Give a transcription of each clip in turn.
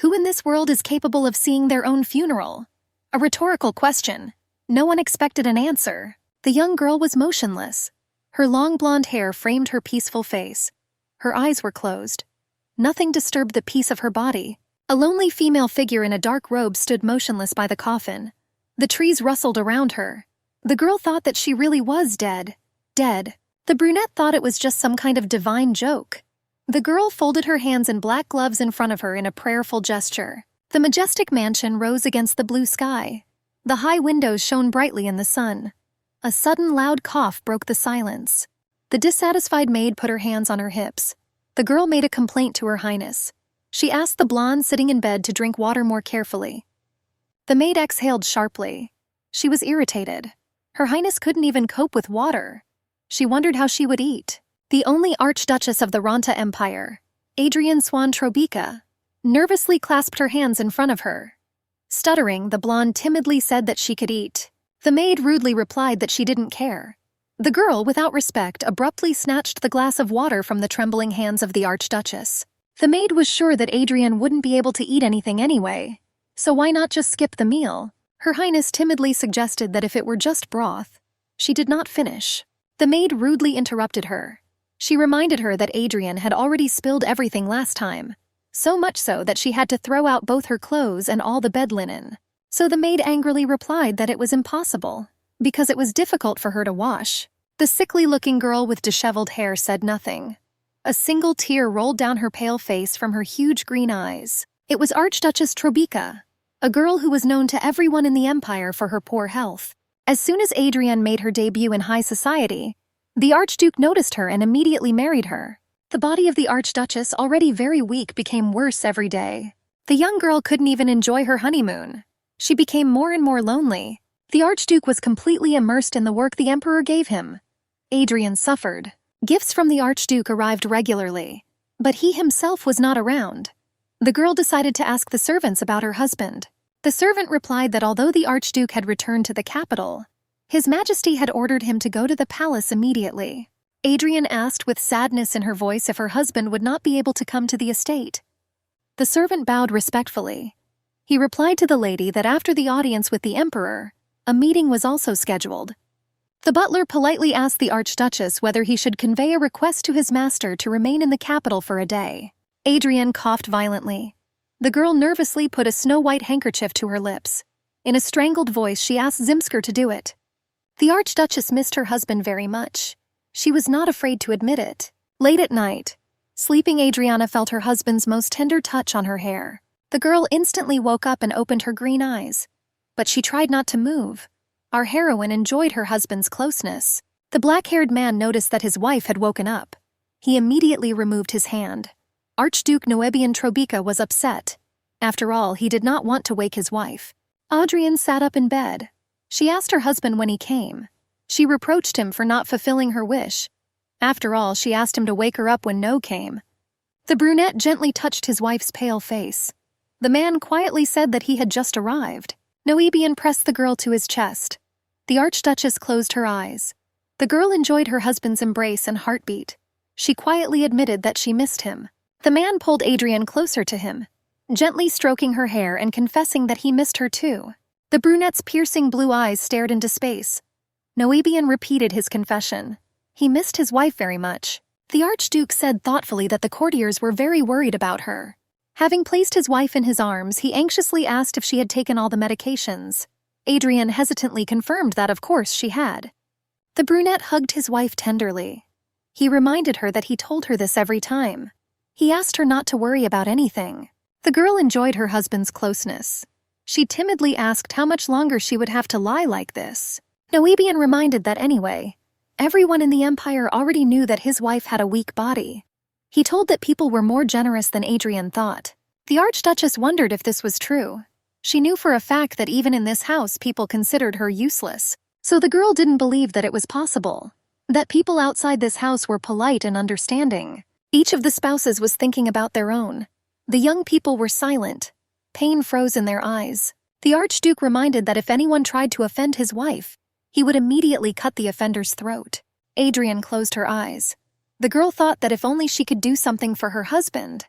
Who in this world is capable of seeing their own funeral? A rhetorical question. No one expected an answer. The young girl was motionless. Her long blonde hair framed her peaceful face. Her eyes were closed. Nothing disturbed the peace of her body. A lonely female figure in a dark robe stood motionless by the coffin. The trees rustled around her. The girl thought that she really was dead. Dead. The brunette thought it was just some kind of divine joke. The girl folded her hands in black gloves in front of her in a prayerful gesture. The majestic mansion rose against the blue sky. The high windows shone brightly in the sun. A sudden loud cough broke the silence. The dissatisfied maid put her hands on her hips. The girl made a complaint to Her Highness. She asked the blonde sitting in bed to drink water more carefully. The maid exhaled sharply. She was irritated. Her Highness couldn't even cope with water. She wondered how she would eat. The only Archduchess of the Ranta Empire, Adrienne Swan Trobica, nervously clasped her hands in front of her. Stuttering, the blonde timidly said that she could eat. The maid rudely replied that she didn't care. The girl, without respect, abruptly snatched the glass of water from the trembling hands of the Archduchess. The maid was sure that Adrienne wouldn't be able to eat anything anyway, so why not just skip the meal? Her Highness timidly suggested that if it were just broth. She did not finish. The maid rudely interrupted her. She reminded her that Adrienne had already spilled everything last time, so much so that she had to throw out both her clothes and all the bed linen. So the maid angrily replied that it was impossible, because it was difficult for her to wash. The sickly-looking girl with disheveled hair said nothing. A single tear rolled down her pale face from her huge green eyes. It was Archduchess Trobica, a girl who was known to everyone in the empire for her poor health. As soon as Adrienne made her debut in high society, the Archduke noticed her and immediately married her. The body of the Archduchess, already very weak, became worse every day. The young girl couldn't even enjoy her honeymoon. She became more and more lonely. The Archduke was completely immersed in the work the Emperor gave him. Adrienne suffered. Gifts from the Archduke arrived regularly, but he himself was not around. The girl decided to ask the servants about her husband. The servant replied that although the Archduke had returned to the capital, His Majesty had ordered him to go to the palace immediately. Adrienne asked with sadness in her voice if her husband would not be able to come to the estate. The servant bowed respectfully. He replied to the lady that after the audience with the Emperor, a meeting was also scheduled. The butler politely asked the Archduchess whether he should convey a request to his master to remain in the capital for a day. Adrienne coughed violently. The girl nervously put a snow-white handkerchief to her lips. In a strangled voice, she asked Zimsker to do it. The Archduchess missed her husband very much. She was not afraid to admit it. Late at night, sleeping Adriana felt her husband's most tender touch on her hair. The girl instantly woke up and opened her green eyes. But she tried not to move. Our heroine enjoyed her husband's closeness. The black-haired man noticed that his wife had woken up. He immediately removed his hand. Archduke Noebian Trobica was upset. After all, he did not want to wake his wife. Adrienne sat up in bed. She asked her husband when he came. She reproached him for not fulfilling her wish. After all, she asked him to wake her up when No came. The brunette gently touched his wife's pale face. The man quietly said that he had just arrived. Noebian pressed the girl to his chest. The Archduchess closed her eyes. The girl enjoyed her husband's embrace and heartbeat. She quietly admitted that she missed him. The man pulled Adrienne closer to him, gently stroking her hair and confessing that he missed her too. The brunette's piercing blue eyes stared into space. Noebian repeated his confession. He missed his wife very much. The Archduke said thoughtfully that the courtiers were very worried about her. Having placed his wife in his arms, he anxiously asked if she had taken all the medications. Adrienne hesitantly confirmed that of course she had. The brunette hugged his wife tenderly. He reminded her that he told her this every time. He asked her not to worry about anything. The girl enjoyed her husband's closeness. She timidly asked how much longer she would have to lie like this. Noebian reminded that anyway, everyone in the empire already knew that his wife had a weak body. He told that people were more generous than Adrienne thought. The Archduchess wondered if this was true. She knew for a fact that even in this house people considered her useless. So the girl didn't believe that it was possible. That people outside this house were polite and understanding. Each of the spouses was thinking about their own. The young people were silent. Pain froze in their eyes. The Archduke reminded that if anyone tried to offend his wife, he would immediately cut the offender's throat. Adrienne closed her eyes. The girl thought that if only she could do something for her husband.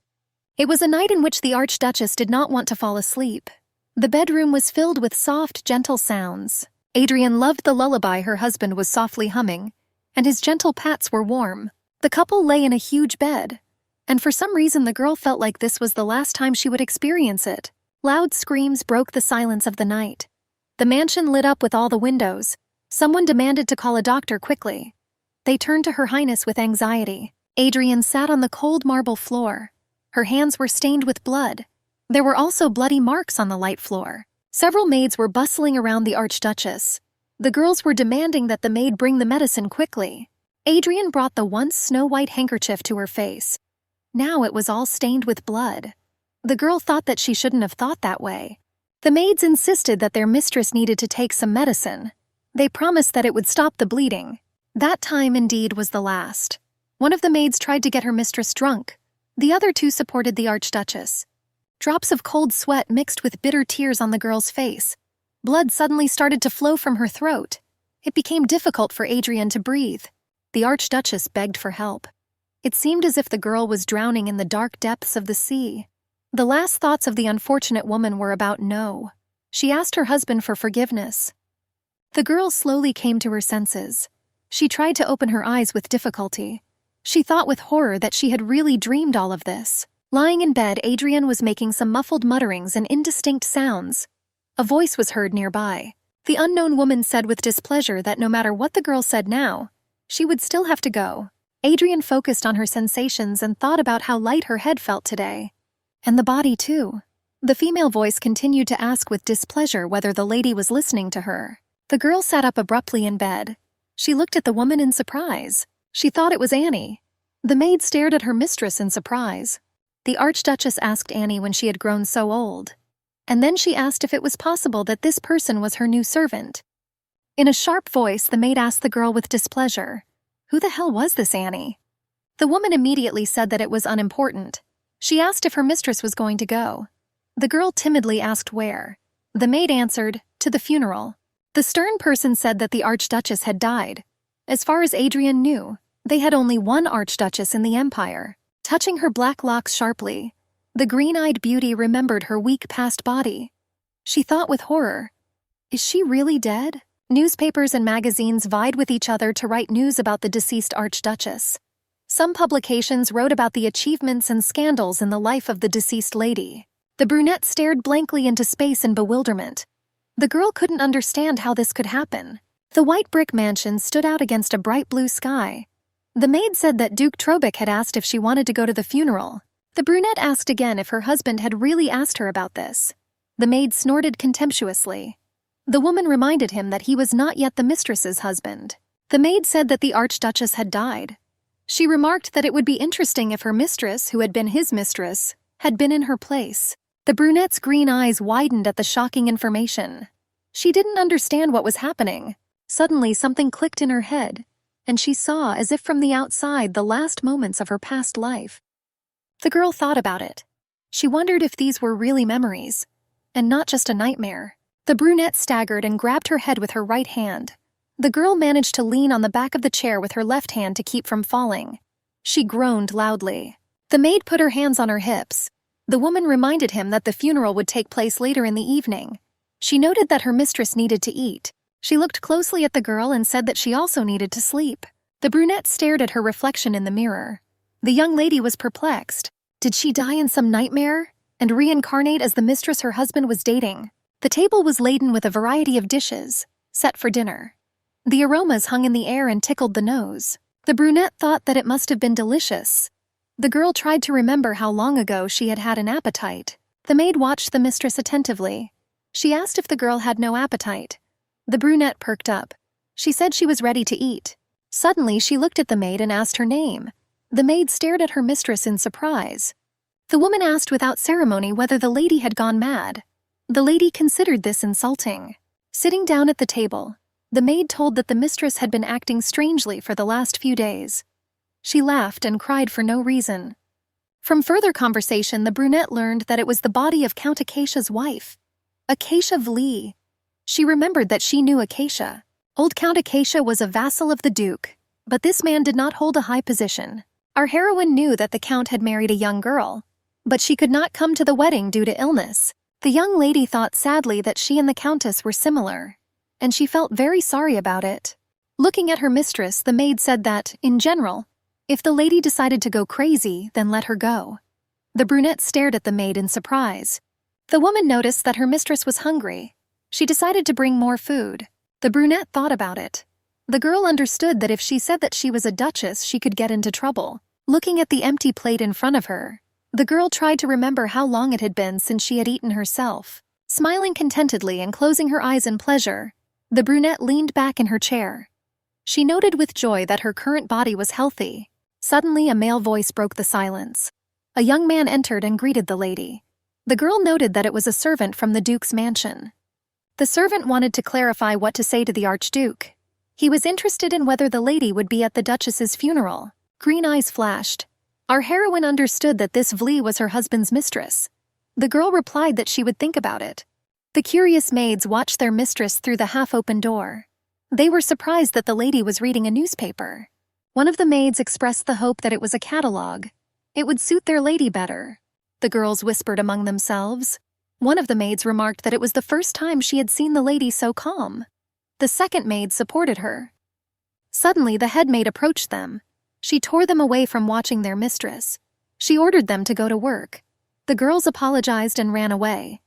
It was a night in which the Archduchess did not want to fall asleep. The bedroom was filled with soft, gentle sounds. Adrian loved the lullaby her husband was softly humming, and his gentle pats were warm. The couple lay in a huge bed, and for some reason the girl felt like this was the last time she would experience it. Loud screams broke the silence of the night. The mansion lit up with all the windows. Someone demanded to call a doctor quickly. They turned to Her Highness with anxiety. Adrian sat on the cold marble floor. Her hands were stained with blood. There were also bloody marks on the light floor. Several maids were bustling around the Archduchess. The girls were demanding that the maid bring the medicine quickly. Adrian brought the once snow-white handkerchief to her face. Now it was all stained with blood. The girl thought that she shouldn't have thought that way. The maids insisted that their mistress needed to take some medicine. They promised that it would stop the bleeding. That time indeed was the last. One of the maids tried to get her mistress drunk. The other two supported the Archduchess. Drops of cold sweat mixed with bitter tears on the girl's face. Blood suddenly started to flow from her throat. It became difficult for Adrian to breathe. The Archduchess begged for help. It seemed as if the girl was drowning in the dark depths of the sea. The last thoughts of the unfortunate woman were about No. She asked her husband for forgiveness. The girl slowly came to her senses. She tried to open her eyes with difficulty. She thought with horror that she had really dreamed all of this. Lying in bed, Adrian was making some muffled mutterings and indistinct sounds. A voice was heard nearby. The unknown woman said with displeasure that no matter what the girl said now, she would still have to go. Adrian focused on her sensations and thought about how light her head felt today. And the body, too. The female voice continued to ask with displeasure whether the lady was listening to her. The girl sat up abruptly in bed. She looked at the woman in surprise. She thought it was Annie. The maid stared at her mistress in surprise. The Archduchess asked Annie when she had grown so old. And then she asked if it was possible that this person was her new servant. In a sharp voice, the maid asked the girl with displeasure, "Who the hell was this Annie?" The woman immediately said that it was unimportant. She asked if her mistress was going to go. The girl timidly asked where. The maid answered, "To the funeral." The stern person said that the Archduchess had died. As far as Adrian knew, they had only one Archduchess in the empire. Touching her black locks sharply, the green-eyed beauty remembered her weak-past body. She thought with horror, "Is she really dead?" Newspapers and magazines vied with each other to write news about the deceased Archduchess. Some publications wrote about the achievements and scandals in the life of the deceased lady. The brunette stared blankly into space in bewilderment. The girl couldn't understand how this could happen. The white brick mansion stood out against a bright blue sky. The maid said that Duke Trobeck had asked if she wanted to go to the funeral. The brunette asked again if her husband had really asked her about this. The maid snorted contemptuously. The woman reminded him that he was not yet the mistress's husband. The maid said that the Archduchess had died. She remarked that it would be interesting if her mistress, who had been his mistress, had been in her place. The brunette's green eyes widened at the shocking information. She didn't understand what was happening. Suddenly something clicked in her head, and she saw, as if from the outside, the last moments of her past life. The girl thought about it. She wondered if these were really memories, and not just a nightmare. The brunette staggered and grabbed her head with her right hand. The girl managed to lean on the back of the chair with her left hand to keep from falling. She groaned loudly. The maid put her hands on her hips. The woman reminded him that the funeral would take place later in the evening. She noted that her mistress needed to eat. She looked closely at the girl and said that she also needed to sleep. The brunette stared at her reflection in the mirror. The young lady was perplexed. Did she die in some nightmare and reincarnate as the mistress her husband was dating? The table was laden with a variety of dishes, set for dinner. The aromas hung in the air and tickled the nose. The brunette thought that it must have been delicious. The girl tried to remember how long ago she had had an appetite. The maid watched the mistress attentively. She asked if the girl had no appetite. The brunette perked up. She said she was ready to eat. Suddenly, she looked at the maid and asked her name. The maid stared at her mistress in surprise. The woman asked without ceremony whether the lady had gone mad. The lady considered this insulting. Sitting down at the table, the maid told that the mistress had been acting strangely for the last few days. She laughed and cried for no reason. From further conversation, the brunette learned that it was the body of Count Acacia's wife, Acacia Vli. She remembered that she knew Acacia. Old Count Acacia was a vassal of the Duke, but this man did not hold a high position. Our heroine knew that the Count had married a young girl. but she could not come to the wedding due to illness. The young lady thought sadly that she and the Countess were similar, and she felt very sorry about it. Looking at her mistress, the maid said that, in general, if the lady decided to go crazy, then let her go. The brunette stared at the maid in surprise. The woman noticed that her mistress was hungry. She decided to bring more food. The brunette thought about it. The girl understood that if she said that she was a duchess, she could get into trouble. Looking at the empty plate in front of her, the girl tried to remember how long it had been since she had eaten herself. Smiling contentedly and closing her eyes in pleasure, the brunette leaned back in her chair. She noted with joy that her current body was healthy. Suddenly, a male voice broke the silence. A young man entered and greeted the lady. The girl noted that it was a servant from the Duke's mansion. The servant wanted to clarify what to say to the Archduke. He was interested in whether the lady would be at the Duchess's funeral. Green eyes flashed. Our heroine understood that this Vli was her husband's mistress. The girl replied that she would think about it. The curious maids watched their mistress through the half-open door. They were surprised that the lady was reading a newspaper. One of the maids expressed the hope that it was a catalogue. It would suit their lady better. The girls whispered among themselves. One of the maids remarked that it was the first time she had seen the lady so calm. The second maid supported her. Suddenly, the head maid approached them. She tore them away from watching their mistress. She ordered them to go to work. The girls apologized and ran away.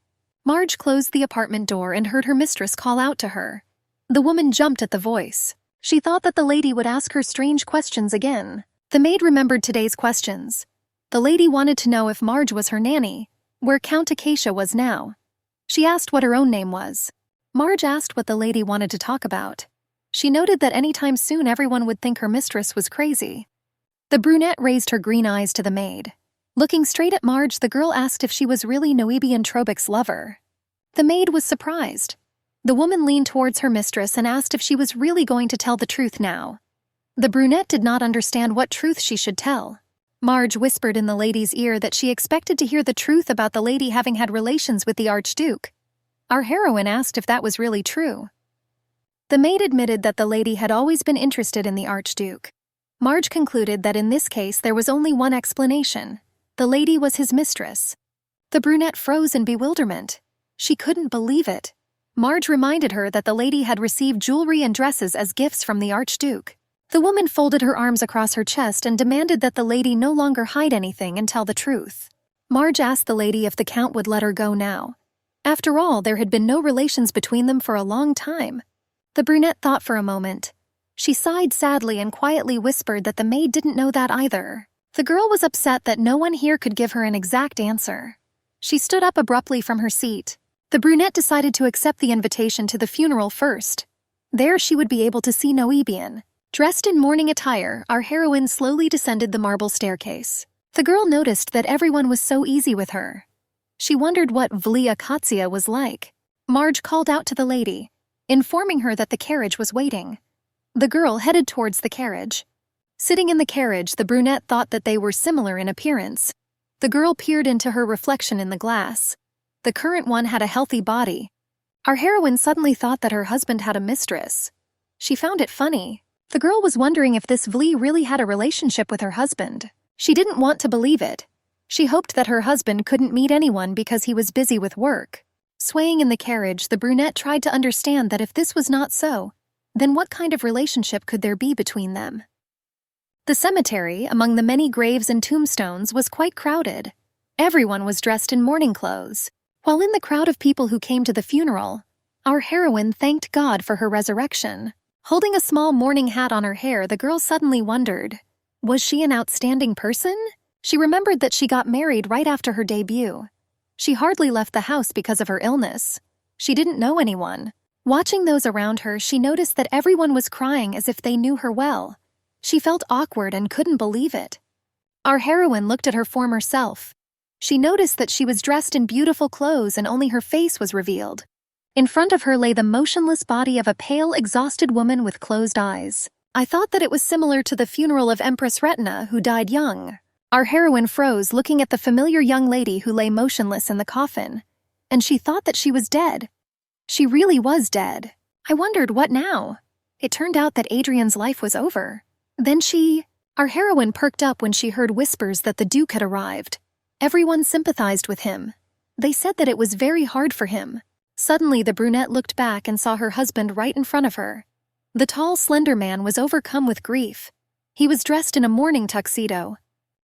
Marge closed the apartment door and heard her mistress call out to her. The woman jumped at the voice. She thought that the lady would ask her strange questions again. The maid remembered today's questions. The lady wanted to know if Marge was her nanny, where Count Acacia was now. She asked what her own name was. Marge asked what the lady wanted to talk about. She noted that anytime soon everyone would think her mistress was crazy. The brunette raised her green eyes to the maid. Looking straight at Marge, the girl asked if she was really Noebian Trobek's lover. The maid was surprised. The woman leaned towards her mistress and asked if she was really going to tell the truth now. The brunette did not understand what truth she should tell. Marge whispered in the lady's ear that she expected to hear the truth about the lady having had relations with the Archduke. Our heroine asked if that was really true. The maid admitted that the lady had always been interested in the Archduke. Marge concluded that in this case there was only one explanation. The lady was his mistress. The brunette froze in bewilderment. She couldn't believe it. Marge reminded her that the lady had received jewelry and dresses as gifts from the Archduke. The woman folded her arms across her chest and demanded that the lady no longer hide anything and tell the truth. Marge asked the lady if the Count would let her go now. After all, there had been no relations between them for a long time. The brunette thought for a moment. She sighed sadly and quietly whispered that the maid didn't know that either. The girl was upset that no one here could give her an exact answer. She stood up abruptly from her seat. The brunette decided to accept the invitation to the funeral first. There she would be able to see Noebian. Dressed in mourning attire, our heroine slowly descended the marble staircase. The girl noticed that everyone was so easy with her. She wondered what Vli Akacia was like. Marge called out to the lady, informing her that the carriage was waiting. The girl headed towards the carriage. Sitting in the carriage, the brunette thought that they were similar in appearance. The girl peered into her reflection in the glass. The current one had a healthy body. Our heroine suddenly thought that her husband had a mistress. She found it funny. The girl was wondering if this Vli really had a relationship with her husband. She didn't want to believe it. She hoped that her husband couldn't meet anyone because he was busy with work. Swaying in the carriage, the brunette tried to understand that if this was not so, then what kind of relationship could there be between them? The cemetery, among the many graves and tombstones, was quite crowded. Everyone was dressed in mourning clothes. While in the crowd of people who came to the funeral, our heroine thanked God for her resurrection. Holding a small mourning hat on her hair, the girl suddenly wondered, was she an outstanding person? She remembered that she got married right after her debut. She hardly left the house because of her illness. She didn't know anyone. Watching those around her, she noticed that everyone was crying as if they knew her well. She felt awkward and couldn't believe it. Our heroine looked at her former self. She noticed that she was dressed in beautiful clothes and only her face was revealed. In front of her lay the motionless body of a pale, exhausted woman with closed eyes. I thought that it was similar to the funeral of Empress Retina, who died young. Our heroine froze, looking at the familiar young lady who lay motionless in the coffin. And she thought that she was dead. She really was dead. I wondered, what now? It turned out that Adrian's life was over. Our heroine perked up when she heard whispers that the Duke had arrived. Everyone sympathized with him. They said that it was very hard for him. Suddenly the brunette looked back and saw her husband right in front of her. The tall, slender man was overcome with grief. He was dressed in a mourning tuxedo.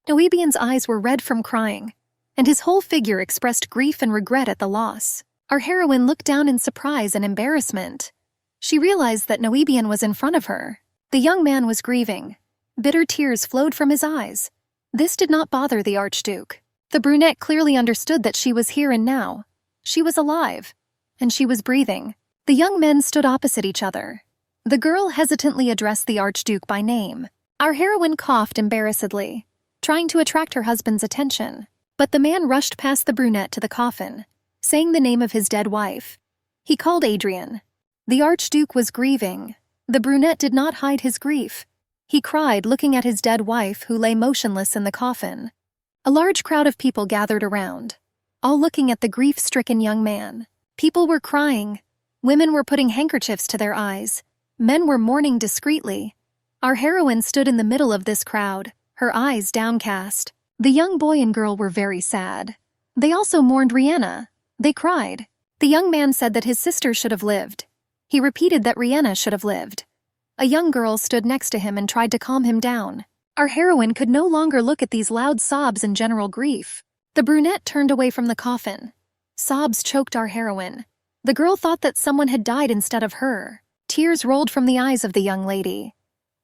Noebian's eyes were red from crying, and his whole figure expressed grief and regret at the loss. Our heroine looked down in surprise and embarrassment. She realized that Noebian was in front of her. The young man was grieving. Bitter tears flowed from his eyes. This did not bother the Archduke. The brunette clearly understood that she was here and now. She was alive, and she was breathing. The young men stood opposite each other. The girl hesitantly addressed the Archduke by name. Our heroine coughed embarrassedly, trying to attract her husband's attention. But the man rushed past the brunette to the coffin, saying the name of his dead wife. He called Adrian. The Archduke was grieving. The brunette did not hide his grief. He cried, looking at his dead wife who lay motionless in the coffin. A large crowd of people gathered around, all looking at the grief-stricken young man. People were crying. Women were putting handkerchiefs to their eyes. Men were mourning discreetly. Our heroine stood in the middle of this crowd, her eyes downcast. The young boy and girl were very sad. They also mourned Rihanna. They cried. The young man said that his sister should have lived. He repeated that Rihanna should have lived. A young girl stood next to him and tried to calm him down. Our heroine could no longer look at these loud sobs and general grief. The brunette turned away from the coffin. Sobs choked our heroine. The girl thought that someone had died instead of her. Tears rolled from the eyes of the young lady.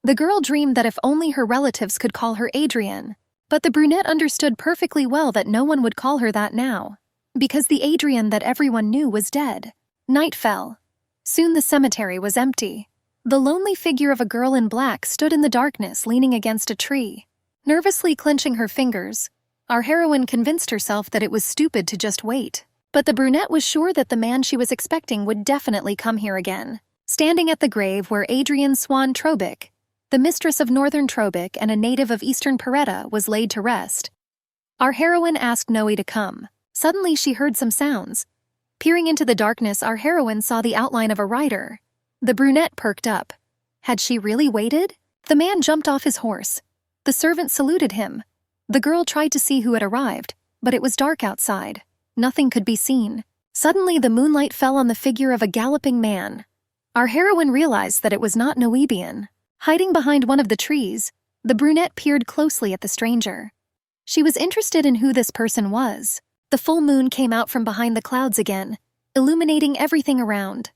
The girl dreamed that if only her relatives could call her Adrian. But the brunette understood perfectly well that no one would call her that now, because the Adrian that everyone knew was dead. Night fell. Soon the cemetery was empty. The lonely figure of a girl in black stood in the darkness, leaning against a tree. Nervously clenching her fingers, our heroine convinced herself that it was stupid to just wait. But the brunette was sure that the man she was expecting would definitely come here again. Standing at the grave where Adrian Swan Trobic, the mistress of Northern Trobic and a native of Eastern Paretta, was laid to rest, our heroine asked Noe to come. Suddenly she heard some sounds. Peering into the darkness, our heroine saw the outline of a rider. The brunette perked up. Had she really waited? The man jumped off his horse. The servant saluted him. The girl tried to see who had arrived, but it was dark outside. Nothing could be seen. Suddenly the moonlight fell on the figure of a galloping man. Our heroine realized that it was not Noebian. Hiding behind one of the trees, the brunette peered closely at the stranger. She was interested in who this person was. The full moon came out from behind the clouds again, illuminating everything around.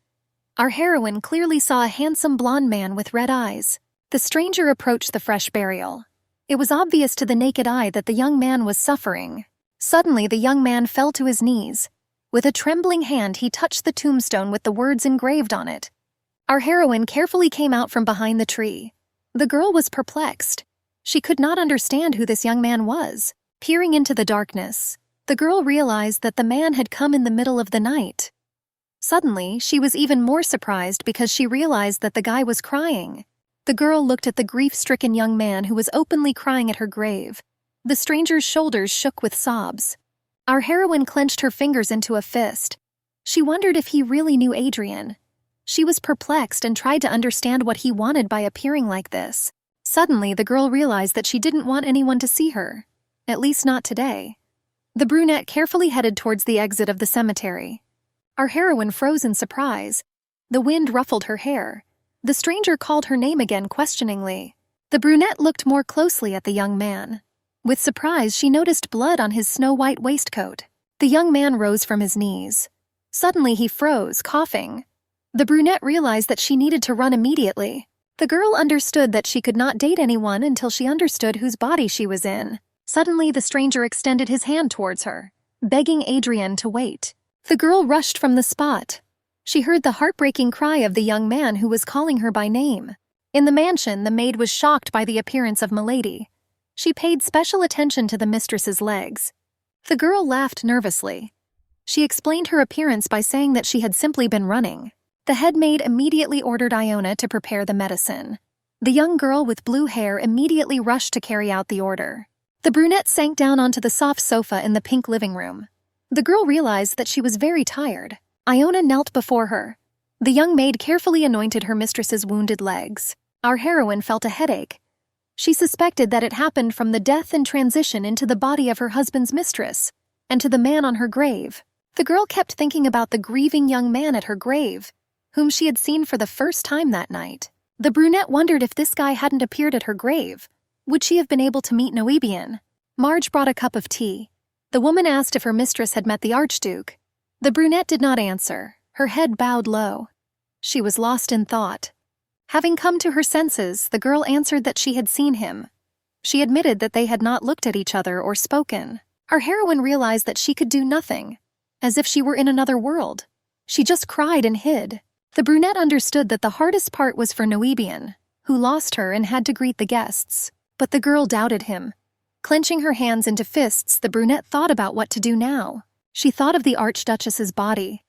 Our heroine clearly saw a handsome blonde man with red eyes. The stranger approached the fresh burial. It was obvious to the naked eye that the young man was suffering. Suddenly the young man fell to his knees. With a trembling hand he touched the tombstone with the words engraved on it. Our heroine carefully came out from behind the tree. The girl was perplexed. She could not understand who this young man was. Peering into the darkness, the girl realized that the man had come in the middle of the night. Suddenly, she was even more surprised because she realized that the guy was crying. The girl looked at the grief-stricken young man who was openly crying at her grave. The stranger's shoulders shook with sobs. Our heroine clenched her fingers into a fist. She wondered if he really knew Adrian. She was perplexed and tried to understand what he wanted by appearing like this. Suddenly, the girl realized that she didn't want anyone to see her. At least not today. The brunette carefully headed towards the exit of the cemetery. Our heroine froze in surprise. The wind ruffled her hair. The stranger called her name again questioningly. The brunette looked more closely at the young man. With surprise, she noticed blood on his snow-white waistcoat. The young man rose from his knees. Suddenly he froze, coughing. The brunette realized that she needed to run immediately. The girl understood that she could not date anyone until she understood whose body she was in. Suddenly the stranger extended his hand towards her, begging Adrian to wait. The girl rushed from the spot. She heard the heartbreaking cry of the young man who was calling her by name. In the mansion, the maid was shocked by the appearance of Milady. She paid special attention to the mistress's legs. The girl laughed nervously. She explained her appearance by saying that she had simply been running. The head maid immediately ordered Iona to prepare the medicine. The young girl with blue hair immediately rushed to carry out the order. The brunette sank down onto the soft sofa in the pink living room. The girl realized that she was very tired. Iona knelt before her. The young maid carefully anointed her mistress's wounded legs. Our heroine felt a headache. She suspected that it happened from the death and transition into the body of her husband's mistress, and to the man on her grave. The girl kept thinking about the grieving young man at her grave, whom she had seen for the first time that night. The brunette wondered if this guy hadn't appeared at her grave. Would she have been able to meet Noebian? Marge brought a cup of tea. The woman asked if her mistress had met the Archduke. The brunette did not answer, her head bowed low. She was lost in thought. Having come to her senses, the girl answered that she had seen him. She admitted that they had not looked at each other or spoken. Our heroine realized that she could do nothing, as if she were in another world. She just cried and hid. The brunette understood that the hardest part was for Noebian, who lost her and had to greet the guests. But the girl doubted him. Clenching her hands into fists, the brunette thought about what to do now. She thought of the Archduchess's body.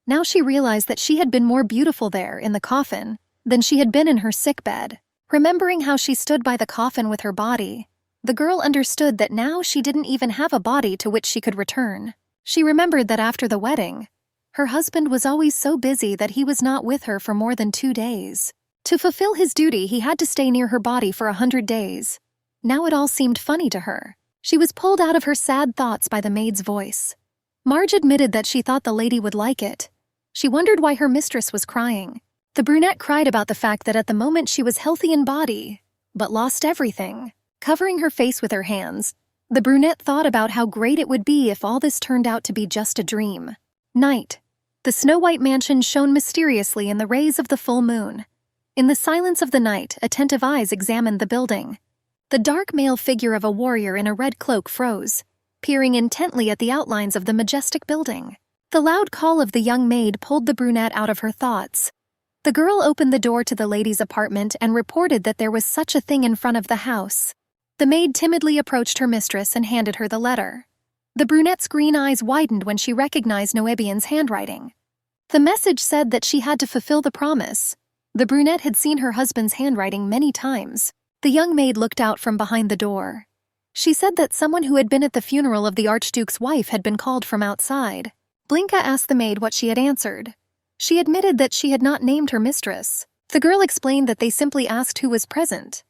Now she realized that she had been more beautiful there, in the coffin, than she had been in her sickbed. Remembering how she stood by the coffin with her body, the girl understood that now she didn't even have a body to which she could return. She remembered that after the wedding, her husband was always so busy that he was not with her for more than 2 days. To fulfill his duty, he had to stay near her body for 100 days. Now it all seemed funny to her. She was pulled out of her sad thoughts by the maid's voice. Marge admitted that she thought the lady would like it. She wondered why her mistress was crying. The brunette cried about the fact that at the moment she was healthy in body, but lost everything. Covering her face with her hands, the brunette thought about how great it would be if all this turned out to be just a dream. Night. The snow-white mansion shone mysteriously in the rays of the full moon. In the silence of the night, attentive eyes examined the building. The dark male figure of a warrior in a red cloak froze, peering intently at the outlines of the majestic building. The loud call of the young maid pulled the brunette out of her thoughts. The girl opened the door to the lady's apartment and reported that there was such a thing in front of the house. The maid timidly approached her mistress and handed her the letter. The brunette's green eyes widened when she recognized Noebian's handwriting. The message said that she had to fulfill the promise. The brunette had seen her husband's handwriting many times. The young maid looked out from behind the door. She said that someone who had been at the funeral of the Archduke's wife had been called from outside. Blinka asked the maid what she had answered. She admitted that she had not named her mistress. The girl explained that they simply asked who was present.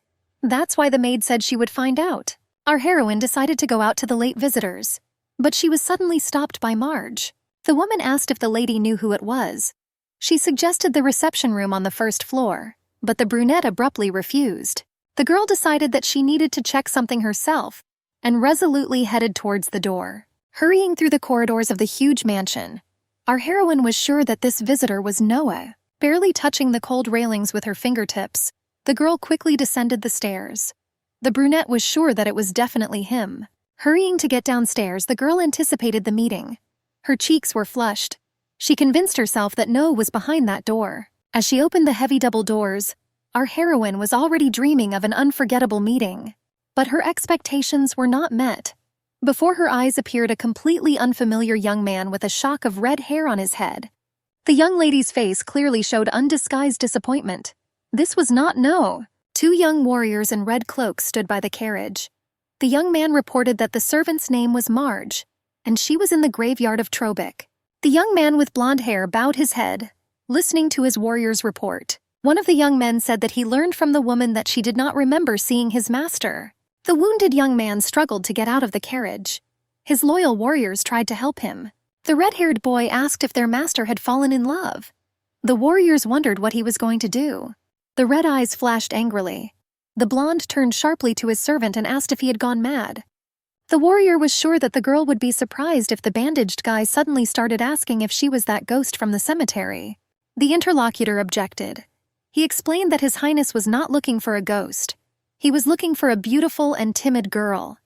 That's why the maid said she would find out. Our heroine decided to go out to the late visitors, but she was suddenly stopped by Marge. The woman asked if the lady knew who it was. She suggested the reception room on the first floor, but the brunette abruptly refused. The girl decided that she needed to check something herself and resolutely headed towards the door. Hurrying through the corridors of the huge mansion, our heroine was sure that this visitor was Noah. Barely touching the cold railings with her fingertips, the girl quickly descended the stairs. The brunette was sure that it was definitely him. Hurrying to get downstairs, the girl anticipated the meeting. Her cheeks were flushed. She convinced herself that Noah was behind that door. As she opened the heavy double doors, our heroine was already dreaming of an unforgettable meeting. But her expectations were not met. Before her eyes appeared a completely unfamiliar young man with a shock of red hair on his head. The young lady's face clearly showed undisguised disappointment. This was not Noah. 2 young warriors in red cloaks stood by the carriage. The young man reported that the servant's name was Marge, and she was in the graveyard of Trobeck. The young man with blonde hair bowed his head, listening to his warrior's report. One of the young men said that he learned from the woman that she did not remember seeing his master. The wounded young man struggled to get out of the carriage. His loyal warriors tried to help him. The red-haired boy asked if their master had fallen in love. The warriors wondered what he was going to do. The red eyes flashed angrily. The blonde turned sharply to his servant and asked if he had gone mad. The warrior was sure that the girl would be surprised if the bandaged guy suddenly started asking if she was that ghost from the cemetery. The interlocutor objected. He explained that His Highness was not looking for a ghost. He was looking for a beautiful and timid girl.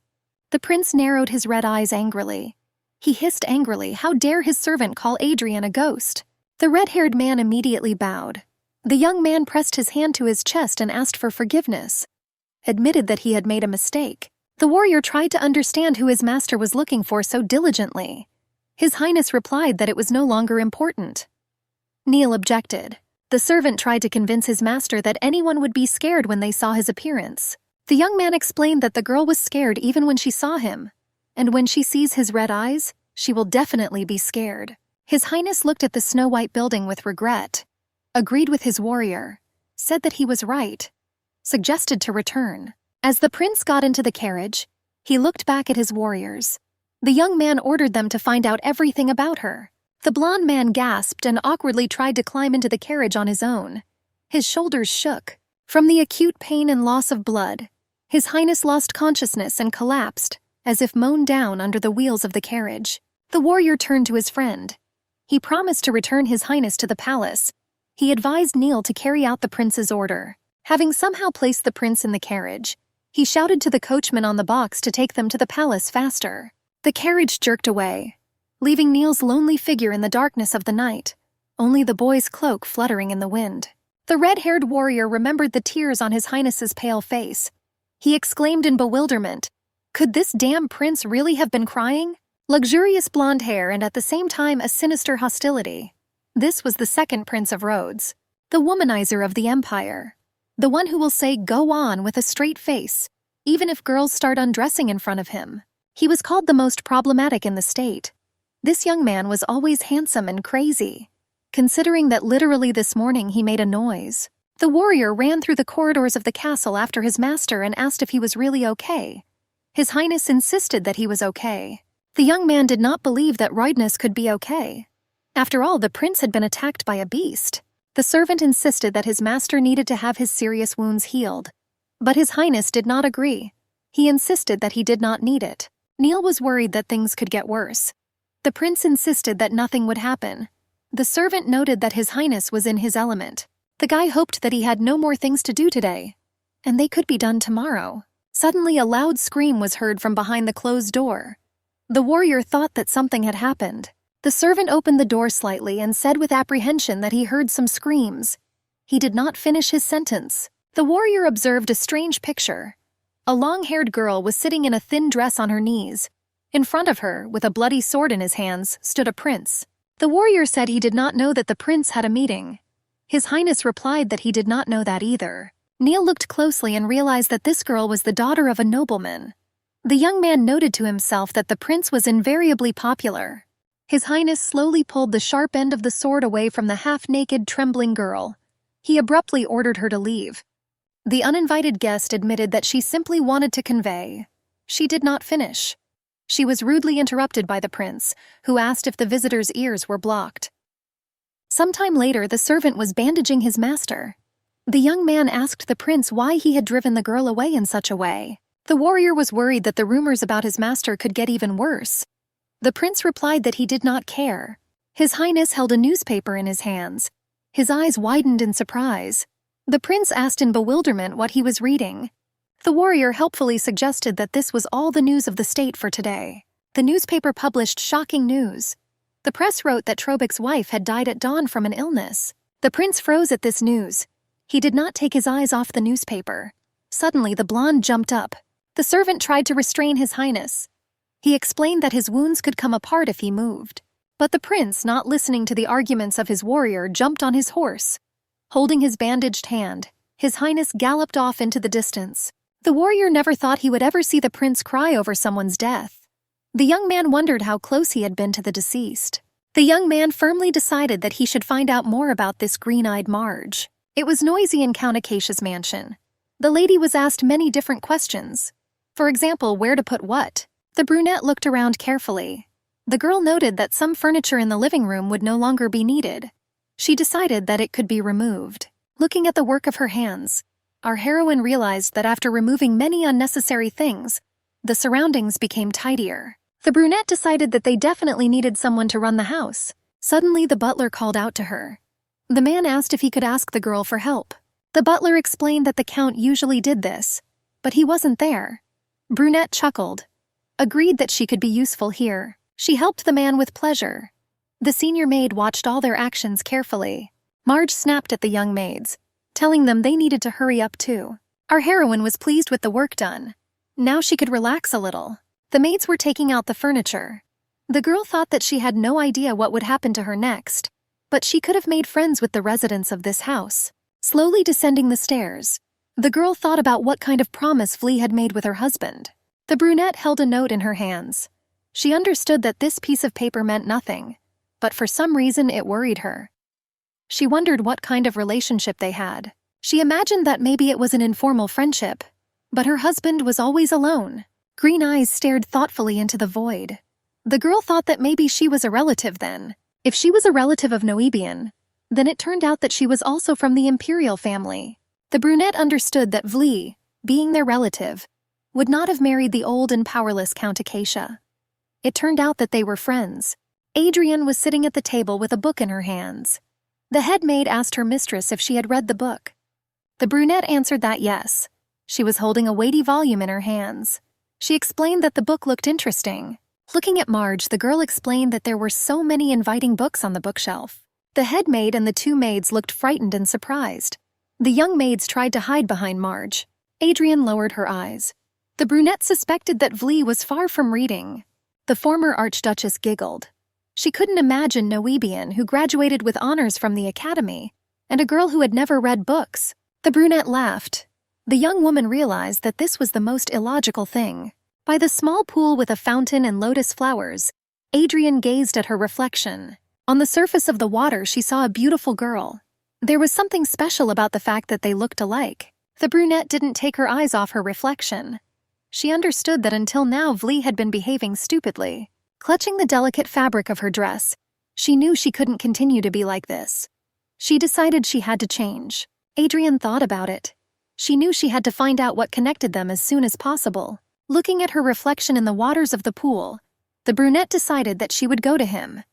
The prince narrowed his red eyes angrily. He hissed angrily, how dare his servant call Adrian a ghost? The red-haired man immediately bowed. The young man pressed his hand to his chest and asked for forgiveness, admitted that he had made a mistake. The warrior tried to understand who his master was looking for so diligently. His Highness replied that it was no longer important. Neil objected. The servant tried to convince his master that anyone would be scared when they saw his appearance. The young man explained that the girl was scared even when she saw him, and when she sees his red eyes, she will definitely be scared. His Highness looked at the snow-white building with regret, agreed with his warrior, said that he was right, suggested to return. As the prince got into the carriage, he looked back at his warriors. The young man ordered them to find out everything about her. The blonde man gasped and awkwardly tried to climb into the carriage on his own. His shoulders shook. From the acute pain and loss of blood, His Highness lost consciousness and collapsed, as if mown down under the wheels of the carriage. The warrior turned to his friend. He promised to return His Highness to the palace. He advised Neil to carry out the prince's order. Having somehow placed the prince in the carriage, he shouted to the coachman on the box to take them to the palace faster. The carriage jerked away, leaving Neil's lonely figure in the darkness of the night, only the boy's cloak fluttering in the wind. The red-haired warrior remembered the tears on His Highness's pale face. He exclaimed in bewilderment, "Could this damn prince really have been crying?" Luxurious blonde hair and at the same time a sinister hostility. This was the second Prince of Rhodes, the womanizer of the empire. The one who will say "go on" with a straight face, even if girls start undressing in front of him. He was called the most problematic in the state. This young man was always handsome and crazy, considering that literally this morning he made a noise. The warrior ran through the corridors of the castle after his master and asked if he was really okay. His Highness insisted that he was okay. The young man did not believe that Roydness could be okay. After all, the prince had been attacked by a beast. The servant insisted that his master needed to have his serious wounds healed. But His Highness did not agree. He insisted that he did not need it. Neil was worried that things could get worse. The prince insisted that nothing would happen. The servant noted that His Highness was in his element. The guy hoped that he had no more things to do today, and they could be done tomorrow. Suddenly a loud scream was heard from behind the closed door. The warrior thought that something had happened. The servant opened the door slightly and said with apprehension that he heard some screams. He did not finish his sentence. The warrior observed a strange picture. A long-haired girl was sitting in a thin dress on her knees. In front of her, with a bloody sword in his hands, stood a prince. The warrior said he did not know that the prince had a meeting. His Highness replied that he did not know that either. Neil looked closely and realized that this girl was the daughter of a nobleman. The young man noted to himself that the prince was invariably popular. His Highness slowly pulled the sharp end of the sword away from the half-naked, trembling girl. He abruptly ordered her to leave. The uninvited guest admitted that she simply wanted to convey. She did not finish. She was rudely interrupted by the prince, who asked if the visitor's ears were blocked. Sometime later, the servant was bandaging his master. The young man asked the prince why he had driven the girl away in such a way. The warrior was worried that the rumors about his master could get even worse. The prince replied that he did not care. His Highness held a newspaper in his hands. His eyes widened in surprise. The prince asked in bewilderment what he was reading. The warrior helpfully suggested that this was all the news of the state for today. The newspaper published shocking news. The press wrote that Trobek's wife had died at dawn from an illness. The prince froze at this news. He did not take his eyes off the newspaper. Suddenly, the blonde jumped up. The servant tried to restrain His Highness. He explained that his wounds could come apart if he moved. But the prince, not listening to the arguments of his warrior, jumped on his horse. Holding his bandaged hand, His Highness galloped off into the distance. The warrior never thought he would ever see the prince cry over someone's death. The young man wondered how close he had been to the deceased. The young man firmly decided that he should find out more about this green-eyed Marge. It was noisy in Count Acacia's mansion. The lady was asked many different questions. For example, where to put what. The brunette looked around carefully. The girl noted that some furniture in the living room would no longer be needed. She decided that it could be removed. Looking at the work of her hands, our heroine realized that after removing many unnecessary things, the surroundings became tidier. The brunette decided that they definitely needed someone to run the house. Suddenly, the butler called out to her. The man asked if he could ask the girl for help. The butler explained that the count usually did this, but he wasn't there. Brunette chuckled, agreed that she could be useful here. She helped the man with pleasure. The senior maid watched all their actions carefully. Marge snapped at the young maids, telling them they needed to hurry up too. Our heroine was pleased with the work done. Now she could relax a little. The maids were taking out the furniture. The girl thought that she had no idea what would happen to her next, but she could have made friends with the residents of this house. Slowly descending the stairs, the girl thought about what kind of promise Flea had made with her husband. The brunette held a note in her hands. She understood that this piece of paper meant nothing, but for some reason it worried her. She wondered what kind of relationship they had. She imagined that maybe it was an informal friendship. But her husband was always alone. Green eyes stared thoughtfully into the void. The girl thought that maybe she was a relative then. If she was a relative of Noebian, then it turned out that she was also from the imperial family. The brunette understood that Vli, being their relative, would not have married the old and powerless Count Acacia. It turned out that they were friends. Adrienne was sitting at the table with a book in her hands. The head maid asked her mistress if she had read the book. The brunette answered that yes. She was holding a weighty volume in her hands. She explained that the book looked interesting. Looking at Marge, the girl explained that there were so many inviting books on the bookshelf. The head maid and the two maids looked frightened and surprised. The young maids tried to hide behind Marge. Adrienne lowered her eyes. The brunette suspected that Vli was far from reading. The former archduchess giggled. She couldn't imagine Noebian, who graduated with honors from the academy, and a girl who had never read books. The brunette laughed. The young woman realized that this was the most illogical thing. By the small pool with a fountain and lotus flowers, Adrienne gazed at her reflection. On the surface of the water, she saw a beautiful girl. There was something special about the fact that they looked alike. The brunette didn't take her eyes off her reflection. She understood that until now Vli had been behaving stupidly. Clutching the delicate fabric of her dress, she knew she couldn't continue to be like this. She decided she had to change. Adrienne thought about it. She knew she had to find out what connected them as soon as possible. Looking at her reflection in the waters of the pool, the brunette decided that she would go to him.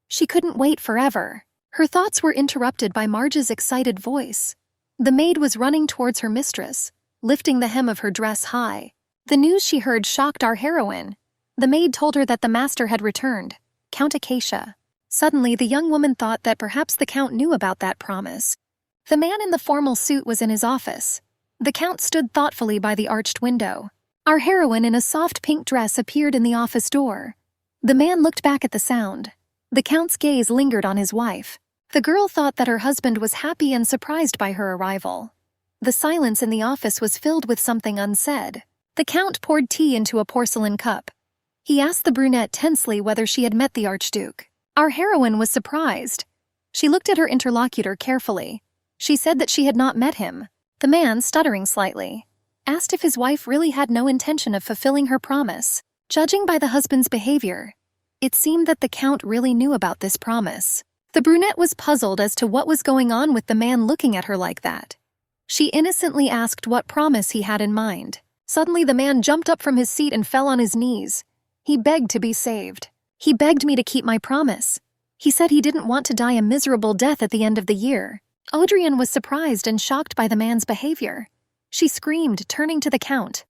She couldn't wait forever. Her thoughts were interrupted by Marge's excited voice. The maid was running towards her mistress, lifting the hem of her dress high. The news she heard shocked our heroine. The maid told her that the master had returned, Count Acacia. Suddenly, the young woman thought that perhaps the count knew about that promise. The man in the formal suit was in his office. The count stood thoughtfully by the arched window. Our heroine in a soft pink dress appeared in the office door. The man looked back at the sound. The count's gaze lingered on his wife. The girl thought that her husband was happy and surprised by her arrival. The silence in the office was filled with something unsaid. The count poured tea into a porcelain cup. He asked the brunette tensely whether she had met the Archduke. Our heroine was surprised. She looked at her interlocutor carefully. She said that she had not met him. The man, stuttering slightly, asked if his wife really had no intention of fulfilling her promise. Judging by the husband's behavior, it seemed that the count really knew about this promise. The brunette was puzzled as to what was going on with the man looking at her like that. She innocently asked what promise he had in mind. Suddenly the man jumped up from his seat and fell on his knees. He begged to be saved. He begged me to keep my promise. He said he didn't want to die a miserable death at the end of the year. Adrienne was surprised and shocked by the man's behavior. She screamed, turning to the count.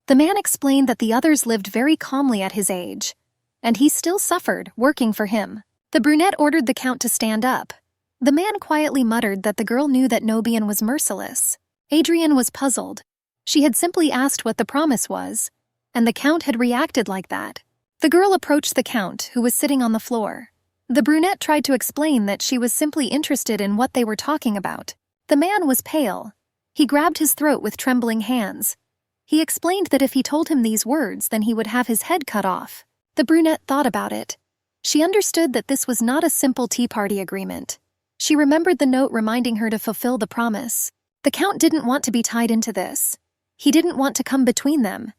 The man explained that the others lived very calmly at his age, and he still suffered, working for him. The brunette ordered the count to stand up. The man quietly muttered that the girl knew that Noebian was merciless. Adrienne was puzzled. She had simply asked what the promise was, and the count had reacted like that. The girl approached the count, who was sitting on the floor. The brunette tried to explain that she was simply interested in what they were talking about. The man was pale. He grabbed his throat with trembling hands. He explained that if he told him these words, then he would have his head cut off. The brunette thought about it. She understood that this was not a simple tea party agreement. She remembered the note reminding her to fulfill the promise. The count didn't want to be tied into this. He didn't want to come between them.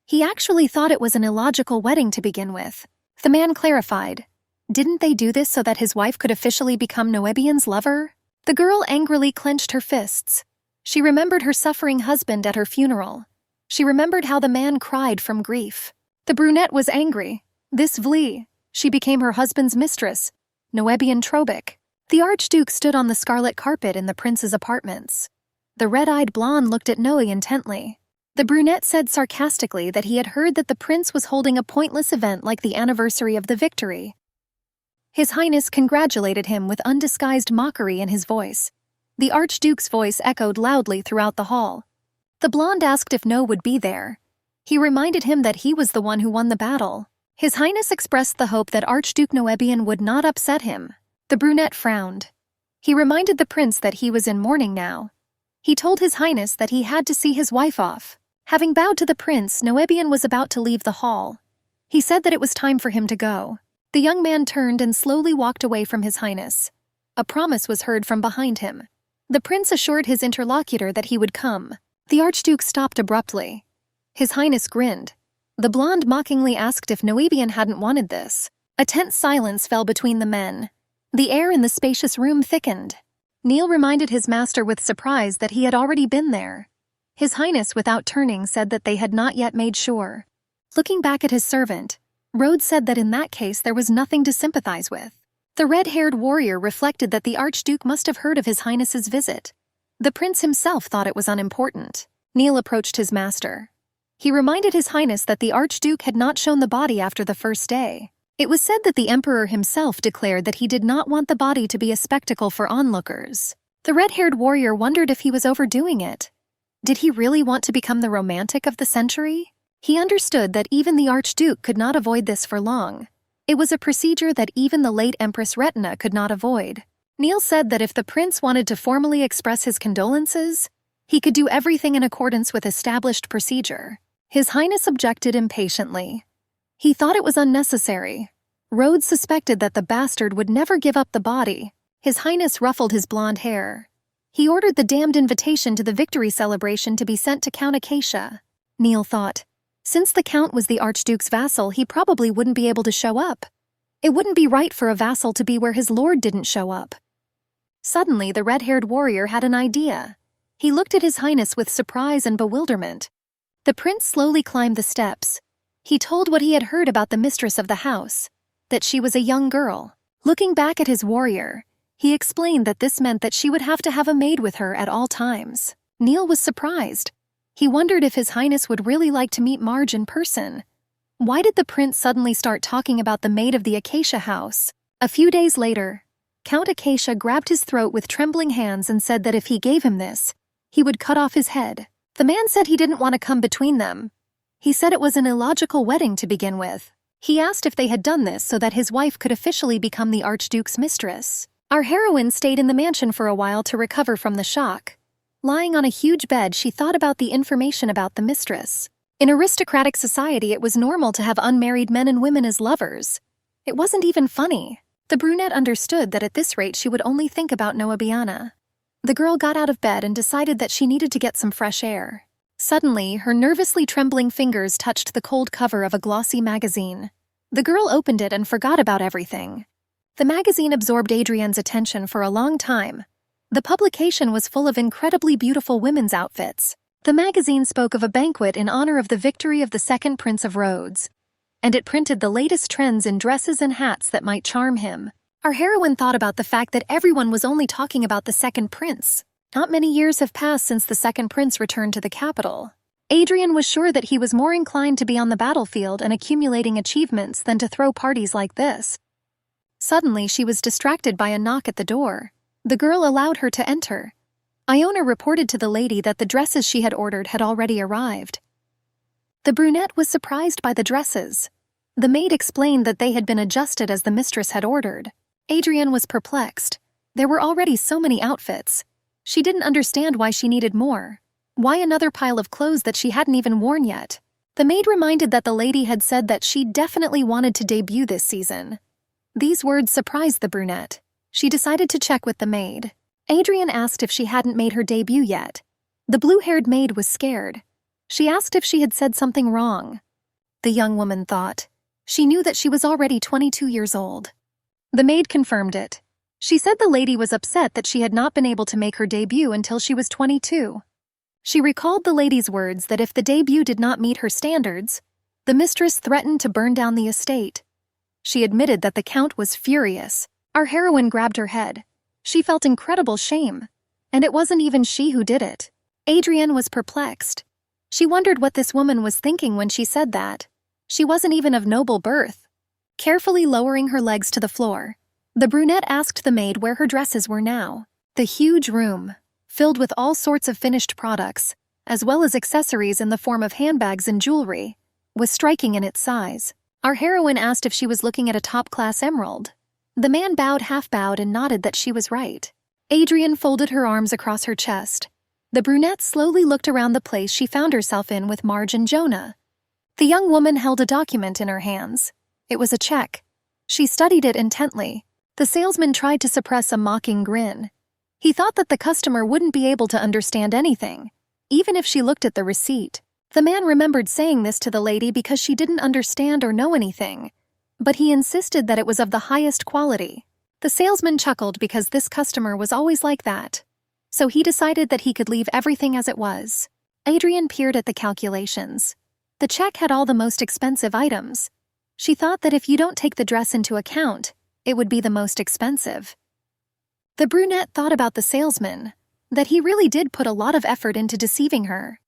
He actually thought it was an illogical wedding to begin with. The man clarified. Didn't they do this so that his wife could officially become Noebian's lover? The girl angrily clenched her fists. She remembered her suffering husband at her funeral. She remembered how the man cried from grief. The brunette was angry. This Vli. She became her husband's mistress, Noebian Trobic. The Archduke stood on the scarlet carpet in the prince's apartments. The red-eyed blonde looked at Noe intently. The brunette said sarcastically that he had heard that the prince was holding a pointless event like the anniversary of the victory. His Highness congratulated him with undisguised mockery in his voice. The Archduke's voice echoed loudly throughout the hall. The blonde asked if No would be there. He reminded him that he was the one who won the battle. His Highness expressed the hope that Archduke Noebian would not upset him. The brunette frowned. He reminded the prince that he was in mourning now. He told His Highness that he had to see his wife off. Having bowed to the prince, Noebian was about to leave the hall. He said that it was time for him to go. The young man turned and slowly walked away from His Highness. A promise was heard from behind him. The prince assured his interlocutor that he would come. The Archduke stopped abruptly. His Highness grinned. The blonde mockingly asked if Noebian hadn't wanted this. A tense silence fell between the men. The air in the spacious room thickened. Neil reminded his master with surprise that he had already been there. His Highness, without turning, said that they had not yet made sure. Looking back at his servant, Rhodes said that in that case there was nothing to sympathize with. The red-haired warrior reflected that the Archduke must have heard of his Highness's visit. The prince himself thought it was unimportant. Neil approached his master. He reminded his Highness that the Archduke had not shown the body after the first day. It was said that the Emperor himself declared that he did not want the body to be a spectacle for onlookers. The red-haired warrior wondered if he was overdoing it. Did he really want to become the romantic of the century? He understood that even the Archduke could not avoid this for long. It was a procedure that even the late Empress Retina could not avoid. Neil said that if the prince wanted to formally express his condolences, he could do everything in accordance with established procedure. His Highness objected impatiently. He thought it was unnecessary. Rhodes suspected that the bastard would never give up the body. His Highness ruffled his blonde hair. He ordered the damned invitation to the victory celebration to be sent to Count Acacia. Neil thought, since the Count was the Archduke's vassal, he probably wouldn't be able to show up. It wouldn't be right for a vassal to be where his lord didn't show up. Suddenly, the red-haired warrior had an idea. He looked at his Highness with surprise and bewilderment. The prince slowly climbed the steps. He told what he had heard about the mistress of the house, that she was a young girl. Looking back at his warrior, he explained that this meant that she would have to have a maid with her at all times. Neil was surprised. He wondered if his Highness would really like to meet Marge in person. Why did the prince suddenly start talking about the maid of the Acacia house? A few days later, Count Acacia grabbed his throat with trembling hands and said that if he gave him this, he would cut off his head. The man said he didn't want to come between them. He said it was an illogical wedding to begin with. He asked if they had done this so that his wife could officially become the Archduke's mistress. Our heroine stayed in the mansion for a while to recover from the shock. Lying on a huge bed, she thought about the information about the mistress. In aristocratic society, it was normal to have unmarried men and women as lovers. It wasn't even funny. The brunette understood that at this rate she would only think about Noebiana. The girl got out of bed and decided that she needed to get some fresh air. Suddenly, her nervously trembling fingers touched the cold cover of a glossy magazine. The girl opened it and forgot about everything. The magazine absorbed Adrienne's attention for a long time. The publication was full of incredibly beautiful women's outfits. The magazine spoke of a banquet in honor of the victory of the second Prince of Rhodes, and it printed the latest trends in dresses and hats that might charm him. Our heroine thought about the fact that everyone was only talking about the second prince. Not many years have passed since the second prince returned to the capital. Adrienne was sure that he was more inclined to be on the battlefield and accumulating achievements than to throw parties like this. Suddenly, she was distracted by a knock at the door. The girl allowed her to enter. Iona reported to the lady that the dresses she had ordered had already arrived. The brunette was surprised by the dresses. The maid explained that they had been adjusted as the mistress had ordered. Adrienne was perplexed. There were already so many outfits. She didn't understand why she needed more. Why another pile of clothes that she hadn't even worn yet? The maid reminded that the lady had said that she definitely wanted to debut this season. These words surprised the brunette. She decided to check with the maid. Adrienne asked if she hadn't made her debut yet. The blue-haired maid was scared. She asked if she had said something wrong. The young woman thought. She knew that she was already 22 years old. The maid confirmed it. She said the lady was upset that she had not been able to make her debut until she was 22. She recalled the lady's words that if the debut did not meet her standards, the mistress threatened to burn down the estate. She admitted that the count was furious. Our heroine grabbed her head. She felt incredible shame. And it wasn't even she who did it. Adrienne was perplexed. She wondered what this woman was thinking when she said that. She wasn't even of noble birth. Carefully lowering her legs to the floor, the brunette asked the maid where her dresses were now. The huge room, filled with all sorts of finished products, as well as accessories in the form of handbags and jewelry, was striking in its size. Our heroine asked if she was looking at a top-class emerald. The man half-bowed and nodded that she was right. Adrienne folded her arms across her chest. The brunette slowly looked around the place she found herself in with Marge and Jonah. The young woman held a document in her hands. It was a check. She studied it intently. The salesman tried to suppress a mocking grin. He thought that the customer wouldn't be able to understand anything, even if she looked at the receipt. The man remembered saying this to the lady because she didn't understand or know anything, but he insisted that it was of the highest quality. The salesman chuckled because this customer was always like that, so he decided that he could leave everything as it was. Adrian peered at the calculations. The check had all the most expensive items. She thought that if you don't take the dress into account, it would be the most expensive. The brunette thought about the salesman, that he really did put a lot of effort into deceiving her.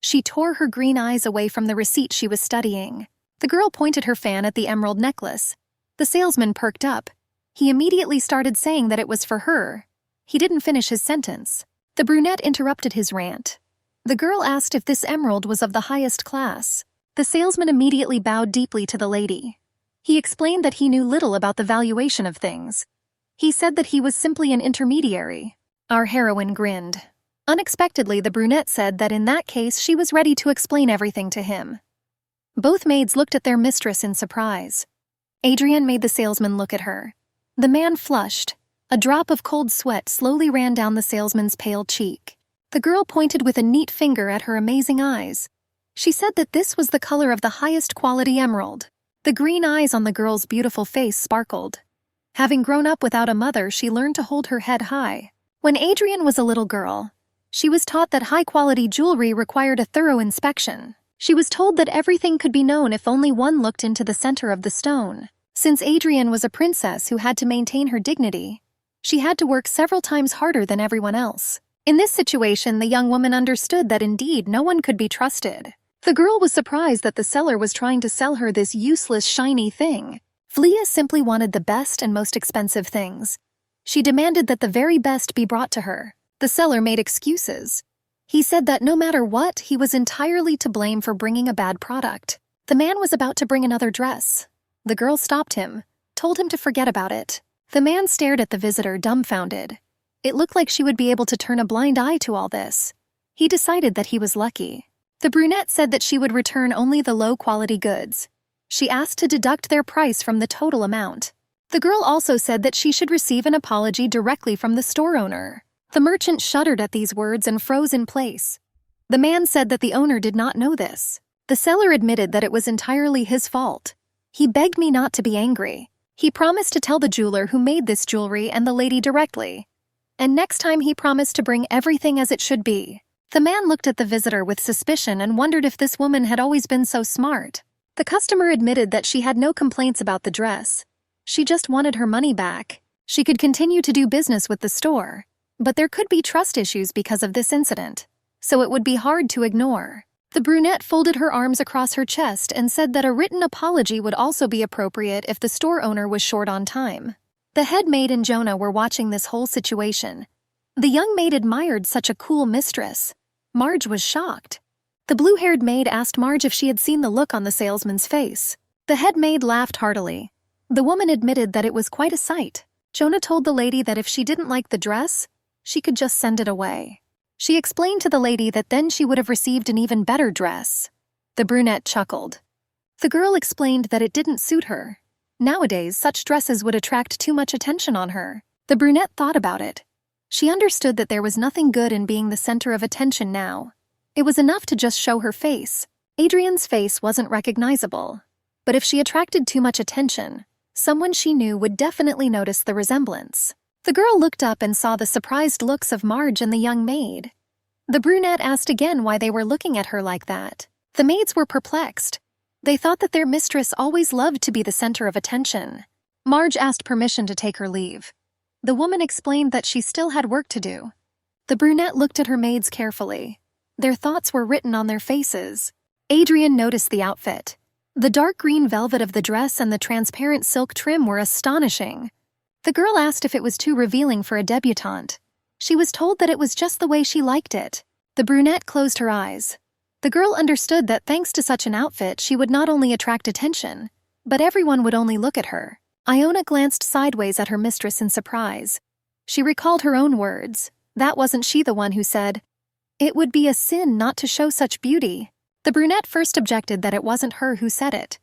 She tore her green eyes away from the receipt she was studying. The girl pointed her fan at the emerald necklace. The salesman perked up. He immediately started saying that it was for her. He didn't finish his sentence. The brunette interrupted his rant. The girl asked if this emerald was of the highest class. The salesman immediately bowed deeply to the lady. He explained that he knew little about the valuation of things. He said that he was simply an intermediary. Our heroine grinned. Unexpectedly, the brunette said that in that case she was ready to explain everything to him. Both maids looked at their mistress in surprise. Adrian made the salesman look at her. The man flushed. A drop of cold sweat slowly ran down the salesman's pale cheek. The girl pointed with a neat finger at her amazing eyes. She said that this was the color of the highest quality emerald. The green eyes on the girl's beautiful face sparkled. Having grown up without a mother, she learned to hold her head high. When Adrian was a little girl, she was taught that high-quality jewelry required a thorough inspection. She was told that everything could be known if only one looked into the center of the stone. Since Adrian was a princess who had to maintain her dignity, she had to work several times harder than everyone else. In this situation, the young woman understood that indeed no one could be trusted. The girl was surprised that the seller was trying to sell her this useless, shiny thing. Flia simply wanted the best and most expensive things. She demanded that the very best be brought to her. The seller made excuses. He said that no matter what, he was entirely to blame for bringing a bad product. The man was about to bring another dress. The girl stopped him, told him to forget about it. The man stared at the visitor, dumbfounded. It looked like she would be able to turn a blind eye to all this. He decided that he was lucky. The brunette said that she would return only the low-quality goods. She asked to deduct their price from the total amount. The girl also said that she should receive an apology directly from the store owner. The merchant shuddered at these words and froze in place. The man said that the owner did not know this. The seller admitted that it was entirely his fault. He begged me not to be angry. He promised to tell the jeweler who made this jewelry and the lady directly. And next time he promised to bring everything as it should be. The man looked at the visitor with suspicion and wondered if this woman had always been so smart. The customer admitted that she had no complaints about the dress. She just wanted her money back. She could continue to do business with the store, but there could be trust issues because of this incident, so it would be hard to ignore. The brunette folded her arms across her chest and said that a written apology would also be appropriate if the store owner was short on time. The head maid and Jonah were watching this whole situation. The young maid admired such a cool mistress. Marge was shocked. The blue-haired maid asked Marge if she had seen the look on the salesman's face. The head maid laughed heartily. The woman admitted that it was quite a sight. Jonah told the lady that if she didn't like the dress, she could just send it away. She explained to the lady that then she would have received an even better dress. The brunette chuckled. The girl explained that it didn't suit her. Nowadays, such dresses would attract too much attention on her. The brunette thought about it. She understood that there was nothing good in being the center of attention now. It was enough to just show her face. Adrian's face wasn't recognizable. But if she attracted too much attention, someone she knew would definitely notice the resemblance. The girl looked up and saw the surprised looks of Marge and the young maid. The brunette asked again why they were looking at her like that. The maids were perplexed. They thought that their mistress always loved to be the center of attention. Marge asked permission to take her leave. The woman explained that she still had work to do. The brunette looked at her maids carefully. Their thoughts were written on their faces. Adrian noticed the outfit. The dark green velvet of the dress and the transparent silk trim were astonishing. The girl asked if it was too revealing for a debutante. She was told that it was just the way she liked it. The brunette closed her eyes. The girl understood that thanks to such an outfit she would not only attract attention, but everyone would only look at her. Iona glanced sideways at her mistress in surprise. She recalled her own words. That wasn't she the one who said, "It would be a sin not to show such beauty." The brunette first objected that it wasn't her who said it.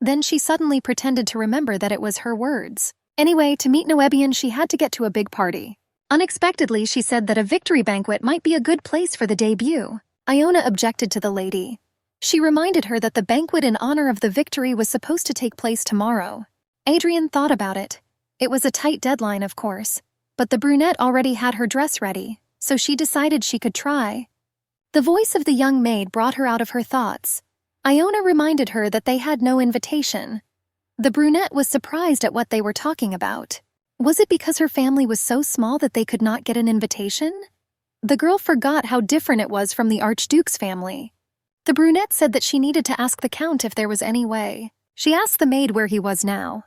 Then she suddenly pretended to remember that it was her words. Anyway, to meet Noebian she had to get to a big party. Unexpectedly, she said that a victory banquet might be a good place for the debut. Iona objected to the lady. She reminded her that the banquet in honor of the victory was supposed to take place tomorrow. Adrian thought about it. It was a tight deadline, of course, but the brunette already had her dress ready, so she decided she could try. The voice of the young maid brought her out of her thoughts. Iona reminded her that they had no invitation. The brunette was surprised at what they were talking about. Was it because her family was so small that they could not get an invitation? The girl forgot how different it was from the Archduke's family. The brunette said that she needed to ask the Count if there was any way. She asked the maid where he was now.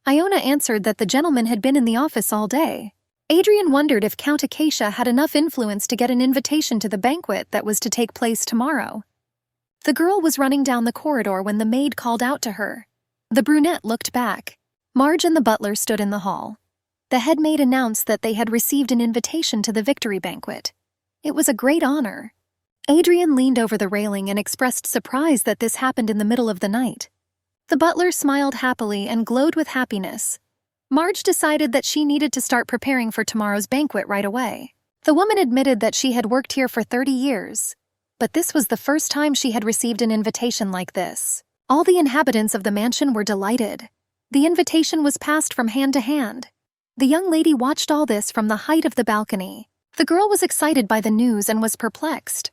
Iona answered that the gentleman had been in the office all day. Adrian wondered if Count Acacia had enough influence to get an invitation to the banquet that was to take place tomorrow. The girl was running down the corridor when the maid called out to her. The brunette looked back. Marge and the butler stood in the hall. The head maid announced that they had received an invitation to the victory banquet. It was a great honor. Adrian leaned over the railing and expressed surprise that this happened in the middle of the night. The butler smiled happily and glowed with happiness. Marge decided that she needed to start preparing for tomorrow's banquet right away. The woman admitted that she had worked here for 30 years, but this was the first time she had received an invitation like this. All the inhabitants of the mansion were delighted. The invitation was passed from hand to hand. The young lady watched all this from the height of the balcony. The girl was excited by the news and was perplexed.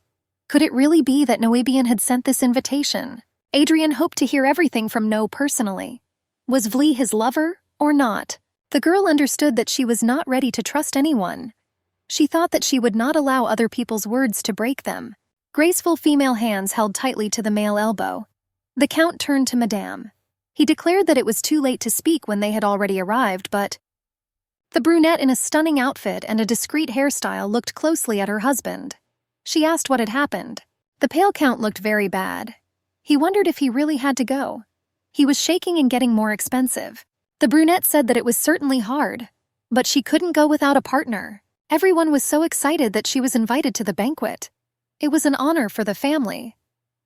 Could it really be that Noabian had sent this invitation? Adrian hoped to hear everything from No personally. Was Vlee his lover or not? The girl understood that she was not ready to trust anyone. She thought that she would not allow other people's words to break them. Graceful female hands held tightly to the male elbow. The Count turned to Madame. He declared that it was too late to speak when they had already arrived, but the brunette in a stunning outfit and a discreet hairstyle looked closely at her husband. She asked what had happened. The pale Count looked very bad. He wondered if he really had to go. He was shaking and getting more expensive. The brunette said that it was certainly hard, but she couldn't go without a partner. Everyone was so excited that she was invited to the banquet. It was an honor for the family.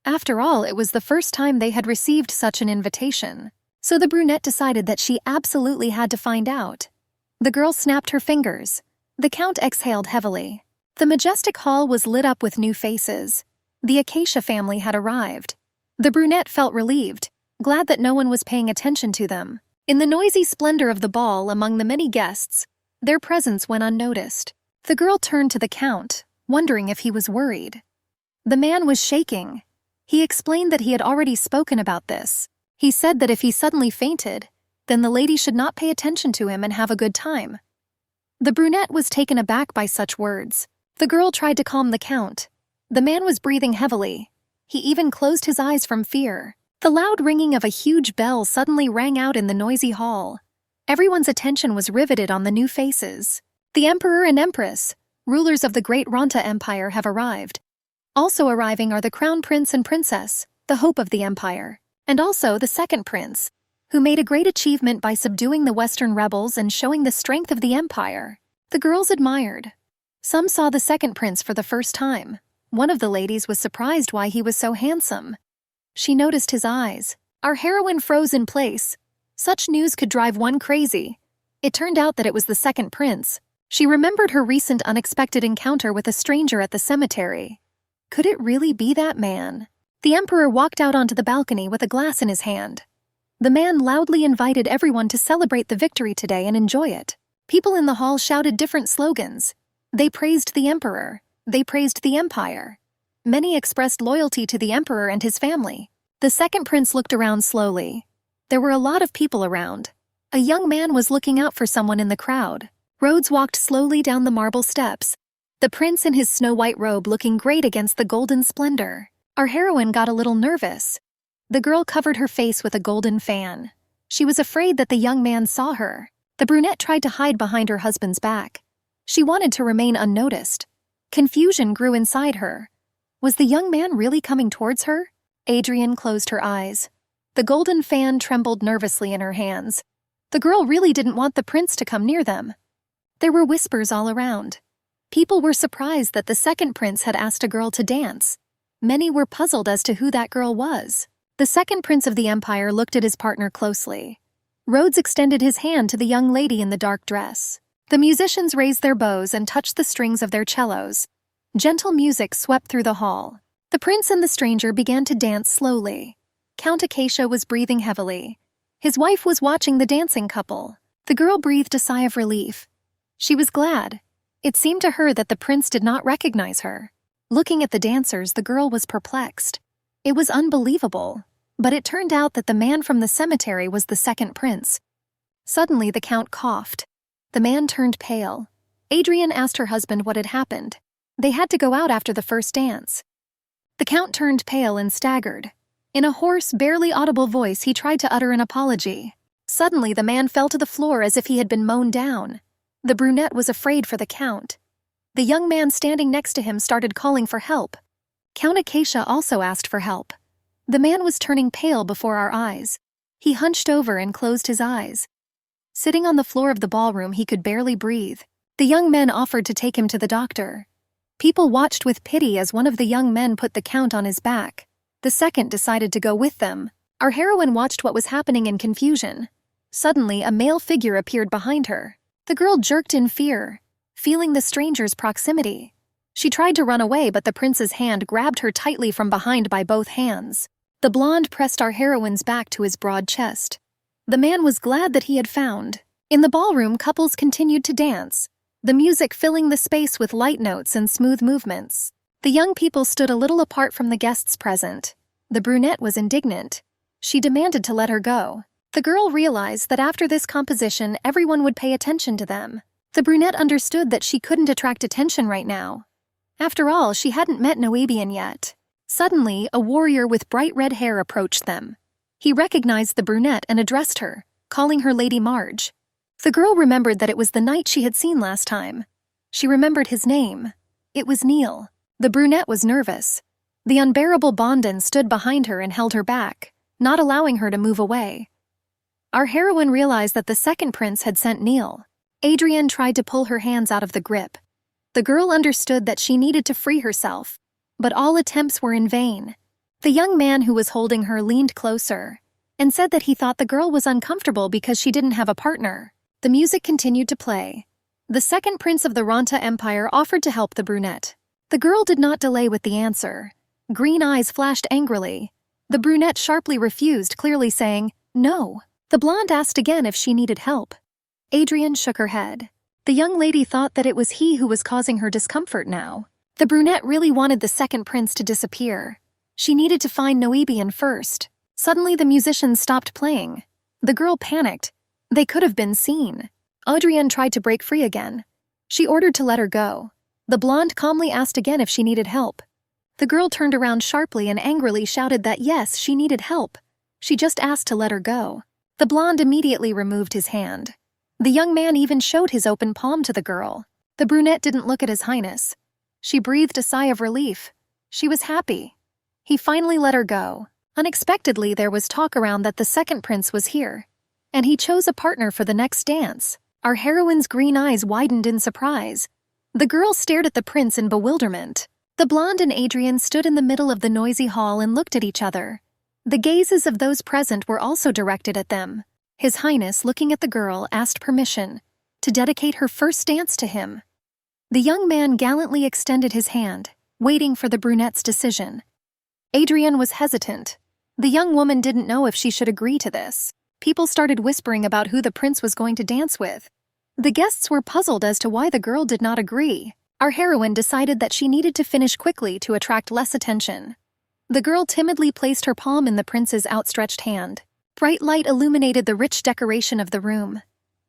After all, it was the first time they had received such an invitation. So the brunette decided that she absolutely had to find out. The girl snapped her fingers. The Count exhaled heavily. The majestic hall was lit up with new faces. The Acacia family had arrived. The brunette felt relieved, glad that no one was paying attention to them. In the noisy splendor of the ball among the many guests, their presence went unnoticed. The girl turned to the Count, wondering if he was worried. The man was shaking. He explained that he had already spoken about this. He said that if he suddenly fainted, then the lady should not pay attention to him and have a good time. The brunette was taken aback by such words. The girl tried to calm the Count. The man was breathing heavily. He even closed his eyes from fear. The loud ringing of a huge bell suddenly rang out in the noisy hall. Everyone's attention was riveted on the new faces. The Emperor and Empress, rulers of the great Ranta Empire, have arrived. Also arriving are the Crown Prince and Princess, the hope of the Empire, and also the second prince, who made a great achievement by subduing the Western rebels and showing the strength of the Empire. The girls admired. Some saw the second prince for the first time. One of the ladies was surprised why he was so handsome. She noticed his eyes. Our heroine froze in place. Such news could drive one crazy. It turned out that it was the second prince. She remembered her recent unexpected encounter with a stranger at the cemetery. Could it really be that man? The Emperor walked out onto the balcony with a glass in his hand. The man loudly invited everyone to celebrate the victory today and enjoy it. People in the hall shouted different slogans. They praised the Emperor. They praised the Empire. Many expressed loyalty to the Emperor and his family. The second prince looked around slowly. There were a lot of people around. A young man was looking out for someone in the crowd. Rhodes walked slowly down the marble steps, the prince in his snow-white robe looking great against the golden splendor. Our heroine got a little nervous. The girl covered her face with a golden fan. She was afraid that the young man saw her. The brunette tried to hide behind her husband's back. She wanted to remain unnoticed. Confusion grew inside her. Was the young man really coming towards her? Adrian closed her eyes. The golden fan trembled nervously in her hands. The girl really didn't want the prince to come near them. There were whispers all around. People were surprised that the second prince had asked a girl to dance. Many were puzzled as to who that girl was. The second prince of the Empire looked at his partner closely. Rhodes extended his hand to the young lady in the dark dress. The musicians raised their bows and touched the strings of their cellos. Gentle music swept through the hall. The prince and the stranger began to dance slowly. Count Acacia was breathing heavily. His wife was watching the dancing couple. The girl breathed a sigh of relief. She was glad. It seemed to her that the prince did not recognize her. Looking at the dancers, the girl was perplexed. It was unbelievable, but it turned out that the man from the cemetery was the second prince. Suddenly, the count coughed. The man turned pale. Adrian asked her husband what had happened. They had to go out after the first dance. The count turned pale and staggered. In a hoarse, barely audible voice, he tried to utter an apology. Suddenly, the man fell to the floor as if he had been mown down. The brunette was afraid for the count. The young man standing next to him started calling for help. Count Acacia also asked for help. The man was turning pale before our eyes. He hunched over and closed his eyes. Sitting on the floor of the ballroom, he could barely breathe. The young men offered to take him to the doctor. People watched with pity as one of the young men put the count on his back. The second decided to go with them. Our heroine watched what was happening in confusion. Suddenly, a male figure appeared behind her. The girl jerked in fear, feeling the stranger's proximity. She tried to run away, but the prince's hand grabbed her tightly from behind by both hands. The blonde pressed our heroine's back to his broad chest. The man was glad that he had found. In the ballroom, couples continued to dance, the music filling the space with light notes and smooth movements. The young people stood a little apart from the guests present. The brunette was indignant. She demanded to let her go. The girl realized that after this composition, everyone would pay attention to them. The brunette understood that she couldn't attract attention right now. After all, she hadn't met Noabian yet. Suddenly, a warrior with bright red hair approached them. He recognized the brunette and addressed her, calling her Lady Marge. The girl remembered that it was the knight she had seen last time. She remembered his name. It was Neil. The brunette was nervous. The unbearable Bondin stood behind her and held her back, not allowing her to move away. Our heroine realized that the second prince had sent Neil. Adrian tried to pull her hands out of the grip. The girl understood that she needed to free herself, but all attempts were in vain. The young man who was holding her leaned closer and said that he thought the girl was uncomfortable because she didn't have a partner. The music continued to play. The second prince of the Ranta Empire offered to help the brunette. The girl did not delay with the answer. Green eyes flashed angrily. The brunette sharply refused, clearly saying, "No." The blonde asked again if she needed help. Adrian shook her head. The young lady thought that it was he who was causing her discomfort now. The brunette really wanted the second prince to disappear. She needed to find Noabian first. Suddenly the musicians stopped playing. The girl panicked. They could have been seen. Adrian tried to break free again. She ordered to let her go. The blonde calmly asked again if she needed help. The girl turned around sharply and angrily shouted that yes, she needed help. She just asked to let her go. The blonde immediately removed his hand. The young man even showed his open palm to the girl. The brunette didn't look at His Highness. She breathed a sigh of relief. She was happy. He finally let her go. Unexpectedly, there was talk around that the second prince was here, and he chose a partner for the next dance. Our heroine's green eyes widened in surprise. The girl stared at the prince in bewilderment. The blonde and Adrian stood in the middle of the noisy hall and looked at each other. The gazes of those present were also directed at them. His Highness, looking at the girl, asked permission to dedicate her first dance to him. The young man gallantly extended his hand, waiting for the brunette's decision. Adrian was hesitant. The young woman didn't know if she should agree to this. People started whispering about who the prince was going to dance with. The guests were puzzled as to why the girl did not agree. Our heroine decided that she needed to finish quickly to attract less attention. The girl timidly placed her palm in the prince's outstretched hand. Bright light illuminated the rich decoration of the room.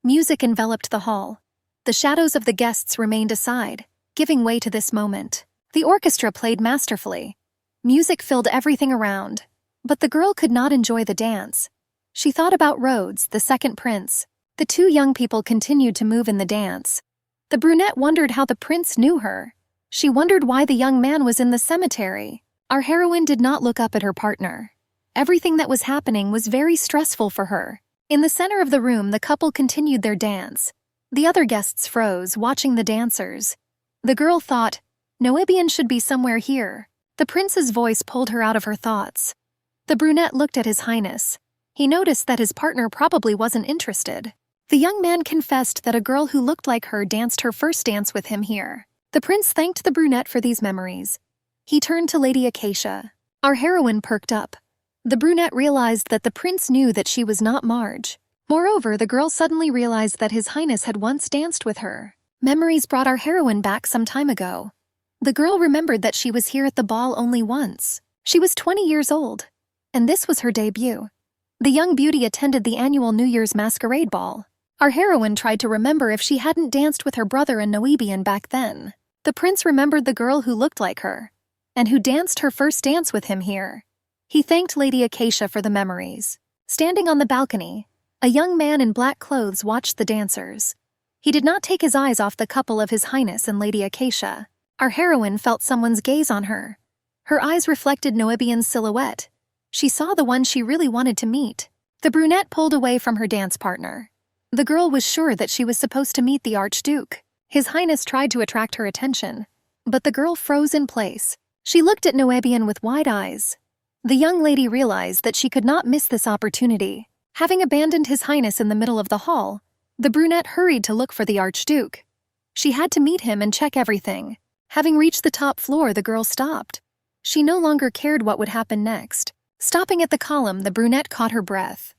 Music enveloped the hall. The shadows of the guests remained aside, giving way to this moment. The orchestra played masterfully. Music filled everything around, but the girl could not enjoy the dance. She thought about Rhodes, the second prince. The two young people continued to move in the dance. The brunette wondered how the prince knew her. She wondered why the young man was in the cemetery. Our heroine did not look up at her partner. Everything that was happening was very stressful for her. In the center of the room, the couple continued their dance. The other guests froze, watching the dancers. The girl thought, Noabian should be somewhere here. The prince's voice pulled her out of her thoughts. The brunette looked at His Highness. He noticed that his partner probably wasn't interested. The young man confessed that a girl who looked like her danced her first dance with him here. The prince thanked the brunette for these memories. He turned to Lady Acacia. Our heroine perked up. The brunette realized that the prince knew that she was not Marge. Moreover, the girl suddenly realized that His Highness had once danced with her. Memories brought our heroine back some time ago. The girl remembered that she was here at the ball only once. She was 20 years old, and this was her debut. The young beauty attended the annual New Year's masquerade ball. Our heroine tried to remember if she hadn't danced with her brother in Noebian back then. The prince remembered the girl who looked like her, and who danced her first dance with him here. He thanked Lady Acacia for the memories. Standing on the balcony, a young man in black clothes watched the dancers. He did not take his eyes off the couple of His Highness and Lady Acacia. Our heroine felt someone's gaze on her. Her eyes reflected Noebian's silhouette. She saw the one she really wanted to meet. The brunette pulled away from her dance partner. The girl was sure that she was supposed to meet the Archduke. His Highness tried to attract her attention, but the girl froze in place. She looked at Noebian with wide eyes. The young lady realized that she could not miss this opportunity. Having abandoned His Highness in the middle of the hall, the brunette hurried to look for the Archduke. She had to meet him and check everything. Having reached the top floor, the girl stopped. She no longer cared what would happen next. Stopping at the column, the brunette caught her breath.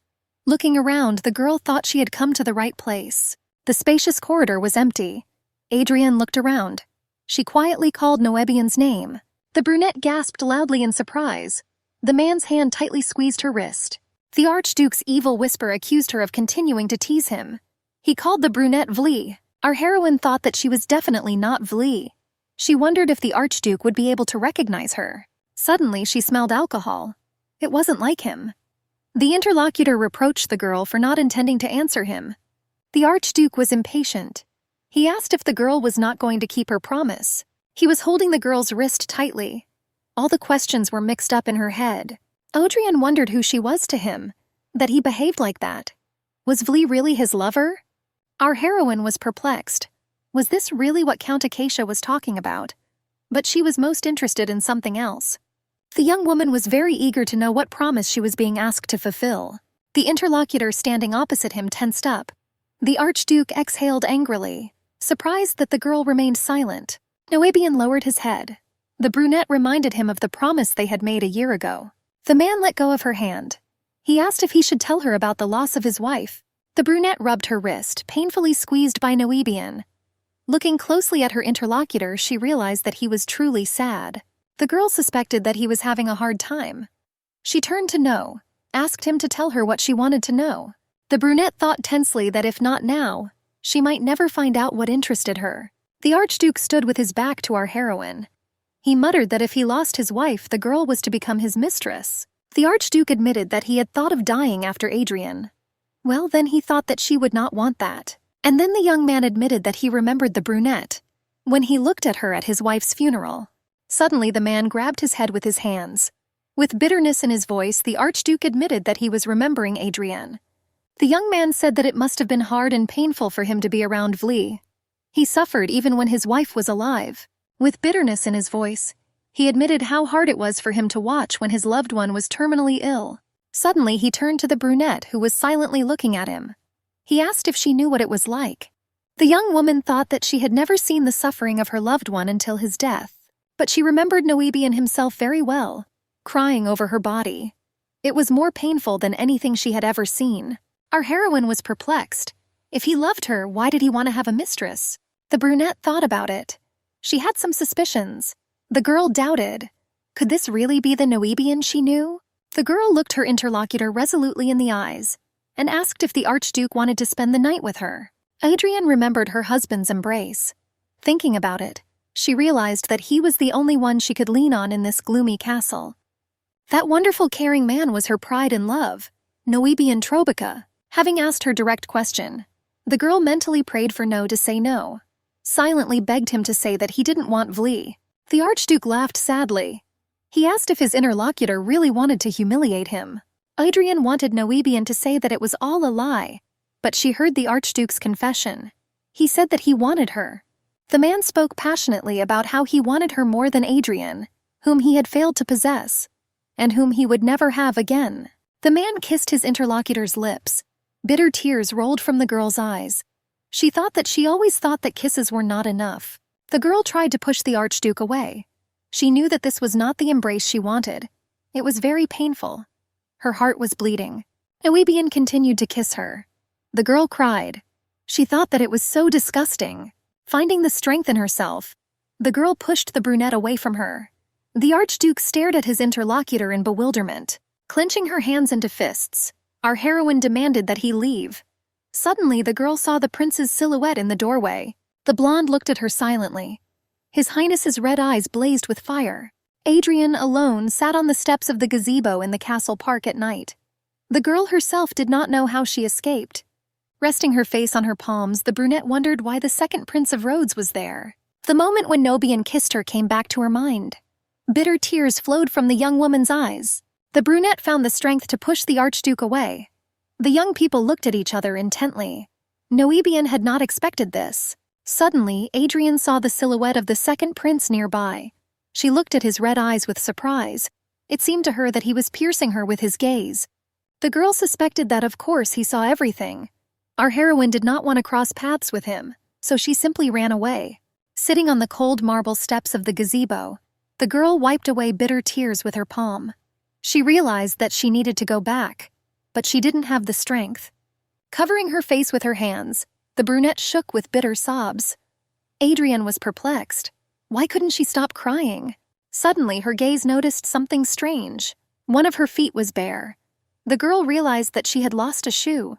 Looking around, the girl thought she had come to the right place. The spacious corridor was empty. Adrienne looked around. She quietly called Noebian's name. The brunette gasped loudly in surprise. The man's hand tightly squeezed her wrist. The Archduke's evil whisper accused her of continuing to tease him. He called the brunette Vlie. Our heroine thought that she was definitely not Vlie. She wondered if the Archduke would be able to recognize her. Suddenly, she smelled alcohol. It wasn't like him. The interlocutor reproached the girl for not intending to answer him. The Archduke was impatient. He asked if the girl was not going to keep her promise. He was holding the girl's wrist tightly. All the questions were mixed up in her head. Adrienne wondered who she was to him, that he behaved like that. Was Vlie really his lover? Our heroine was perplexed. Was this really what Count Acacia was talking about? But she was most interested in something else. The young woman was very eager to know what promise she was being asked to fulfill. The interlocutor standing opposite him tensed up. The Archduke exhaled angrily, surprised that the girl remained silent. Noebian lowered his head. The brunette reminded him of the promise they had made a year ago. The man let go of her hand. He asked if he should tell her about the loss of his wife. The brunette rubbed her wrist, painfully squeezed by Noebian. Looking closely at her interlocutor, she realized that he was truly sad. The girl suspected that he was having a hard time. She turned to No, asked him to tell her what she wanted to know. The brunette thought tensely that if not now, she might never find out what interested her. The Archduke stood with his back to our heroine. He muttered that if he lost his wife, the girl was to become his mistress. The Archduke admitted that he had thought of dying after Adrienne. Well, then he thought that she would not want that. And then the young man admitted that he remembered the brunette when he looked at her at his wife's funeral. Suddenly, the man grabbed his head with his hands. With bitterness in his voice, the Archduke admitted that he was remembering Adrienne. The young man said that it must have been hard and painful for him to be around Vlie. He suffered even when his wife was alive. With bitterness in his voice, he admitted how hard it was for him to watch when his loved one was terminally ill. Suddenly, he turned to the brunette who was silently looking at him. He asked if she knew what it was like. The young woman thought that she had never seen the suffering of her loved one until his death. But she remembered Noebian himself very well, crying over her body. It was more painful than anything she had ever seen. Our heroine was perplexed. If he loved her, why did he want to have a mistress? The brunette thought about it. She had some suspicions. The girl doubted. Could this really be the Noebian she knew? The girl looked her interlocutor resolutely in the eyes and asked if the Archduke wanted to spend the night with her. Adrienne remembered her husband's embrace. Thinking about it, she realized that he was the only one she could lean on in this gloomy castle. That wonderful caring man was her pride and love, Noebian Trobica. Having asked her direct question, the girl mentally prayed for No to say no, silently begged him to say that he didn't want Vlie. The Archduke laughed sadly. He asked if his interlocutor really wanted to humiliate him. Adrienne wanted Noebian to say that it was all a lie, but she heard the Archduke's confession. He said that he wanted her. The man spoke passionately about how he wanted her more than Adrienne, whom he had failed to possess, and whom he would never have again. The man kissed his interlocutor's lips. Bitter tears rolled from the girl's eyes. She thought that she always thought that kisses were not enough. The girl tried to push the Archduke away. She knew that this was not the embrace she wanted. It was very painful. Her heart was bleeding. Noebian continued to kiss her. The girl cried. She thought that it was so disgusting. Finding the strength in herself, the girl pushed the brunette away from her. The Archduke stared at his interlocutor in bewilderment. Clenching her hands into fists, our heroine demanded that he leave. Suddenly, the girl saw the prince's silhouette in the doorway. The blonde looked at her silently. His Highness's red eyes blazed with fire. Adrian, alone, sat on the steps of the gazebo in the castle park at night. The girl herself did not know how she escaped. Resting her face on her palms, the brunette wondered why the second Prince of Rhodes was there. The moment when Noebian kissed her came back to her mind. Bitter tears flowed from the young woman's eyes. The brunette found the strength to push the Archduke away. The young people looked at each other intently. Noebian had not expected this. Suddenly, Adrian saw the silhouette of the second prince nearby. She looked at his red eyes with surprise. It seemed to her that he was piercing her with his gaze. The girl suspected that, of course, he saw everything. Our heroine did not want to cross paths with him, so she simply ran away. Sitting on the cold marble steps of the gazebo, the girl wiped away bitter tears with her palm. She realized that she needed to go back, but she didn't have the strength. Covering her face with her hands, the brunette shook with bitter sobs. Adrian was perplexed. Why couldn't she stop crying? Suddenly, her gaze noticed something strange. One of her feet was bare. The girl realized that she had lost a shoe.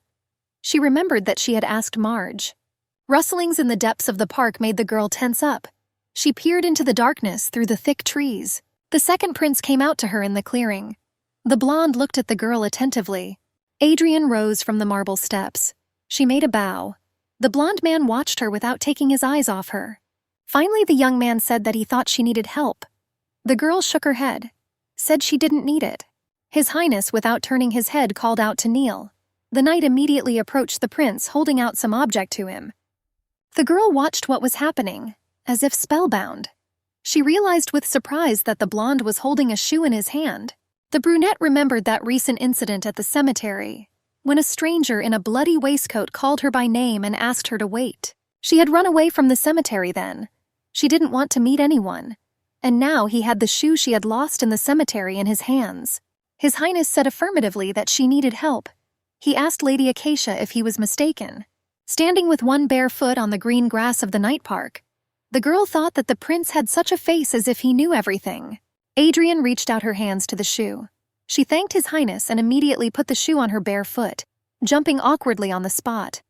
She remembered that she had asked Marge. Rustlings in the depths of the park made the girl tense up. She peered into the darkness through the thick trees. The second prince came out to her in the clearing. The blonde looked at the girl attentively. Adrian rose from the marble steps. She made a bow. The blonde man watched her without taking his eyes off her. Finally, the young man said that he thought she needed help. The girl shook her head, said she didn't need it. His Highness, without turning his head, called out to kneel. The knight immediately approached the prince, holding out some object to him. The girl watched what was happening, as if spellbound. She realized with surprise that the blonde was holding a shoe in his hand. The brunette remembered that recent incident at the cemetery, when a stranger in a bloody waistcoat called her by name and asked her to wait. She had run away from the cemetery then. She didn't want to meet anyone. And now he had the shoe she had lost in the cemetery in his hands. His Highness said affirmatively that she needed help. He asked Lady Acacia if he was mistaken. Standing with one bare foot on the green grass of the night park, the girl thought that the prince had such a face as if he knew everything. Adrian reached out her hands to the shoe. She thanked His Highness and immediately put the shoe on her bare foot, jumping awkwardly on the spot.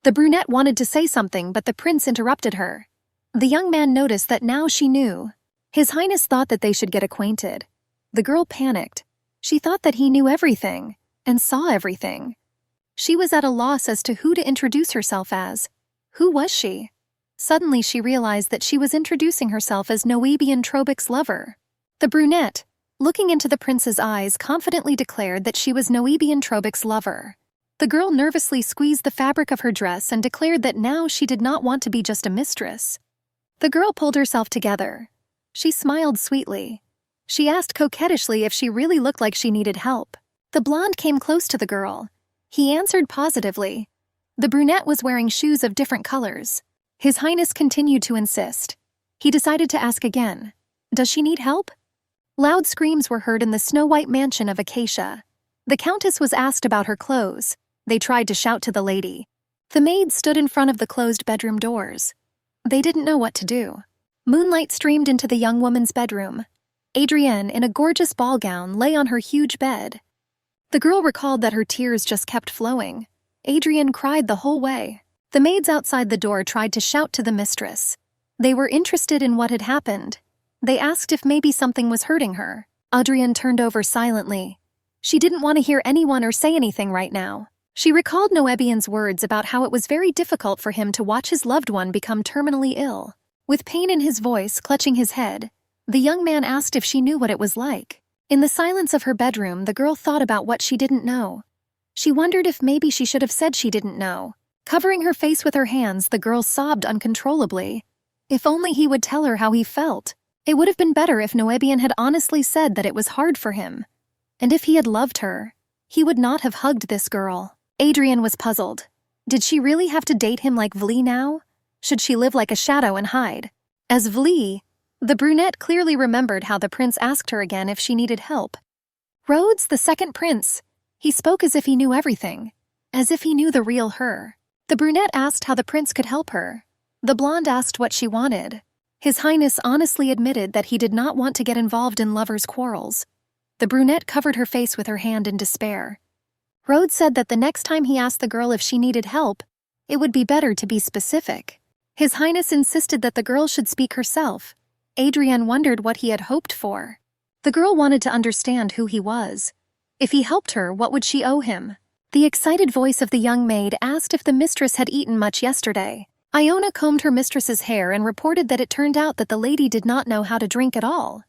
The brunette wanted to say something, but the prince interrupted her. The young man noticed that now she knew. His Highness thought that they should get acquainted. The girl panicked. She thought that he knew everything, and saw everything. She was at a loss as to who to introduce herself as. Who was she? Suddenly she realized that she was introducing herself as Noebian Trobek's lover. The brunette, looking into the prince's eyes, confidently declared that she was Noebian Trobek's lover. The girl nervously squeezed the fabric of her dress and declared that now she did not want to be just a mistress. The girl pulled herself together. She smiled sweetly. She asked coquettishly if she really looked like she needed help. The blonde came close to the girl. He answered positively. The brunette was wearing shoes of different colors. His Highness continued to insist. He decided to ask again. Does she need help? Loud screams were heard in the snow-white mansion of Acacia. The Countess was asked about her clothes. They tried to shout to the lady. The maids stood in front of the closed bedroom doors. They didn't know what to do. Moonlight streamed into the young woman's bedroom. Adrienne, in a gorgeous ball gown, lay on her huge bed. The girl recalled that her tears just kept flowing. Adrienne cried the whole way. The maids outside the door tried to shout to the mistress. They were interested in what had happened. They asked if maybe something was hurting her. Adrienne turned over silently. She didn't want to hear anyone or say anything right now. She recalled Noebian's words about how it was very difficult for him to watch his loved one become terminally ill. With pain in his voice, clutching his head, the young man asked if she knew what it was like. In the silence of her bedroom, the girl thought about what she didn't know. She wondered if maybe she should have said she didn't know. Covering her face with her hands, the girl sobbed uncontrollably. If only he would tell her how he felt. It would have been better if Noebian had honestly said that it was hard for him. And if he had loved her, he would not have hugged this girl. Adrienne was puzzled. Did she really have to date him like Vli now? Should she live like a shadow and hide? As Vli, The brunette clearly remembered how the prince asked her again if she needed help. Rhodes, the second prince. He spoke as if he knew everything, as if he knew the real her. The brunette asked how the prince could help her. The blonde asked what she wanted. His Highness honestly admitted that he did not want to get involved in lovers' quarrels. The brunette covered her face with her hand in despair. Rhodes said that the next time he asked the girl if she needed help, it would be better to be specific. His Highness insisted that the girl should speak herself. Adrienne wondered what he had hoped for. The girl wanted to understand who he was. If he helped her, what would she owe him? The excited voice of the young maid asked if the mistress had eaten much yesterday. Iona combed her mistress's hair and reported that it turned out that the lady did not know how to drink at all.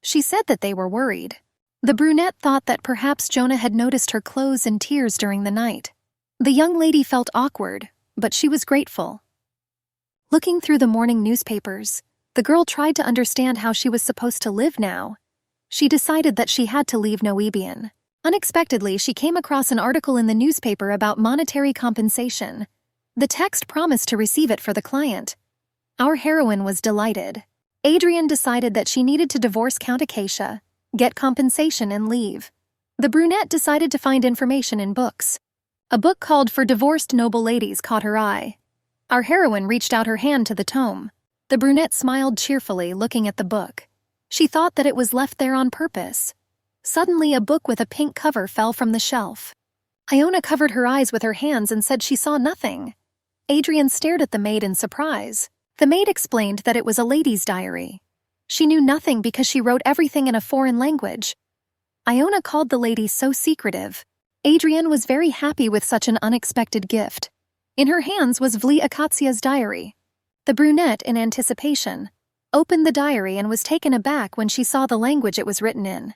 She said that they were worried. The brunette thought that perhaps Jonah had noticed her clothes and tears during the night. The young lady felt awkward, but she was grateful. Looking through the morning newspapers, the girl tried to understand how she was supposed to live now. She decided that she had to leave Noebian. Unexpectedly, she came across an article in the newspaper about monetary compensation. The text promised to receive it for the client. Our heroine was delighted. Adrienne decided that she needed to divorce Count Acacia, get compensation, and leave. The brunette decided to find information in books. A book called For Divorced Noble Ladies caught her eye. Our heroine reached out her hand to the tome. The brunette smiled cheerfully, looking at the book. She thought that it was left there on purpose. Suddenly, a book with a pink cover fell from the shelf. Iona covered her eyes with her hands and said she saw nothing. Adrienne stared at the maid in surprise. The maid explained that it was a lady's diary. She knew nothing because she wrote everything in a foreign language. Iona called the lady so secretive. Adrienne was very happy with such an unexpected gift. In her hands was Vli Akatsia's diary. The brunette, in anticipation, opened the diary and was taken aback when she saw the language it was written in.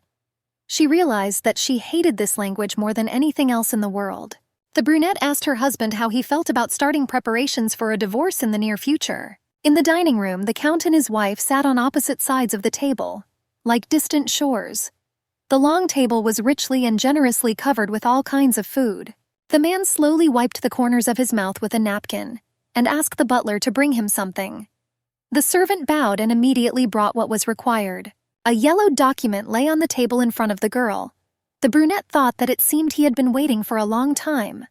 She realized that she hated this language more than anything else in the world. The brunette asked her husband how he felt about starting preparations for a divorce in the near future. In the dining room, the Count and his wife sat on opposite sides of the table, like distant shores. The long table was richly and generously covered with all kinds of food. The man slowly wiped the corners of his mouth with a napkin and asked the butler to bring him something. The servant bowed and immediately brought what was required. A yellowed document lay on the table in front of the girl. The brunette thought that it seemed he had been waiting for a long time.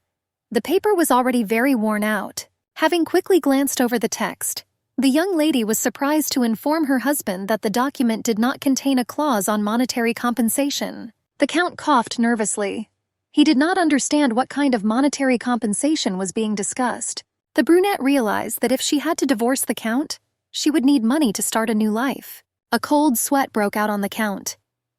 The paper was already very worn out. Having quickly glanced over the text, the young lady was surprised to inform her husband that the document did not contain a clause on monetary compensation. The Count coughed nervously. He did not understand what kind of monetary compensation was being discussed. The brunette realized that if she had to divorce the Count, she would need money to start a new life. A cold sweat broke out on the Count.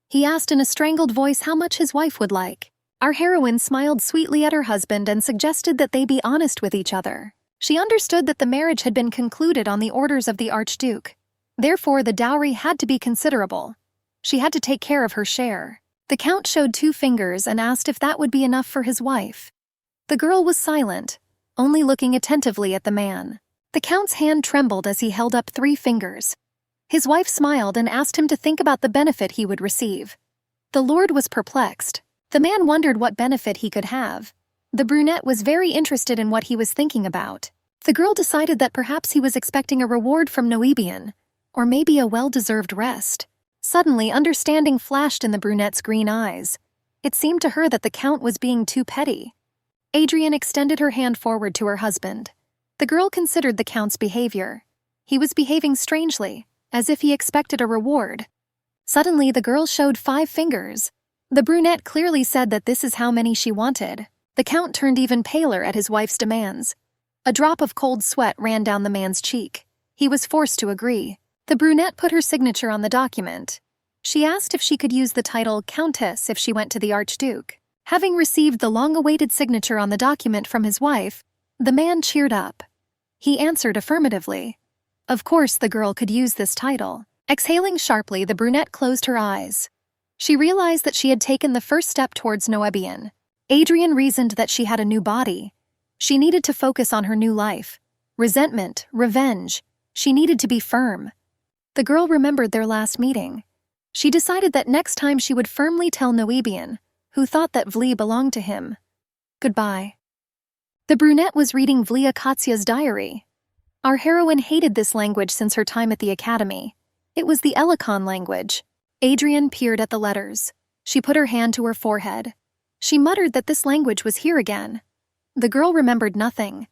He asked in a strangled voice how much his wife would like. Our heroine smiled sweetly at her husband and suggested that they be honest with each other. She understood that the marriage had been concluded on the orders of the Archduke. Therefore, the dowry had to be considerable. She had to take care of her share. The Count showed 2 fingers and asked if that would be enough for his wife. The girl was silent, only looking attentively at the man. The Count's hand trembled as he held up 3 fingers. His wife smiled and asked him to think about the benefit he would receive. The lord was perplexed. The man wondered what benefit he could have. The brunette was very interested in what he was thinking about. The girl decided that perhaps he was expecting a reward from Noebian, or maybe a well-deserved rest. Suddenly, understanding flashed in the brunette's green eyes. It seemed to her that the Count was being too petty. Adrienne extended her hand forward to her husband. The girl considered the Count's behavior. He was behaving strangely, as if he expected a reward. Suddenly, the girl showed 5 fingers. The brunette clearly said that this is how many she wanted. The Count turned even paler at his wife's demands. A drop of cold sweat ran down the man's cheek. He was forced to agree. The brunette put her signature on the document. She asked if she could use the title Countess if she went to the Archduke. Having received the long-awaited signature on the document from his wife, the man cheered up. He answered affirmatively. Of course the girl could use this title. Exhaling sharply, the brunette closed her eyes. She realized that she had taken the first step towards Noebian. Adrienne reasoned that she had a new body. She needed to focus on her new life. Resentment, revenge. She needed to be firm. The girl remembered their last meeting. She decided that next time she would firmly tell Noebian, who thought that Vli belonged to him. Goodbye. The brunette was reading Vli Akatsia's diary. Our heroine hated this language since her time at the academy. It was the Elikon language. Adrian peered at the letters. She put her hand to her forehead. She muttered that this language was here again. The girl remembered nothing.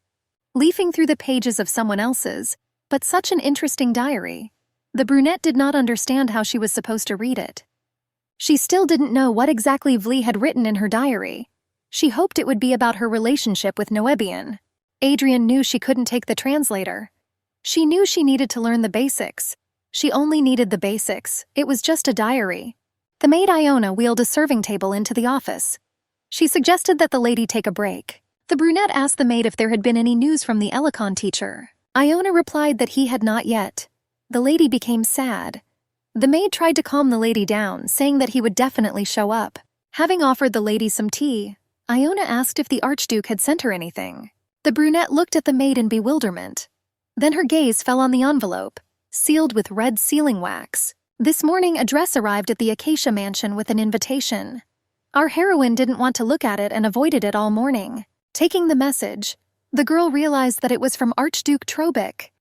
Leafing through the pages of someone else's, but such an interesting diary. The brunette did not understand how she was supposed to read it. She still didn't know what exactly Vli had written in her diary. She hoped it would be about her relationship with Noebian. Adrian knew she couldn't take the translator. She knew she needed to learn the basics. She only needed the basics. It was just a diary. The maid Iona wheeled a serving table into the office. She suggested that the lady take a break. The brunette asked the maid if there had been any news from the Elikon teacher. Iona replied that he had not yet. The lady became sad. The maid tried to calm the lady down, saying that he would definitely show up. Having offered the lady some tea, Iona asked if the Archduke had sent her anything. The brunette looked at the maid in bewilderment. Then her gaze fell on the envelope, sealed with red sealing wax. This morning a dress arrived at the Acacia Mansion with an invitation. Our heroine didn't want to look at it and avoided it all morning. Taking the message, the girl realized that it was from Archduke Trobic.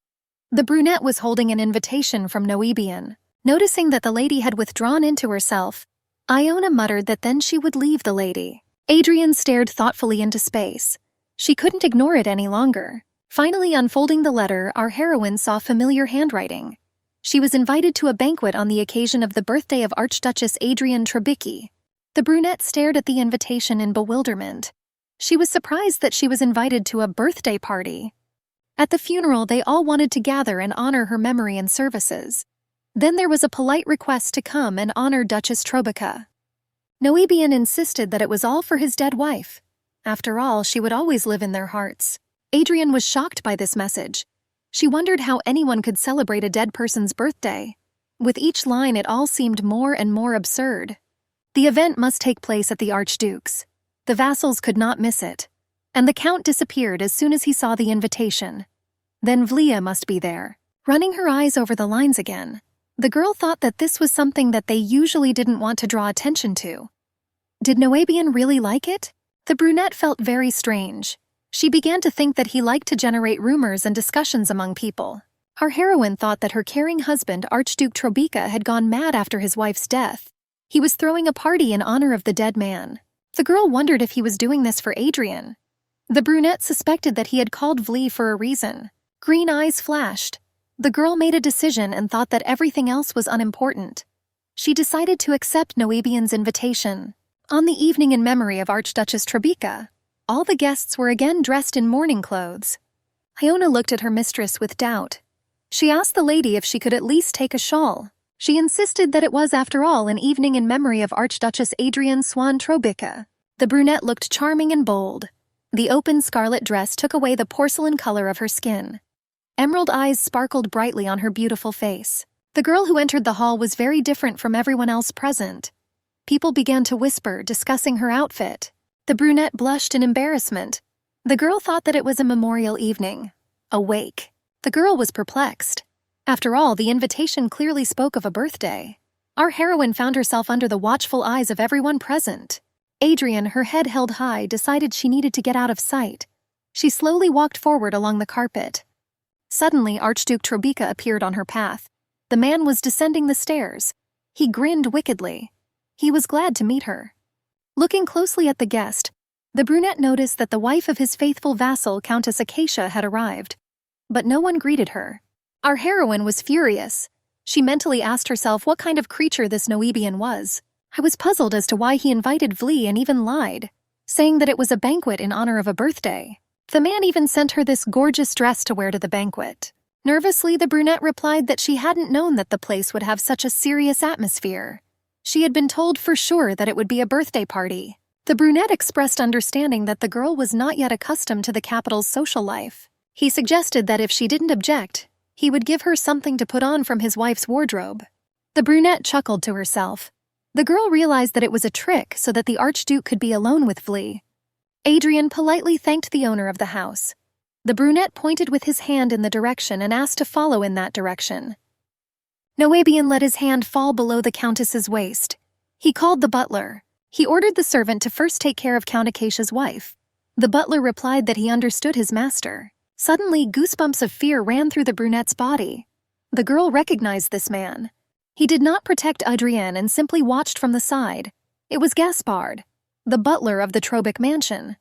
The brunette was holding an invitation from Noebian. Noticing that the lady had withdrawn into herself, Iona muttered that then she would leave the lady. Adrian stared thoughtfully into space. She couldn't ignore it any longer. Finally unfolding the letter, our heroine saw familiar handwriting. She was invited to a banquet on the occasion of the birthday of Archduchess Adrian Trebicki. The brunette stared at the invitation in bewilderment. She was surprised that she was invited to a birthday party. At the funeral, they all wanted to gather and honor her memory and services. Then there was a polite request to come and honor Duchess Trobica. Noebian insisted that it was all for his dead wife. After all, she would always live in their hearts. Adrian was shocked by this message. She wondered how anyone could celebrate a dead person's birthday. With each line, it all seemed more and more absurd. The event must take place at the Archduke's. The vassals could not miss it. And the Count disappeared as soon as he saw the invitation. Then Vlia must be there. Running her eyes over the lines again, the girl thought that this was something that they usually didn't want to draw attention to. Did Noebian really like it? The brunette felt very strange. She began to think that he liked to generate rumors and discussions among people. Our heroine thought that her caring husband, Archduke Trobica, had gone mad after his wife's death. He was throwing a party in honor of the dead man. The girl wondered if he was doing this for Adrian. The brunette suspected that he had called Vli for a reason. Green eyes flashed. The girl made a decision and thought that everything else was unimportant. She decided to accept Noebian's invitation. On the evening in memory of Archduchess Trebica, all the guests were again dressed in mourning clothes. Iona looked at her mistress with doubt. She asked the lady if she could at least take a shawl. She insisted that it was, after all, an evening in memory of Archduchess Adrian Swan Trobica. The brunette looked charming and bold. The open scarlet dress took away the porcelain color of her skin. Emerald eyes sparkled brightly on her beautiful face. The girl who entered the hall was very different from everyone else present. People began to whisper, discussing her outfit. The brunette blushed in embarrassment. The girl thought that it was a memorial evening. A wake. The girl was perplexed. After all, the invitation clearly spoke of a birthday. Our heroine found herself under the watchful eyes of everyone present. Adrian, her head held high, decided she needed to get out of sight. She slowly walked forward along the carpet. Suddenly, Archduke Trobica appeared on her path. The man was descending the stairs. He grinned wickedly. He was glad to meet her. Looking closely at the guest, the brunette noticed that the wife of his faithful vassal, Countess Acacia, had arrived. But no one greeted her. Our heroine was furious. She mentally asked herself what kind of creature this Noebian was. I was puzzled as to why he invited Vli and even lied, saying that it was a banquet in honor of a birthday. The man even sent her this gorgeous dress to wear to the banquet. Nervously, the brunette replied that she hadn't known that the place would have such a serious atmosphere. She had been told for sure that it would be a birthday party. The brunette expressed understanding that the girl was not yet accustomed to the capital's social life. He suggested that if she didn't object, he would give her something to put on from his wife's wardrobe. The brunette chuckled to herself. The girl realized that it was a trick so that the Archduke could be alone with Vli. Adrian politely thanked the owner of the house. The brunette pointed with his hand in the direction and asked to follow in that direction. Noebian let his hand fall below the Countess's waist. He called the butler. He ordered the servant to first take care of Count Acacia's wife. The butler replied that he understood his master. Suddenly, goosebumps of fear ran through the brunette's body. The girl recognized this man. He did not protect Adrienne and simply watched from the side. It was Gaspard, the butler of the Trobic mansion.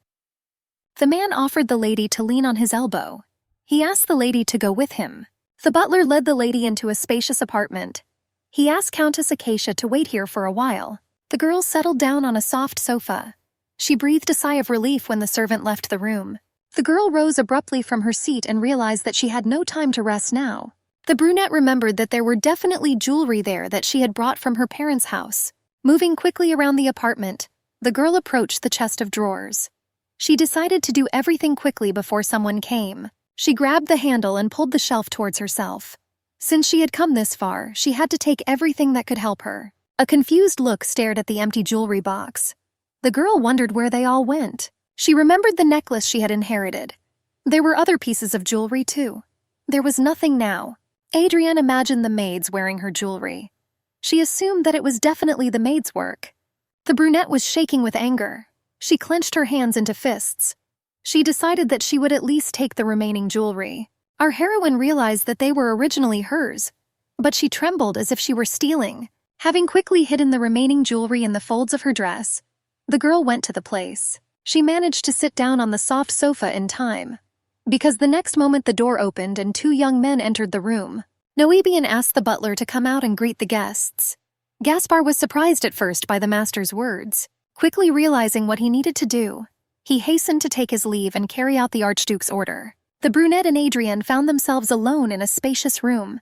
The man offered the lady to lean on his elbow. He asked the lady to go with him. The butler led the lady into a spacious apartment. He asked Countess Acacia to wait here for a while. The girl settled down on a soft sofa. She breathed a sigh of relief when the servant left the room. The girl rose abruptly from her seat and realized that she had no time to rest now. The brunette remembered that there were definitely jewelry there that she had brought from her parents' house. Moving quickly around the apartment, the girl approached the chest of drawers. She decided to do everything quickly before someone came. She grabbed the handle and pulled the shelf towards herself. Since she had come this far, she had to take everything that could help her. A confused look stared at the empty jewelry box. The girl wondered where they all went. She remembered the necklace she had inherited. There were other pieces of jewelry too. There was nothing now. Adrienne imagined the maids wearing her jewelry. She assumed that it was definitely the maid's work. The brunette was shaking with anger. She clenched her hands into fists. She decided that she would at least take the remaining jewelry. Our heroine realized that they were originally hers, but she trembled as if she were stealing. Having quickly hidden the remaining jewelry in the folds of her dress, the girl went to the place. She managed to sit down on the soft sofa in time, because the next moment the door opened and two young men entered the room. Noebian asked the butler to come out and greet the guests. Gaspar was surprised at first by the master's words. Quickly realizing what he needed to do, he hastened to take his leave and carry out the Archduke's order. The brunette and Adrienne found themselves alone in a spacious room.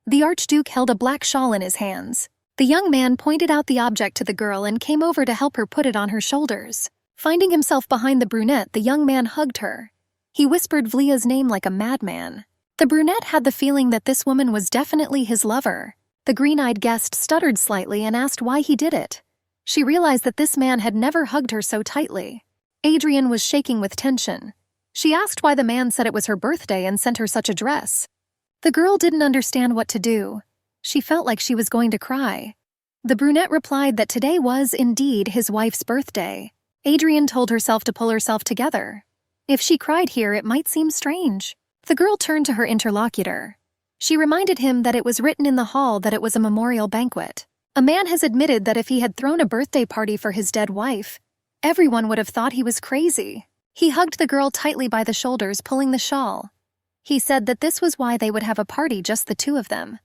The Archduke held a black shawl in his hands. The young man pointed out the object to the girl and came over to help her put it on her shoulders. Finding himself behind the brunette, the young man hugged her. He whispered Vlia's name like a madman. The brunette had the feeling that this woman was definitely his lover. The green-eyed guest stuttered slightly and asked why he did it. She realized that this man had never hugged her so tightly. Adrienne was shaking with tension. She asked why the man said it was her birthday and sent her such a dress. The girl didn't understand what to do. She felt like she was going to cry. The brunette replied that today was, indeed, his wife's birthday. Adrienne told herself to pull herself together. If she cried here, it might seem strange. The girl turned to her interlocutor. She reminded him that it was written in the hall that it was a memorial banquet. A man has admitted that if he had thrown a birthday party for his dead wife, everyone would have thought he was crazy. He hugged the girl tightly by the shoulders, pulling the shawl. He said that this was why they would have a party, just the two of them.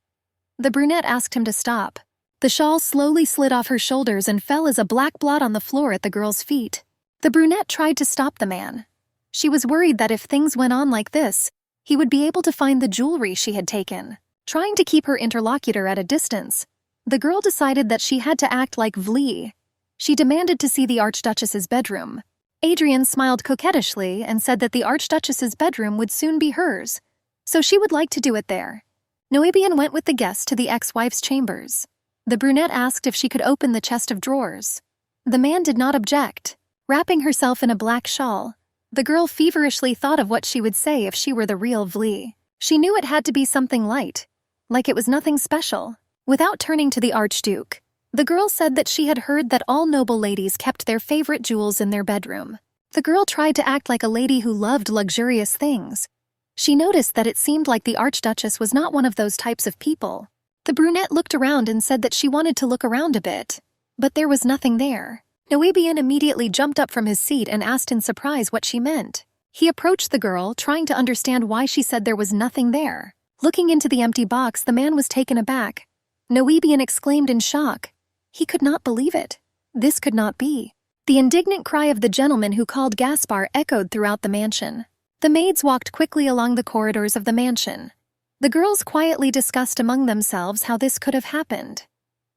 The brunette asked him to stop. The shawl slowly slid off her shoulders and fell as a black blot on the floor at the girl's feet. The brunette tried to stop the man. She was worried that if things went on like this, he would be able to find the jewelry she had taken. Trying to keep her interlocutor at a distance, the girl decided that she had to act like Vli. She demanded to see the Archduchess's bedroom. Adrienne smiled coquettishly and said that the Archduchess's bedroom would soon be hers, so she would like to do it there. Noebian went with the guest to the ex-wife's chambers. The brunette asked if she could open the chest of drawers. The man did not object. Wrapping herself in a black shawl, the girl feverishly thought of what she would say if she were the real Vli. She knew it had to be something light, like it was nothing special. Without turning to the Archduke, the girl said that she had heard that all noble ladies kept their favorite jewels in their bedroom. The girl tried to act like a lady who loved luxurious things. She noticed that it seemed like the Archduchess was not one of those types of people. The brunette looked around and said that she wanted to look around a bit, but there was nothing there. Noebian immediately jumped up from his seat and asked in surprise what she meant. He approached the girl, trying to understand why she said there was nothing there. Looking into the empty box, the man was taken aback. Noebian exclaimed in shock. He could not believe it. This could not be. The indignant cry of the gentleman who called Gaspar echoed throughout the mansion. The maids walked quickly along the corridors of the mansion. The girls quietly discussed among themselves how this could have happened.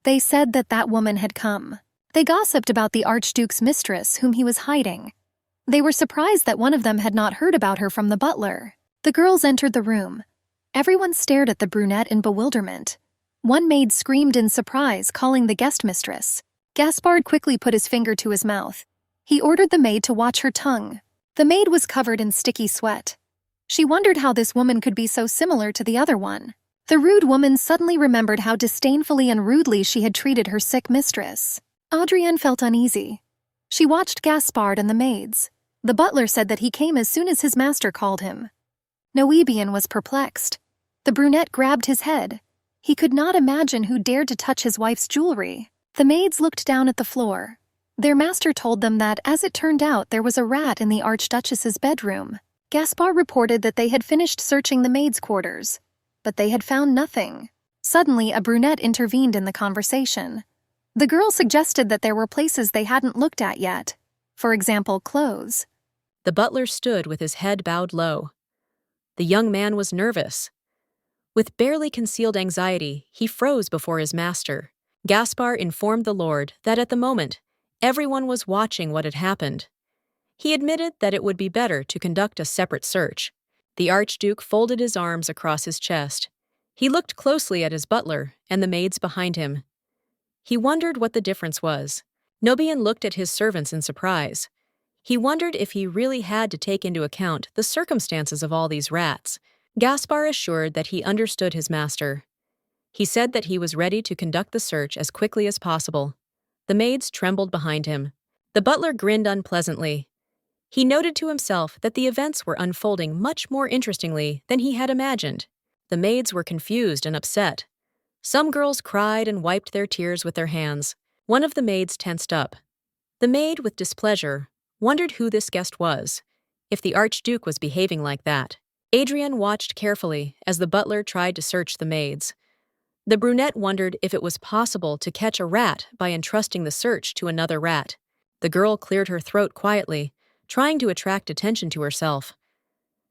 They said that that woman had come. They gossiped about the Archduke's mistress, whom he was hiding. They were surprised that one of them had not heard about her from the butler. The girls entered the room. Everyone stared at the brunette in bewilderment. One maid screamed in surprise, calling the guest mistress. Gaspard quickly put his finger to his mouth. He ordered the maid to watch her tongue. The maid was covered in sticky sweat. She wondered how this woman could be so similar to the other one. The rude woman suddenly remembered how disdainfully and rudely she had treated her sick mistress. Adrienne felt uneasy. She watched Gaspard and the maids. The butler said that he came as soon as his master called him. Noebian was perplexed. The brunette grabbed his head. He could not imagine who dared to touch his wife's jewelry. The maids looked down at the floor. Their master told them that, as it turned out, there was a rat in the Archduchess's bedroom. Gaspar reported that they had finished searching the maids' quarters, but they had found nothing. Suddenly, a brunette intervened in the conversation. The girl suggested that there were places they hadn't looked at yet. For example, clothes. The butler stood with his head bowed low. The young man was nervous. With barely concealed anxiety, he froze before his master. Gaspar informed the lord that at the moment, everyone was watching what had happened. He admitted that it would be better to conduct a separate search. The Archduke folded his arms across his chest. He looked closely at his butler and the maids behind him. He wondered what the difference was. Nobian looked at his servants in surprise. He wondered if he really had to take into account the circumstances of all these rats. Gaspar assured that he understood his master. He said that he was ready to conduct the search as quickly as possible. The maids trembled behind him. The butler grinned unpleasantly. He noted to himself that the events were unfolding much more interestingly than he had imagined. The maids were confused and upset. Some girls cried and wiped their tears with their hands. One of the maids tensed up. The maid, with displeasure, wondered who this guest was, if the Archduke was behaving like that. Adrian watched carefully as the butler tried to search the maids. The brunette wondered if it was possible to catch a rat by entrusting the search to another rat. The girl cleared her throat quietly, trying to attract attention to herself.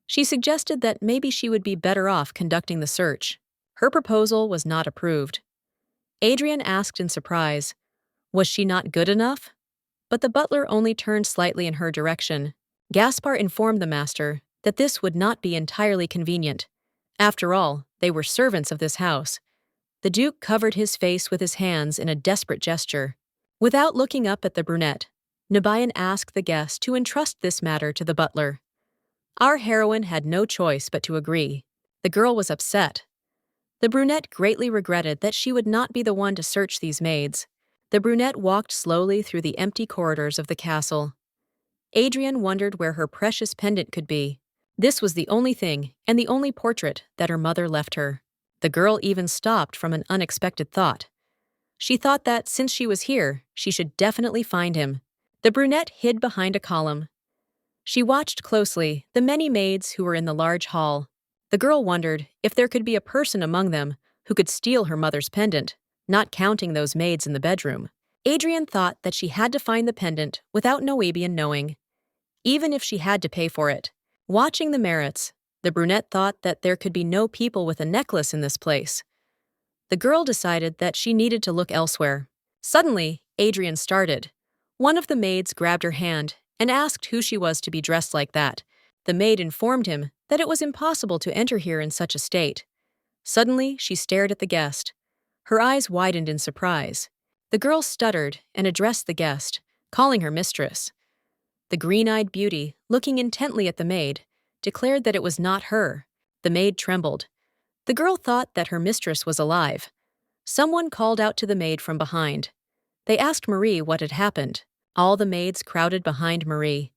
She suggested that maybe she would be better off conducting the search. Her proposal was not approved. Adrian asked in surprise, was she not good enough? But the butler only turned slightly in her direction. Gaspar informed the master that this would not be entirely convenient. After all, they were servants of this house. The Duke covered his face with his hands in a desperate gesture. Without looking up at the brunette, Nobian asked the guest to entrust this matter to the butler. Our heroine had no choice but to agree. The girl was upset. The brunette greatly regretted that she would not be the one to search these maids. The brunette walked slowly through the empty corridors of the castle. Adrian wondered where her precious pendant could be. This was the only thing and the only portrait that her mother left her. The girl even stopped from an unexpected thought. She thought that since she was here, she should definitely find him. The brunette hid behind a column. She watched closely the many maids who were in the large hall. The girl wondered if there could be a person among them who could steal her mother's pendant, not counting those maids in the bedroom. Adrian thought that she had to find the pendant without Nobian knowing, even if she had to pay for it. Watching the merits, the brunette thought that there could be no people with a necklace in this place. The girl decided that she needed to look elsewhere. Suddenly, Adrian started. One of the maids grabbed her hand and asked who she was to be dressed like that. The maid informed him that it was impossible to enter here in such a state. Suddenly, she stared at the guest. Her eyes widened in surprise. The girl stuttered and addressed the guest, calling her mistress. The green-eyed beauty, looking intently at the maid, declared that it was not her. The maid trembled. The girl thought that her mistress was alive. Someone called out to the maid from behind. They asked Marie what had happened. All the maids crowded behind Marie.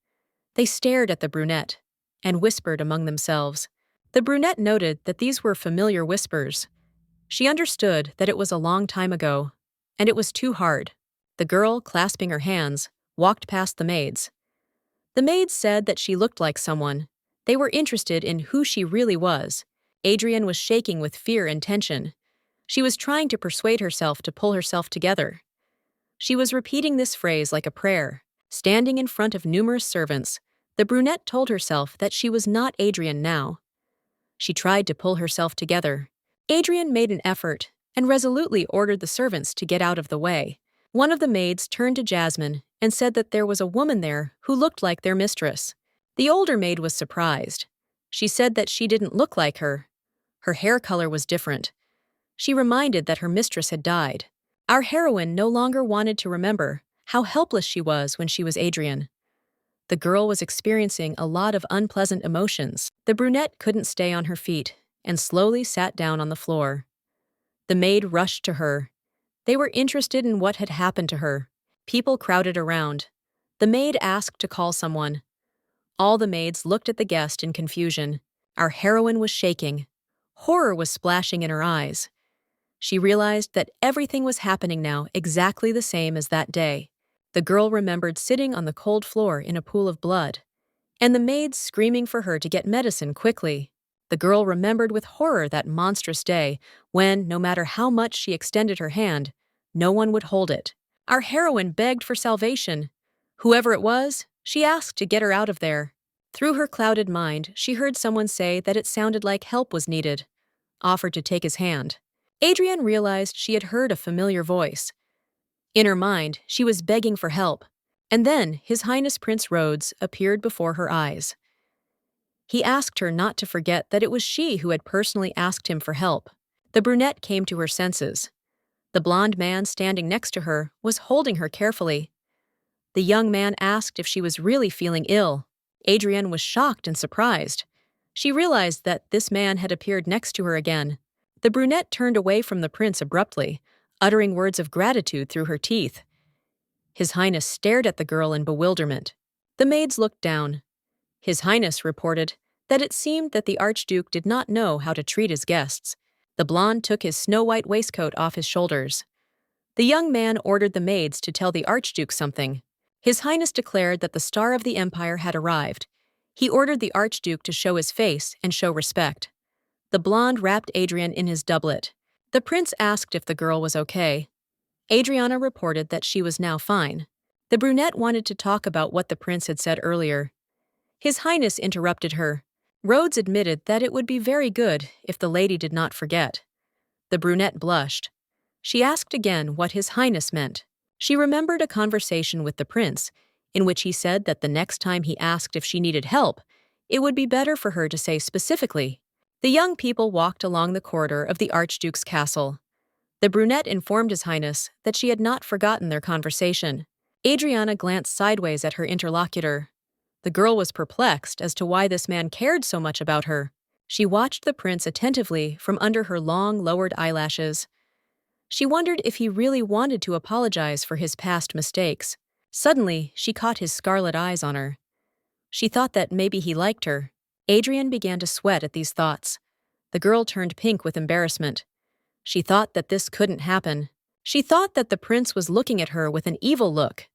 They stared at the brunette and whispered among themselves. The brunette noted that these were familiar whispers. She understood that it was a long time ago, and it was too hard. The girl, clasping her hands, walked past the maids. The maids said that she looked like someone. They were interested in who she really was. Adrian was shaking with fear and tension. She was trying to persuade herself to pull herself together. She was repeating this phrase like a prayer. Standing in front of numerous servants, the brunette told herself that she was not Adrian now. She tried to pull herself together. Adrian made an effort and resolutely ordered the servants to get out of the way. One of the maids turned to Jasmine and said that there was a woman there who looked like their mistress. The older maid was surprised. She said that she didn't look like her. Her hair color was different. She reminded that her mistress had died. Our heroine no longer wanted to remember how helpless she was when she was Adrian. The girl was experiencing a lot of unpleasant emotions. The brunette couldn't stay on her feet and slowly sat down on the floor. The maid rushed to her. They were interested in what had happened to her. People crowded around. The maid asked to call someone. All the maids looked at the guest in confusion. Our heroine was shaking. Horror was splashing in her eyes. She realized that everything was happening now exactly the same as that day. The girl remembered sitting on the cold floor in a pool of blood, and the maids screaming for her to get medicine quickly. The girl remembered with horror that monstrous day when, no matter how much she extended her hand, no one would hold it. Our heroine begged for salvation. Whoever it was, she asked to get her out of there. Through her clouded mind, she heard someone say that it sounded like help was needed, offered to take his hand. Adrienne realized she had heard a familiar voice. In her mind, she was begging for help, and then His Highness Prince Rhodes appeared before her eyes. He asked her not to forget that it was she who had personally asked him for help. The brunette came to her senses. The blonde man standing next to her was holding her carefully. The young man asked if she was really feeling ill. Adrienne was shocked and surprised. She realized that this man had appeared next to her again. The brunette turned away from the prince abruptly, uttering words of gratitude through her teeth. His Highness stared at the girl in bewilderment. The maids looked down. His Highness reported that it seemed that the Archduke did not know how to treat his guests. The blonde took his snow-white waistcoat off his shoulders. The young man ordered the maids to tell the Archduke something. His Highness declared that the star of the Empire had arrived. He ordered the Archduke to show his face and show respect. The blonde wrapped Adrienne in his doublet. The prince asked if the girl was okay. Adriana reported that she was now fine. The brunette wanted to talk about what the prince had said earlier. His Highness interrupted her. Rhodes admitted that it would be very good if the lady did not forget. The brunette blushed. She asked again what His Highness meant. She remembered a conversation with the prince, in which he said that the next time he asked if she needed help, it would be better for her to say specifically. The young people walked along the corridor of the Archduke's castle. The brunette informed His Highness that she had not forgotten their conversation. Adriana glanced sideways at her interlocutor. The girl was perplexed as to why this man cared so much about her. She watched the prince attentively from under her long, lowered eyelashes. She wondered if he really wanted to apologize for his past mistakes. Suddenly, she caught his scarlet eyes on her. She thought that maybe he liked her. Adrienne began to sweat at these thoughts. The girl turned pink with embarrassment. She thought that this couldn't happen. She thought that the prince was looking at her with an evil look.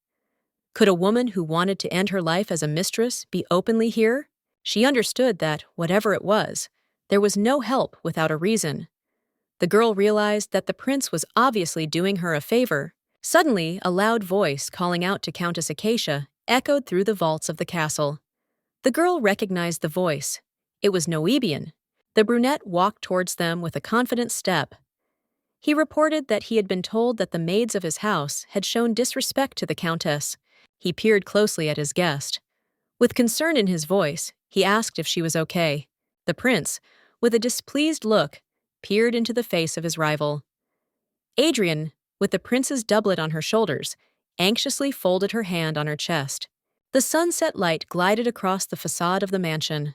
Could a woman who wanted to end her life as a mistress be openly here? She understood that, whatever it was, there was no help without a reason. The girl realized that the prince was obviously doing her a favor. Suddenly, a loud voice calling out to Countess Acacia echoed through the vaults of the castle. The girl recognized the voice. It was Noebian. The brunette walked towards them with a confident step. He reported that he had been told that the maids of his house had shown disrespect to the countess. He peered closely at his guest. With concern in his voice, he asked if she was okay. The prince, with a displeased look, peered into the face of his rival. Adrienne, with the prince's doublet on her shoulders, anxiously folded her hand on her chest. The sunset light glided across the facade of the mansion.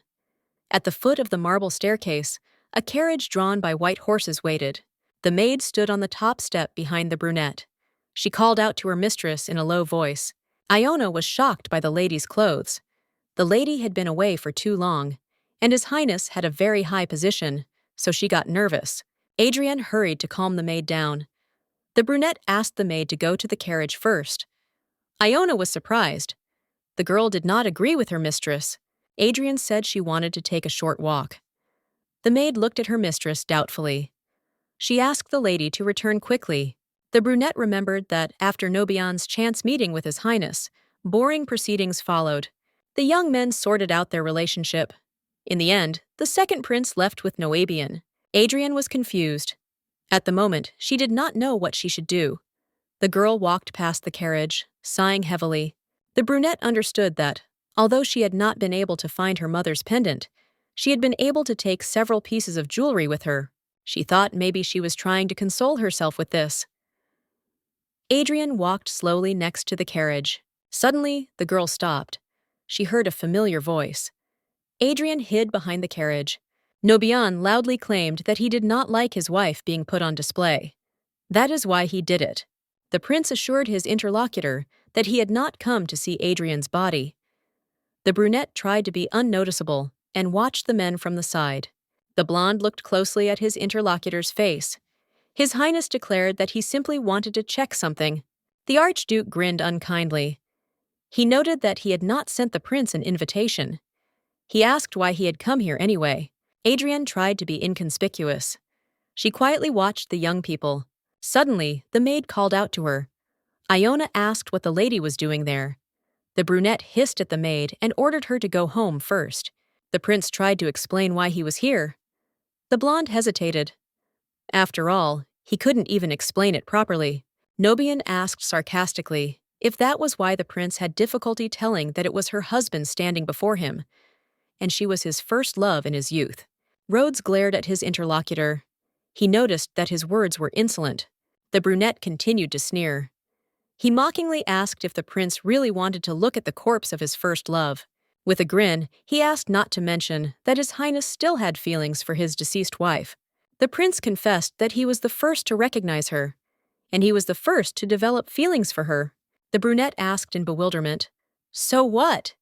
At the foot of the marble staircase, a carriage drawn by white horses waited. The maid stood on the top step behind the brunette. She called out to her mistress in a low voice. Iona was shocked by the lady's clothes. The lady had been away for too long, and His Highness had a very high position, so she got nervous. Adrienne hurried to calm the maid down. The brunette asked the maid to go to the carriage first. Iona was surprised. The girl did not agree with her mistress. Adrienne said she wanted to take a short walk. The maid looked at her mistress doubtfully. She asked the lady to return quickly. The brunette remembered that after Nobian's chance meeting with His Highness, boring proceedings followed. The young men sorted out their relationship. In the end, the second prince left with Noebian. Adrienne was confused. At the moment, she did not know what she should do. The girl walked past the carriage, sighing heavily. The brunette understood that, although she had not been able to find her mother's pendant, she had been able to take several pieces of jewelry with her. She thought maybe she was trying to console herself with this. Adrienne walked slowly next to the carriage. Suddenly, the girl stopped. She heard a familiar voice. Adrienne hid behind the carriage. Nobian loudly claimed that he did not like his wife being put on display. That is why he did it. The prince assured his interlocutor that he had not come to see Adrienne's body. The brunette tried to be unnoticeable and watched the men from the side. The blonde looked closely at his interlocutor's face. His Highness declared that he simply wanted to check something. The Archduke grinned unkindly. He noted that he had not sent the prince an invitation. He asked why he had come here anyway. Adrienne tried to be inconspicuous. She quietly watched the young people. Suddenly, the maid called out to her. Iona asked what the lady was doing there. The brunette hissed at the maid and ordered her to go home first. The prince tried to explain why he was here. The blonde hesitated. After all, he couldn't even explain it properly. Nobian asked sarcastically if that was why the prince had difficulty telling that it was her husband standing before him, and she was his first love in his youth. Rhodes glared at his interlocutor. He noticed that his words were insolent. The brunette continued to sneer. He mockingly asked if the prince really wanted to look at the corpse of his first love. With a grin, he asked not to mention that His Highness still had feelings for his deceased wife. The prince confessed that he was the first to recognize her, and he was the first to develop feelings for her. The brunette asked in bewilderment, "So what?"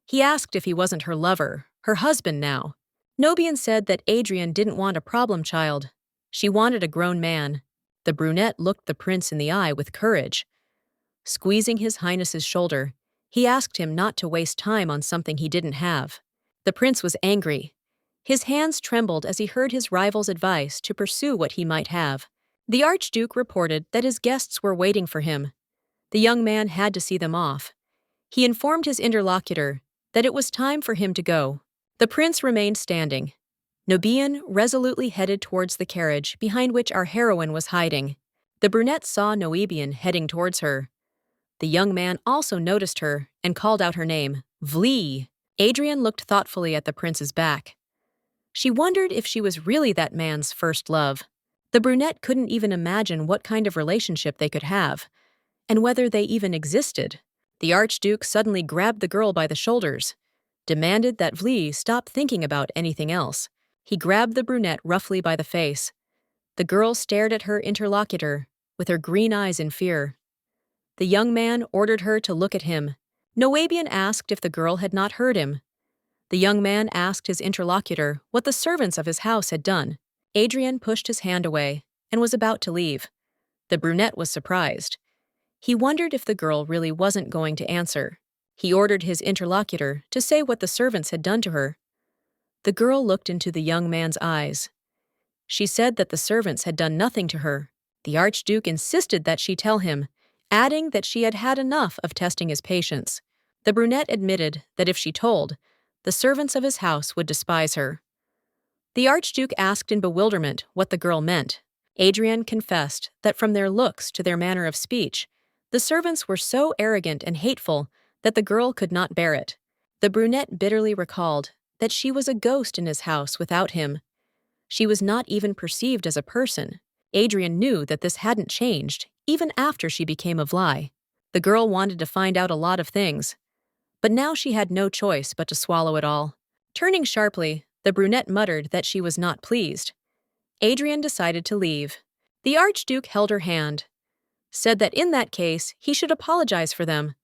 He asked if he wasn't her lover, her husband now. Nobian said that Adrienne didn't want a problem child. She wanted a grown man. The brunette looked the prince in the eye with courage. Squeezing His Highness's shoulder, he asked him not to waste time on something he didn't have. The prince was angry. His hands trembled as he heard his rival's advice to pursue what he might have. The Archduke reported that his guests were waiting for him. The young man had to see them off. He informed his interlocutor that it was time for him to go. The prince remained standing. Nobian resolutely headed towards the carriage behind which our heroine was hiding. The brunette saw Nobian heading towards her. The young man also noticed her and called out her name, Vlee. Adrienne looked thoughtfully at the prince's back. She wondered if she was really that man's first love. The brunette couldn't even imagine what kind of relationship they could have, and whether they even existed. The Archduke suddenly grabbed the girl by the shoulders, demanded that Vlee stop thinking about anything else. He grabbed the brunette roughly by the face. The girl stared at her interlocutor, with her green eyes in fear. The young man ordered her to look at him. Noabian asked if the girl had not heard him. The young man asked his interlocutor what the servants of his house had done. Adrian pushed his hand away and was about to leave. The brunette was surprised. He wondered if the girl really wasn't going to answer. He ordered his interlocutor to say what the servants had done to her. The girl looked into the young man's eyes. She said that the servants had done nothing to her. The Archduke insisted that she tell him, adding that she had had enough of testing his patience. The brunette admitted that if she told, the servants of his house would despise her. The Archduke asked in bewilderment what the girl meant. Adrienne confessed that from their looks to their manner of speech, the servants were so arrogant and hateful that the girl could not bear it. The brunette bitterly recalled that she was a ghost in his house without him. She was not even perceived as a person. Adrienne knew that this hadn't changed, even after she became a Vlee. The girl wanted to find out a lot of things, but now she had no choice but to swallow it all. Turning sharply, the brunette muttered that she was not pleased. Adrienne decided to leave. The Archduke held her hand, said that in that case he should apologize for them,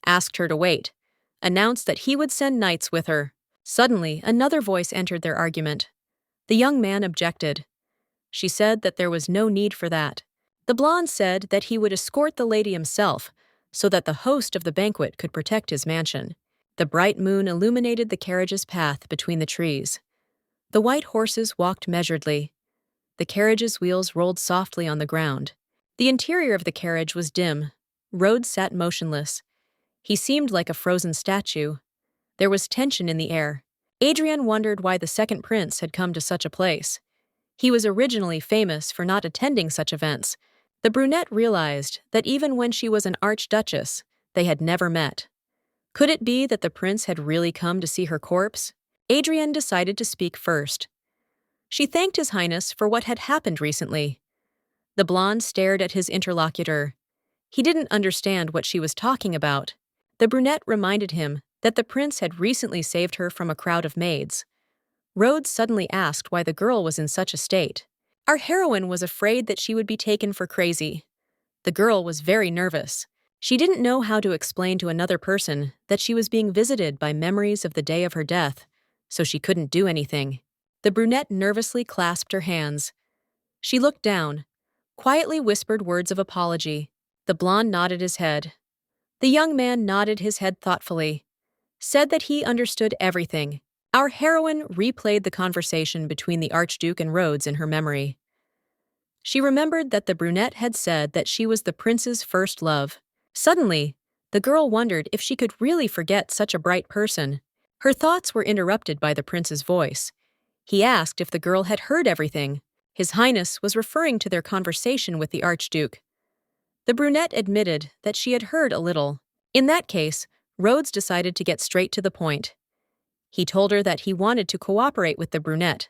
asked her to wait, announced that he would send knights with her. Suddenly, another voice entered their argument. The young man objected. She said that there was no need for that. The blonde said that he would escort the lady himself so that the host of the banquet could protect his mansion. The bright moon illuminated the carriage's path between the trees. The white horses walked measuredly. The carriage's wheels rolled softly on the ground. The interior of the carriage was dim. Rhodes sat motionless. He seemed like a frozen statue. There was tension in the air. Adrienne wondered why the second prince had come to such a place. He was originally famous for not attending such events. The brunette realized that even when she was an archduchess, they had never met. Could it be that the prince had really come to see her corpse? Adrienne decided to speak first. She thanked His Highness for what had happened recently. The blonde stared at his interlocutor. He didn't understand what she was talking about. The brunette reminded him that the prince had recently saved her from a crowd of maids. Rhodes suddenly asked why the girl was in such a state. Our heroine was afraid that she would be taken for crazy. The girl was very nervous. She didn't know how to explain to another person that she was being visited by memories of the day of her death, so she couldn't do anything. The brunette nervously clasped her hands. She looked down, quietly whispered words of apology. The blonde nodded his head. The young man nodded his head thoughtfully, said that he understood everything. Our heroine replayed the conversation between the Archduke and Rhodes in her memory. She remembered that the brunette had said that she was the prince's first love. Suddenly, the girl wondered if she could really forget such a bright person. Her thoughts were interrupted by the prince's voice. He asked if the girl had heard everything. His Highness was referring to their conversation with the Archduke. The brunette admitted that she had heard a little. In that case, Rhodes decided to get straight to the point. He told her that he wanted to cooperate with the brunette.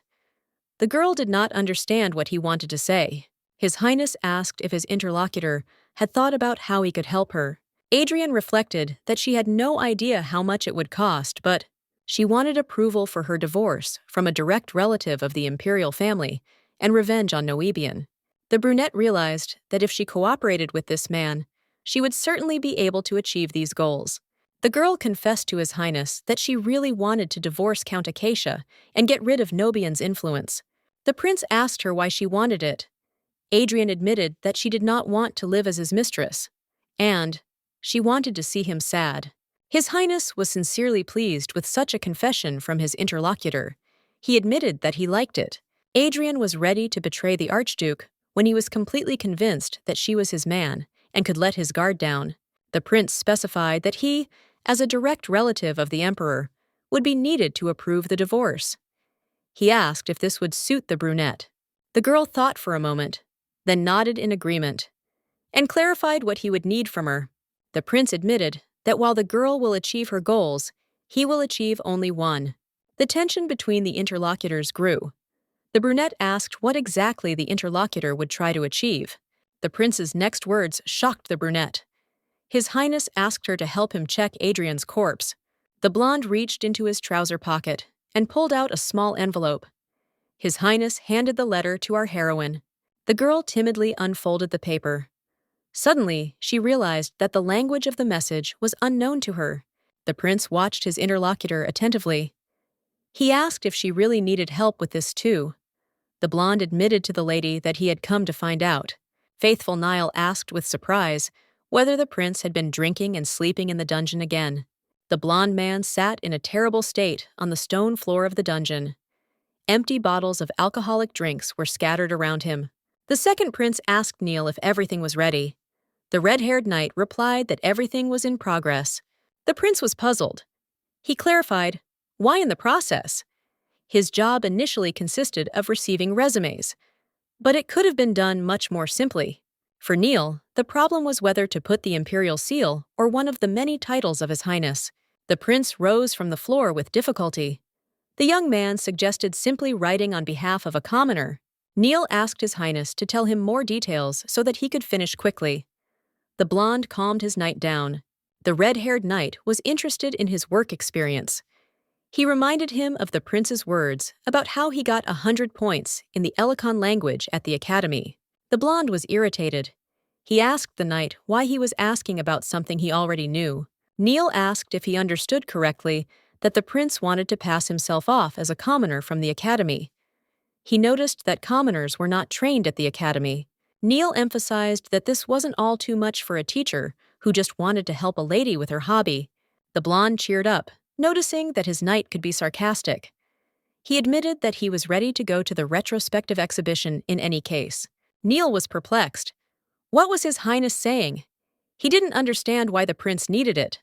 The girl did not understand what he wanted to say. His Highness asked if his interlocutor had thought about how he could help her. Adrian reflected that she had no idea how much it would cost, but she wanted approval for her divorce from a direct relative of the imperial family and revenge on Noebian. The brunette realized that if she cooperated with this man, she would certainly be able to achieve these goals. The girl confessed to His Highness that she really wanted to divorce Count Acacia and get rid of Nobian's influence. The prince asked her why she wanted it. Adrian admitted that she did not want to live as his mistress, and she wanted to see him sad. His Highness was sincerely pleased with such a confession from his interlocutor. He admitted that he liked it. Adrian was ready to betray the Archduke when he was completely convinced that she was his man and could let his guard down. The prince specified that he, as a direct relative of the emperor, would be needed to approve the divorce. He asked if this would suit the brunette. The girl thought for a moment, then nodded in agreement, and clarified what he would need from her. The prince admitted that while the girl will achieve her goals, he will achieve only one. The tension between the interlocutors grew. The brunette asked what exactly the interlocutor would try to achieve. The prince's next words shocked the brunette. His Highness asked her to help him check Adrian's corpse. The blonde reached into his trouser pocket and pulled out a small envelope. His Highness handed the letter to our heroine. The girl timidly unfolded the paper. Suddenly, she realized that the language of the message was unknown to her. The prince watched his interlocutor attentively. He asked if she really needed help with this too. The blonde admitted to the lady that he had come to find out. Faithful Niall asked with surprise whether the prince had been drinking and sleeping in the dungeon again. The blonde man sat in a terrible state on the stone floor of the dungeon. Empty bottles of alcoholic drinks were scattered around him. The second prince asked Neil if everything was ready. The red-haired knight replied that everything was in progress. The prince was puzzled. He clarified, why in the process? His job initially consisted of receiving resumes, but it could have been done much more simply. For Neil, the problem was whether to put the imperial seal or one of the many titles of His Highness. The prince rose from the floor with difficulty. The young man suggested simply writing on behalf of a commoner. Neil asked His Highness to tell him more details so that he could finish quickly. The blonde calmed his knight down. The red-haired knight was interested in his work experience. He reminded him of the prince's words about how he got 100 points in the Elikon language at the academy. The blonde was irritated. He asked the knight why he was asking about something he already knew. Neil asked if he understood correctly that the prince wanted to pass himself off as a commoner from the academy. He noticed that commoners were not trained at the academy. Neil emphasized that this wasn't all too much for a teacher who just wanted to help a lady with her hobby. The blonde cheered up, noticing that his knight could be sarcastic. He admitted that he was ready to go to the retrospective exhibition in any case. Neil was perplexed. What was His Highness saying? He didn't understand why the prince needed it.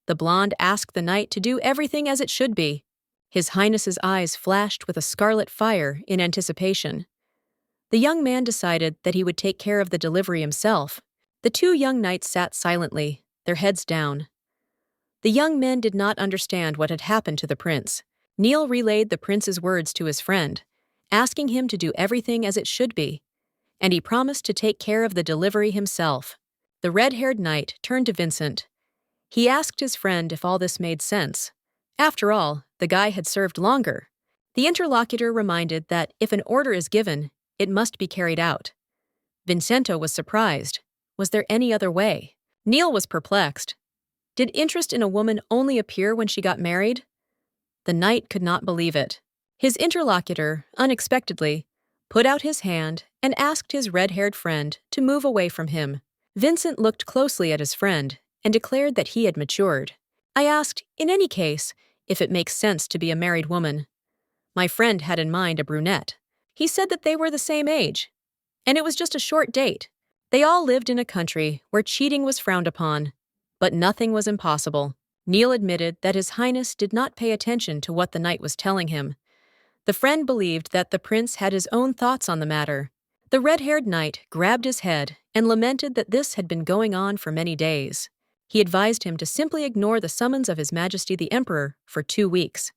The blonde asked the knight to do everything as it should be. His Highness's eyes flashed with a scarlet fire in anticipation. The young man decided that he would take care of the delivery himself. The two young knights sat silently, their heads down. The young men did not understand what had happened to the prince. Neil relayed the prince's words to his friend, asking him to do everything as it should be, and he promised to take care of the delivery himself. The red-haired knight turned to Vincent. He asked his friend if all this made sense. After all, the guy had served longer. The interlocutor reminded that if an order is given, it must be carried out. Vincento was surprised. Was there any other way? Neil was perplexed. Did interest in a woman only appear when she got married? The knight could not believe it. His interlocutor, unexpectedly, put out his hand and asked his red-haired friend to move away from him. Vincent looked closely at his friend and declared that he had matured. I asked, in any case, if it makes sense to be a married woman. My friend had in mind a brunette. He said that they were the same age, and it was just a short date. They all lived in a country where cheating was frowned upon, but nothing was impossible. Neil admitted that His Highness did not pay attention to what the knight was telling him. The friend believed that the prince had his own thoughts on the matter. The red-haired knight grabbed his head and lamented that this had been going on for many days. He advised him to simply ignore the summons of His Majesty the Emperor for 2 weeks.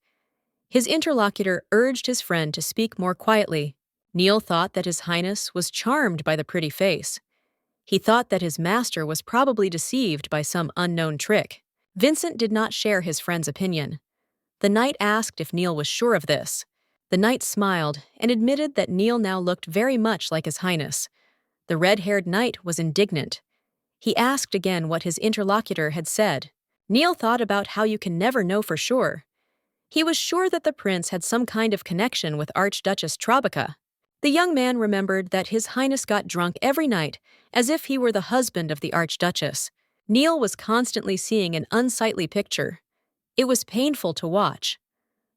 His interlocutor urged his friend to speak more quietly. Neil thought that His Highness was charmed by the pretty face. He thought that his master was probably deceived by some unknown trick. Vincent did not share his friend's opinion. The knight asked if Neil was sure of this. The knight smiled and admitted that Neil now looked very much like His Highness. The red-haired knight was indignant. He asked again what his interlocutor had said. Neil thought about how you can never know for sure. He was sure that the prince had some kind of connection with Archduchess Trabica. The young man remembered that His Highness got drunk every night, as if he were the husband of the Archduchess. Neil was constantly seeing an unsightly picture. It was painful to watch.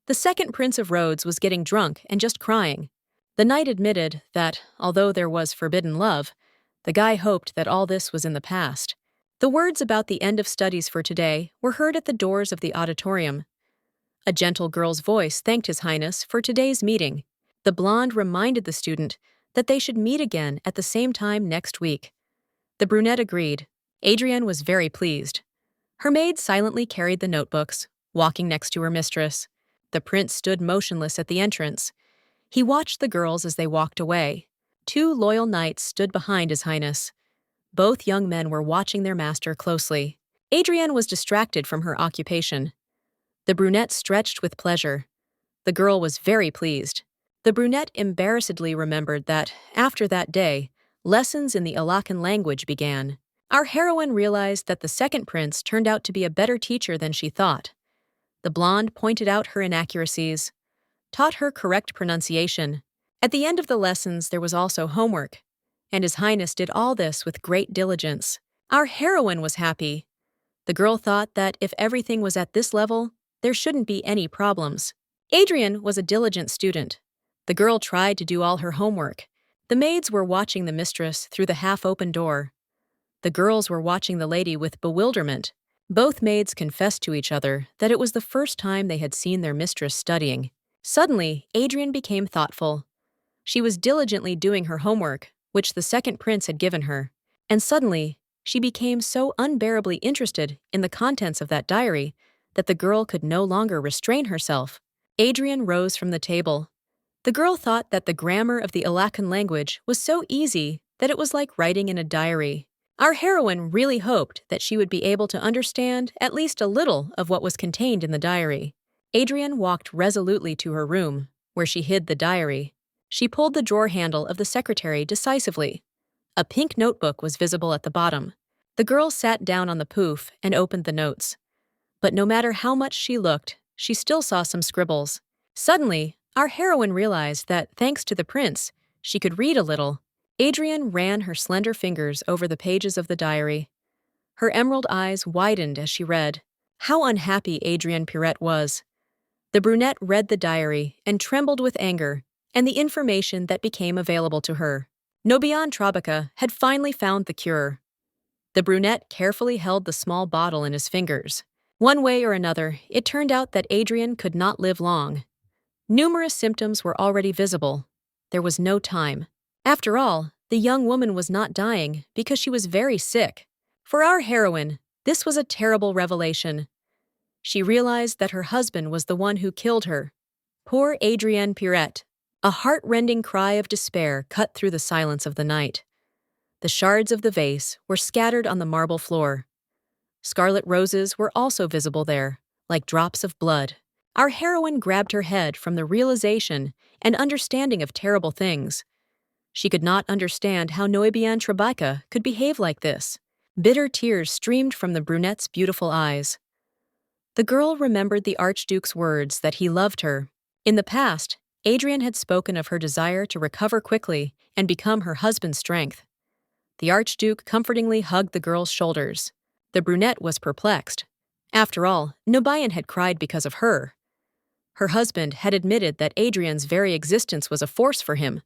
The second Prince of Rhodes was getting drunk and just crying. The knight admitted that, although there was forbidden love, the guy hoped that all this was in the past. The words about the end of studies for today were heard at the doors of the auditorium. A gentle girl's voice thanked His Highness for today's meeting. The blonde reminded the student that they should meet again at the same time next week. The brunette agreed. Adrienne was very pleased. Her maid silently carried the notebooks, walking next to her mistress. The prince stood motionless at the entrance. He watched the girls as they walked away. 2 loyal knights stood behind His Highness. Both young men were watching their master closely. Adrienne was distracted from her occupation. The brunette stretched with pleasure. The girl was very pleased. The brunette embarrassedly remembered that, after that day, lessons in the Alakan language began. Our heroine realized that the second prince turned out to be a better teacher than she thought. The blonde pointed out her inaccuracies, taught her correct pronunciation. At the end of the lessons, there was also homework, and His Highness did all this with great diligence. Our heroine was happy. The girl thought that if everything was at this level, there shouldn't be any problems. Adrienne was a diligent student. The girl tried to do all her homework. The maids were watching the mistress through the half-open door. The girls were watching the lady with bewilderment. Both maids confessed to each other that it was the first time they had seen their mistress studying. Suddenly, Adrienne became thoughtful. She was diligently doing her homework, which the second prince had given her, and suddenly, she became so unbearably interested in the contents of that diary that the girl could no longer restrain herself. Adrienne rose from the table. The girl thought that the grammar of the Alakan language was so easy that it was like writing in a diary. Our heroine really hoped that she would be able to understand at least a little of what was contained in the diary. Adrienne walked resolutely to her room, where she hid the diary. She pulled the drawer handle of the secretary decisively. A pink notebook was visible at the bottom. The girl sat down on the poof and opened the notes. But no matter how much she looked, she still saw some scribbles. Suddenly, our heroine realized that, thanks to the prince, she could read a little. Adrienne ran her slender fingers over the pages of the diary. Her emerald eyes widened as she read. How unhappy Adrienne Pirette was. The brunette read the diary and trembled with anger and the information that became available to her. Nobian Trabica had finally found the cure. The brunette carefully held the small bottle in his fingers. One way or another, it turned out that Adrienne could not live long. Numerous symptoms were already visible. There was no time. After all, the young woman was not dying because she was very sick. For our heroine, this was a terrible revelation. She realized that her husband was the one who killed her. Poor Adrienne Pirette. A heart-rending cry of despair cut through the silence of the night. The shards of the vase were scattered on the marble floor. Scarlet roses were also visible there, like drops of blood. Our heroine grabbed her head from the realization and understanding of terrible things. She could not understand how Nobian Trabica could behave like this. Bitter tears streamed from the brunette's beautiful eyes. The girl remembered the Archduke's words that he loved her. In the past, Adrian had spoken of her desire to recover quickly and become her husband's strength. The Archduke comfortingly hugged the girl's shoulders. The brunette was perplexed. After all, Nobayan had cried because of her. Her husband had admitted that Adrian's very existence was a force for him.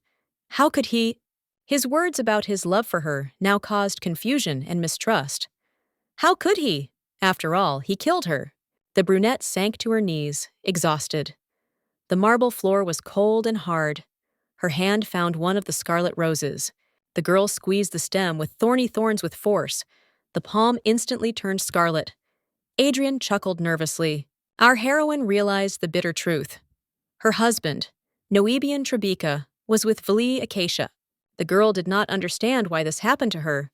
How could he? His words about his love for her now caused confusion and mistrust. How could he? After all, he killed her. The brunette sank to her knees, exhausted. The marble floor was cold and hard. Her hand found one of the scarlet roses. The girl squeezed the stem with thorny thorns with force. The palm instantly turned scarlet. Adrian chuckled nervously. Our heroine realized the bitter truth. Her husband, Noebian Trebika, was with Vali Acacia. The girl did not understand why this happened to her.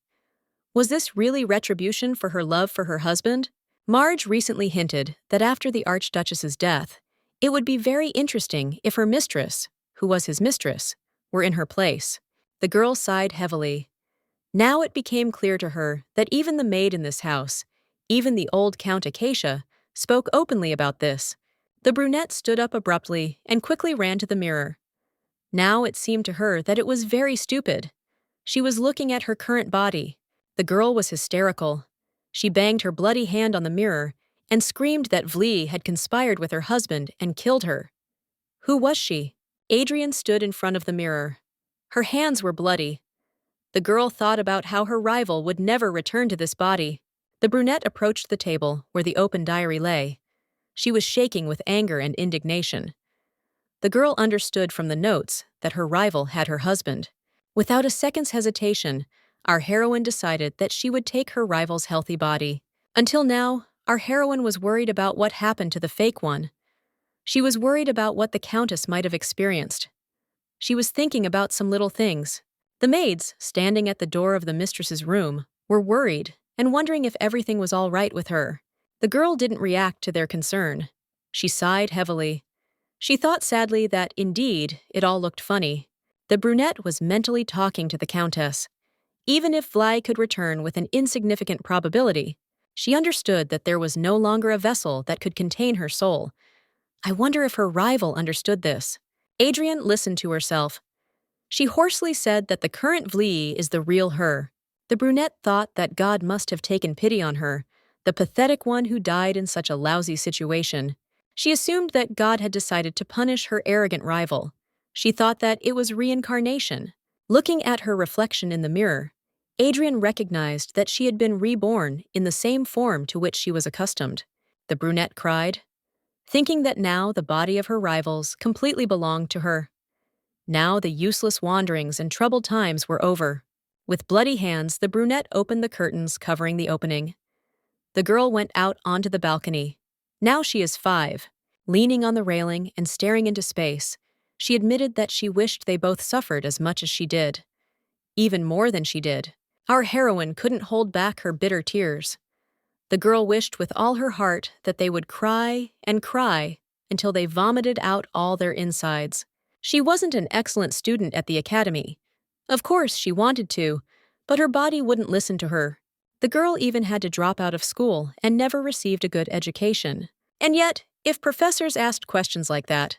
Was this really retribution for her love for her husband? Marge recently hinted that after the Archduchess's death, it would be very interesting if her mistress, who was his mistress, were in her place. The girl sighed heavily. Now it became clear to her that even the maid in this house, even the old Count Acacia, spoke openly about this. The brunette stood up abruptly and quickly ran to the mirror. Now it seemed to her that it was very stupid. She was looking at her current body. The girl was hysterical. She banged her bloody hand on the mirror and screamed that Vli had conspired with her husband and killed her. Who was she? Adrian stood in front of the mirror. Her hands were bloody. The girl thought about how her rival would never return to this body. The brunette approached the table where the open diary lay. She was shaking with anger and indignation. The girl understood from the notes that her rival had her husband. Without a second's hesitation, our heroine decided that she would take her rival's healthy body. Until now, our heroine was worried about what happened to the fake one. She was worried about what the Countess might have experienced. She was thinking about some little things. The maids, standing at the door of the mistress's room, were worried and wondering if everything was all right with her. The girl didn't react to their concern. She sighed heavily. She thought sadly that, indeed, it all looked funny. The brunette was mentally talking to the Countess. Even if Vli could return with an insignificant probability, she understood that there was no longer a vessel that could contain her soul. I wonder if her rival understood this. Adrian listened to herself. She hoarsely said that the current Vli is the real her. The brunette thought that God must have taken pity on her, the pathetic one who died in such a lousy situation. She assumed that God had decided to punish her arrogant rival. She thought that it was reincarnation. Looking at her reflection in the mirror, Adrian recognized that she had been reborn in the same form to which she was accustomed. The brunette cried, thinking that now the body of her rivals completely belonged to her. Now the useless wanderings and troubled times were over. With bloody hands, the brunette opened the curtains covering the opening. The girl went out onto the balcony. Now she is 5. Leaning on the railing and staring into space, she admitted that she wished they both suffered as much as she did. Even more than she did. Our heroine couldn't hold back her bitter tears. The girl wished with all her heart that they would cry and cry until they vomited out all their insides. She wasn't an excellent student at the academy. Of course, she wanted to, but her body wouldn't listen to her. The girl even had to drop out of school and never received a good education. And yet, if professors asked questions like that,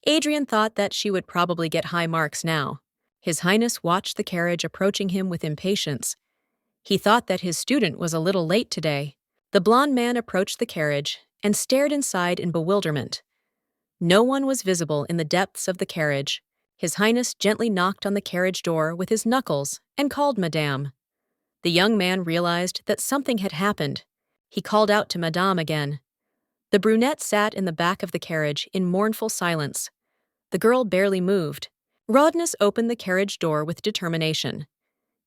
Adrian thought that she would probably get high marks now. His Highness watched the carriage approaching him with impatience. He thought that his student was a little late today. The blond man approached the carriage and stared inside in bewilderment. No one was visible in the depths of the carriage. His Highness gently knocked on the carriage door with his knuckles and called Madame. The young man realized that something had happened. He called out to Madame again. The brunette sat in the back of the carriage in mournful silence. The girl barely moved. Rodnus opened the carriage door with determination.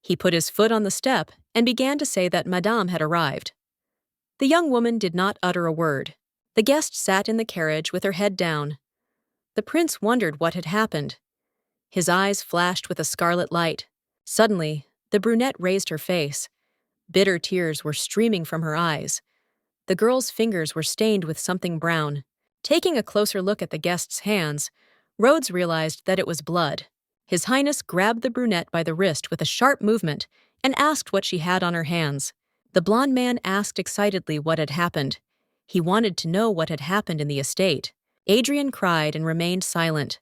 He put his foot on the step and began to say that Madame had arrived. The young woman did not utter a word. The guest sat in the carriage with her head down. The prince wondered what had happened. His eyes flashed with a scarlet light. Suddenly, the brunette raised her face. Bitter tears were streaming from her eyes. The girl's fingers were stained with something brown. Taking a closer look at the guest's hands, Rhodes realized that it was blood. His Highness grabbed the brunette by the wrist with a sharp movement and asked what she had on her hands. The blond man asked excitedly what had happened. He wanted to know what had happened in the estate. Adrian cried and remained silent.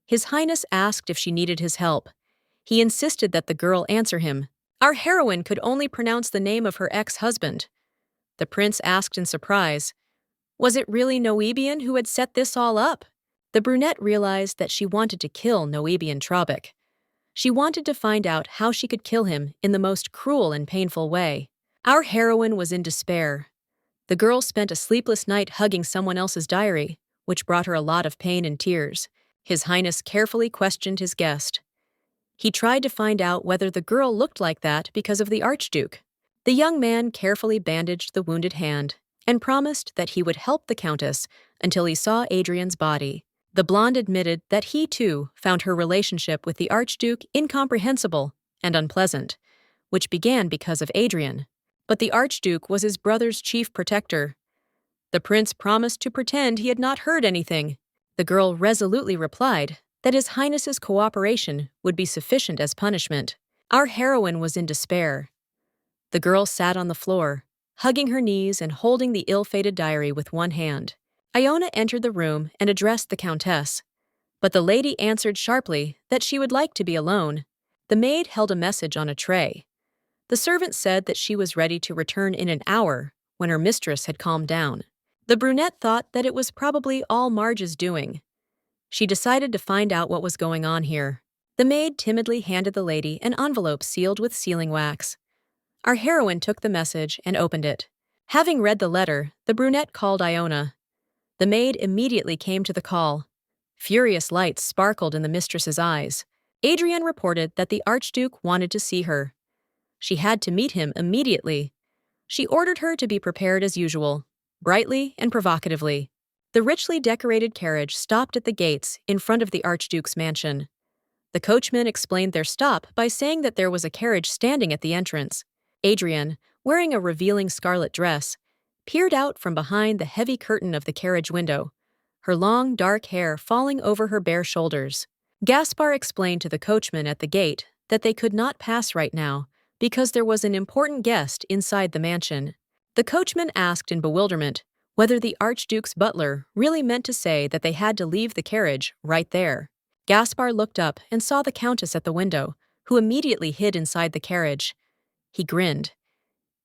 His Highness asked if she needed his help. He insisted that the girl answer him. Our heroine could only pronounce the name of her ex-husband. The prince asked in surprise, was it really Noebian who had set this all up? The brunette realized that she wanted to kill Noebian Traubek. She wanted to find out how she could kill him in the most cruel and painful way. Our heroine was in despair. The girl spent a sleepless night hugging someone else's diary, which brought her a lot of pain and tears. His Highness carefully questioned his guest. He tried to find out whether the girl looked like that because of the Archduke. The young man carefully bandaged the wounded hand and promised that he would help the Countess until he saw Adrian's body. The blonde admitted that he, too, found her relationship with the Archduke incomprehensible and unpleasant, which began because of Adrian. But the Archduke was his brother's chief protector. The prince promised to pretend he had not heard anything. The girl resolutely replied that His Highness's cooperation would be sufficient as punishment. Our heroine was in despair. The girl sat on the floor, hugging her knees and holding the ill-fated diary with one hand. Iona entered the room and addressed the Countess, but the lady answered sharply that she would like to be alone. The maid held a message on a tray. The servant said that she was ready to return in an hour when her mistress had calmed down. The brunette thought that it was probably all Marge's doing. She decided to find out what was going on here. The maid timidly handed the lady an envelope sealed with sealing wax. Our heroine took the message and opened it. Having read the letter, the brunette called Iona. The maid immediately came to the call. Furious lights sparkled in the mistress's eyes. Adrian reported that the Archduke wanted to see her. She had to meet him immediately. She ordered her to be prepared as usual, brightly and provocatively. The richly decorated carriage stopped at the gates in front of the Archduke's mansion. The coachman explained their stop by saying that there was a carriage standing at the entrance. Adrian, wearing a revealing scarlet dress, peered out from behind the heavy curtain of the carriage window, her long, dark hair falling over her bare shoulders. Gaspar explained to the coachman at the gate that they could not pass right now because there was an important guest inside the mansion. The coachman asked in bewilderment whether the Archduke's butler really meant to say that they had to leave the carriage right there. Gaspar looked up and saw the Countess at the window, who immediately hid inside the carriage. He grinned.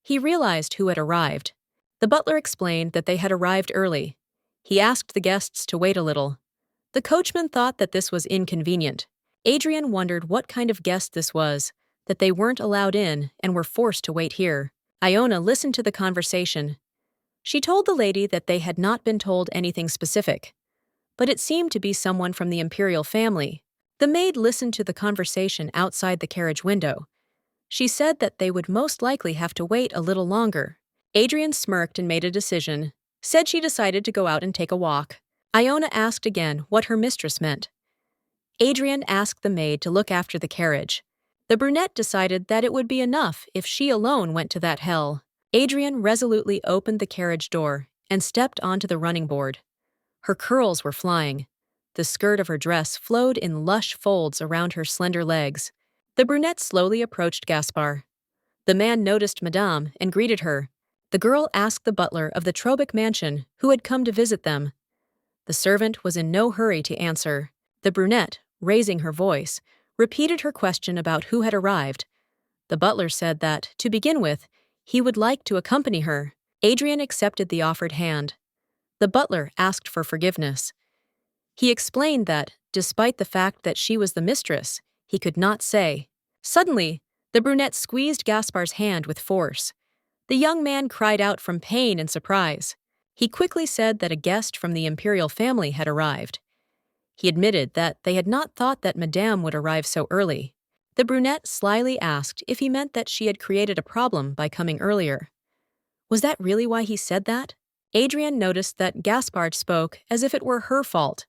He realized who had arrived. The butler explained that they had arrived early. He asked the guests to wait a little. The coachman thought that this was inconvenient. Adrian wondered what kind of guest this was, that they weren't allowed in and were forced to wait here. Iona listened to the conversation. She told the lady that they had not been told anything specific, but it seemed to be someone from the imperial family. The maid listened to the conversation outside the carriage window. She said that they would most likely have to wait a little longer. Adrian smirked and made a decision, said she decided to go out and take a walk. Iona asked again what her mistress meant. Adrian asked the maid to look after the carriage. The brunette decided that it would be enough if she alone went to that hell. Adrian resolutely opened the carriage door and stepped onto the running board. Her curls were flying. The skirt of her dress flowed in lush folds around her slender legs. The brunette slowly approached Gaspar. The man noticed Madame and greeted her. The girl asked the butler of the Trobeck mansion who had come to visit them. The servant was in no hurry to answer. The brunette, raising her voice, repeated her question about who had arrived. The butler said that, to begin with, he would like to accompany her. Adrian accepted the offered hand. The butler asked for forgiveness. He explained that, despite the fact that she was the mistress, he could not say. Suddenly, the brunette squeezed Gaspar's hand with force. The young man cried out from pain and surprise. He quickly said that a guest from the imperial family had arrived. He admitted that they had not thought that Madame would arrive so early. The brunette slyly asked if he meant that she had created a problem by coming earlier. Was that really why he said that? Adrian noticed that Gaspard spoke as if it were her fault.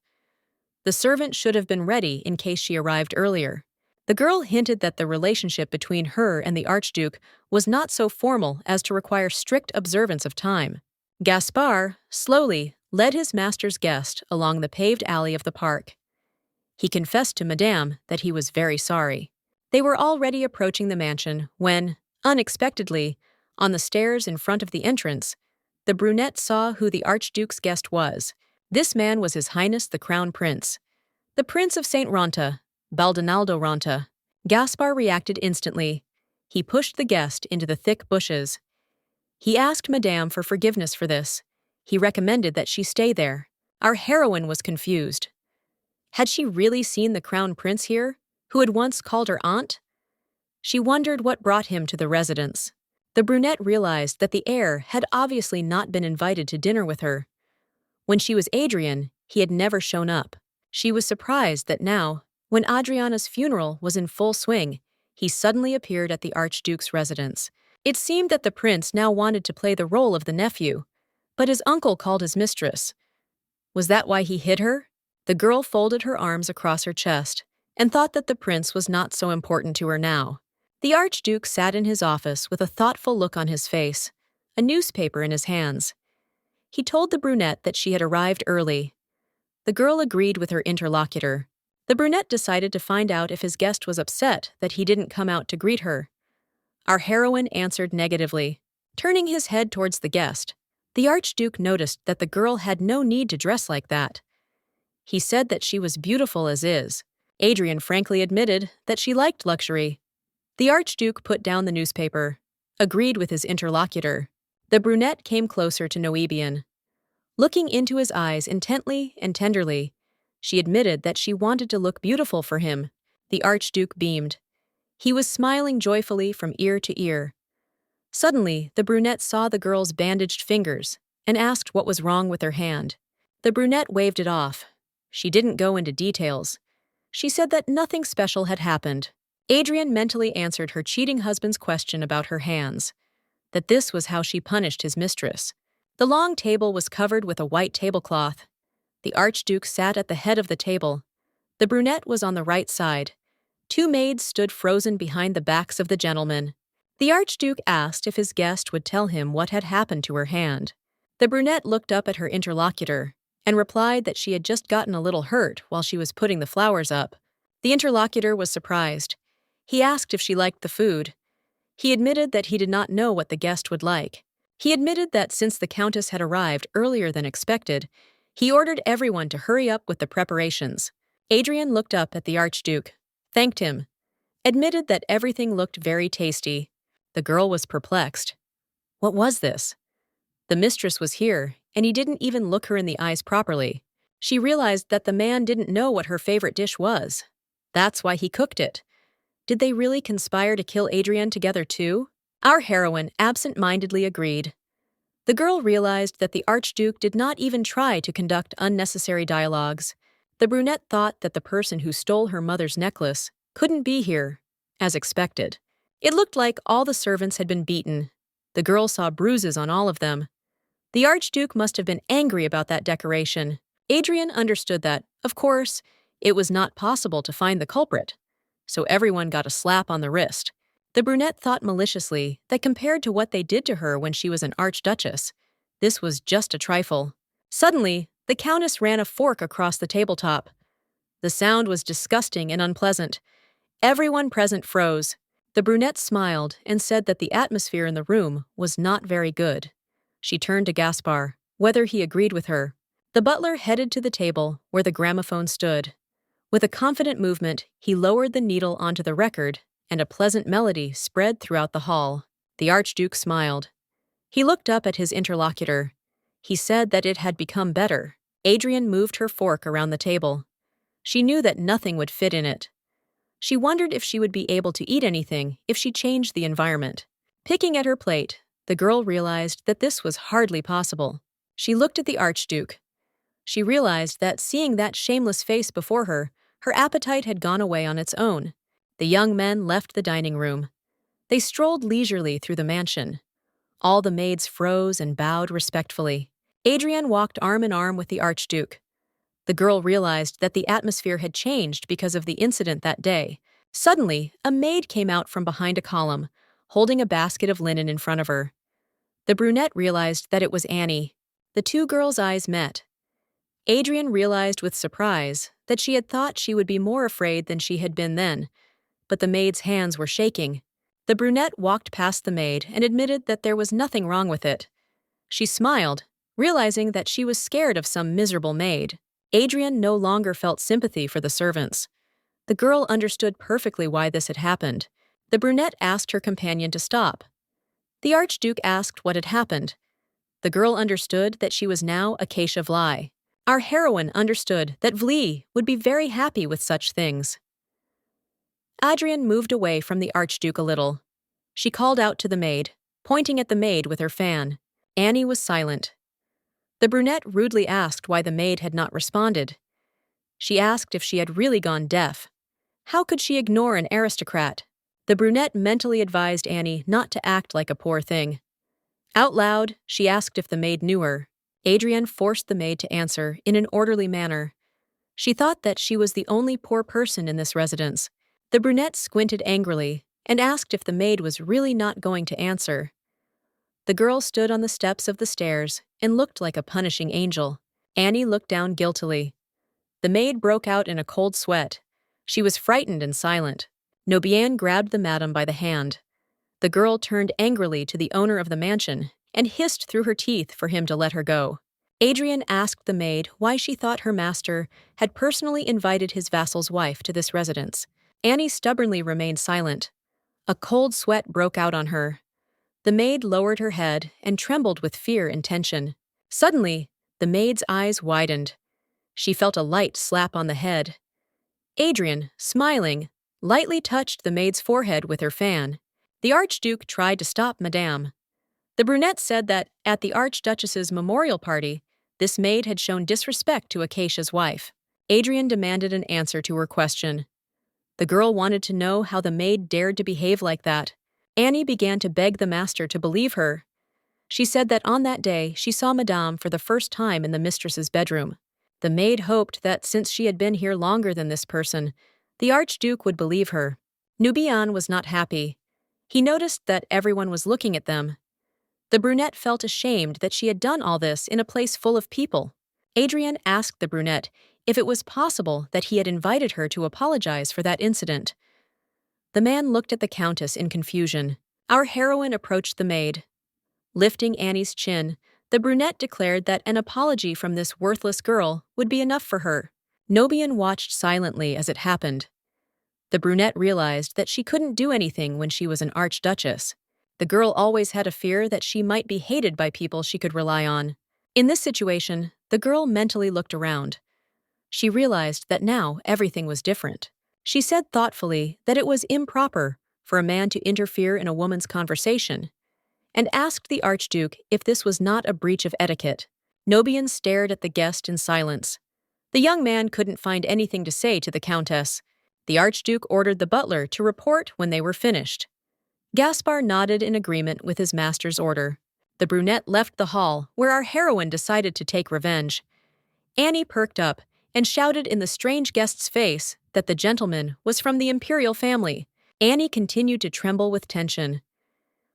The servant should have been ready in case she arrived earlier. The girl hinted that the relationship between her and the Archduke was not so formal as to require strict observance of time. Gaspar, slowly, led his master's guest along the paved alley of the park. He confessed to Madame that he was very sorry. They were already approaching the mansion when, unexpectedly, on the stairs in front of the entrance, the brunette saw who the Archduke's guest was. This man was His Highness the Crown Prince, the Prince of Saint Ronta, Baldonaldo Ronta. Gaspar reacted instantly. He pushed the guest into the thick bushes. He asked Madame for forgiveness for this. He recommended that she stay there. Our heroine was confused. Had she really seen the Crown Prince here, who had once called her aunt? She wondered what brought him to the residence. The brunette realized that the heir had obviously not been invited to dinner with her. When she was Adrian, he had never shown up. She was surprised that now, when Adriana's funeral was in full swing, he suddenly appeared at the Archduke's residence. It seemed that the prince now wanted to play the role of the nephew, but his uncle called his mistress. Was that why he hid her? The girl folded her arms across her chest and thought that the prince was not so important to her now. The Archduke sat in his office with a thoughtful look on his face, a newspaper in his hands. He told the brunette that she had arrived early. The girl agreed with her interlocutor. The brunette decided to find out if his guest was upset that he didn't come out to greet her. Our heroine answered negatively. Turning his head towards the guest, the Archduke noticed that the girl had no need to dress like that. He said that she was beautiful as is. Adrian frankly admitted that she liked luxury. The Archduke put down the newspaper, agreed with his interlocutor. The brunette came closer to Noebian. Looking into his eyes intently and tenderly, she admitted that she wanted to look beautiful for him. The Archduke beamed. He was smiling joyfully from ear to ear. Suddenly, the brunette saw the girl's bandaged fingers and asked what was wrong with her hand. The brunette waved it off. She didn't go into details. She said that nothing special had happened. Adrian mentally answered her cheating husband's question about her hands, that this was how she punished his mistress. The long table was covered with a white tablecloth. The Archduke sat at the head of the table. The brunette was on the right side. Two maids stood frozen behind the backs of the gentlemen. The Archduke asked if his guest would tell him what had happened to her hand. The brunette looked up at her interlocutor and replied that she had just gotten a little hurt while she was putting the flowers up. The interlocutor was surprised. He asked if she liked the food. He admitted that he did not know what the guest would like. He admitted that since the Countess had arrived earlier than expected, he ordered everyone to hurry up with the preparations. Adrian looked up at the Archduke, thanked him, admitted that everything looked very tasty. The girl was perplexed. What was this? The mistress was here, and he didn't even look her in the eyes properly. She realized that the man didn't know what her favorite dish was. That's why he cooked it. Did they really conspire to kill Adrian together too? Our heroine absent-mindedly agreed. The girl realized that the Archduke did not even try to conduct unnecessary dialogues. The brunette thought that the person who stole her mother's necklace couldn't be here, as expected. It looked like all the servants had been beaten. The girl saw bruises on all of them. The Archduke must have been angry about that decoration. Adrian understood that, of course, it was not possible to find the culprit, so everyone got a slap on the wrist. The brunette thought maliciously that compared to what they did to her when she was an archduchess, this was just a trifle. Suddenly, the Countess ran a fork across the tabletop. The sound was disgusting and unpleasant. Everyone present froze. The brunette smiled and said that the atmosphere in the room was not very good. She turned to Gaspar, whether he agreed with her. The butler headed to the table where the gramophone stood. With a confident movement, he lowered the needle onto the record, and a pleasant melody spread throughout the hall. The Archduke smiled. He looked up at his interlocutor. He said that it had become better. Adrian moved her fork around the table. She knew that nothing would fit in it. She wondered if she would be able to eat anything if she changed the environment. Picking at her plate, the girl realized that this was hardly possible. She looked at the Archduke. She realized that seeing that shameless face before her, her appetite had gone away on its own. The young men left the dining room. They strolled leisurely through the mansion. All the maids froze and bowed respectfully. Adrian walked arm in arm with the Archduke. The girl realized that the atmosphere had changed because of the incident that day. Suddenly, a maid came out from behind a column, holding a basket of linen in front of her. The brunette realized that it was Annie. The two girls' eyes met. Adrian realized with surprise that she had thought she would be more afraid than she had been then, but the maid's hands were shaking. The brunette walked past the maid and admitted that there was nothing wrong with it. She smiled, Realizing that she was scared of some miserable maid, Adrian no longer felt sympathy for the servants. The girl understood perfectly why this had happened. The brunette asked her companion to stop. The Archduke asked what had happened. The girl understood that she was now Acacia Vly. Our heroine understood that Vly would be very happy with such things. Adrian moved away from the Archduke a little. She called out to the maid, pointing at the maid with her fan. Annie was silent. The brunette rudely asked why the maid had not responded. She asked if she had really gone deaf. How could she ignore an aristocrat? The brunette mentally advised Annie not to act like a poor thing. Out loud, she asked if the maid knew her. Adrian forced the maid to answer in an orderly manner. She thought that she was the only poor person in this residence. The brunette squinted angrily and asked if the maid was really not going to answer. The girl stood on the steps of the stairs and looked like a punishing angel. Annie looked down guiltily. The maid broke out in a cold sweat. She was frightened and silent. Nobian grabbed the madam by the hand. The girl turned angrily to the owner of the mansion and hissed through her teeth for him to let her go. Adrian asked the maid why she thought her master had personally invited his vassal's wife to this residence. Annie stubbornly remained silent. A cold sweat broke out on her. The maid lowered her head and trembled with fear and tension. Suddenly, the maid's eyes widened. She felt a light slap on the head. Adrian, smiling, lightly touched the maid's forehead with her fan. The Archduke tried to stop Madame. The brunette said that, at the Archduchess's memorial party, this maid had shown disrespect to Acacia's wife. Adrian demanded an answer to her question. The girl wanted to know how the maid dared to behave like that. Annie began to beg the master to believe her. She said that on that day she saw Madame for the first time in the mistress's bedroom. The maid hoped that since she had been here longer than this person, the Archduke would believe her. Nubian was not happy. He noticed that everyone was looking at them. The brunette felt ashamed that she had done all this in a place full of people. Adrian asked the brunette if it was possible that he had invited her to apologize for that incident. The man looked at the Countess in confusion. Our heroine approached the maid. Lifting Annie's chin, the brunette declared that an apology from this worthless girl would be enough for her. Nobian watched silently as it happened. The brunette realized that she couldn't do anything when she was an archduchess. The girl always had a fear that she might be hated by people she could rely on. In this situation, the girl mentally looked around. She realized that now everything was different. She said thoughtfully that it was improper for a man to interfere in a woman's conversation, and asked the Archduke if this was not a breach of etiquette. Nobian stared at the guest in silence. The young man couldn't find anything to say to the Countess. The Archduke ordered the butler to report when they were finished. Gaspar nodded in agreement with his master's order. The brunette left the hall, where our heroine decided to take revenge. Annie perked up and shouted in the strange guest's face that the gentleman was from the imperial family. Annie continued to tremble with tension.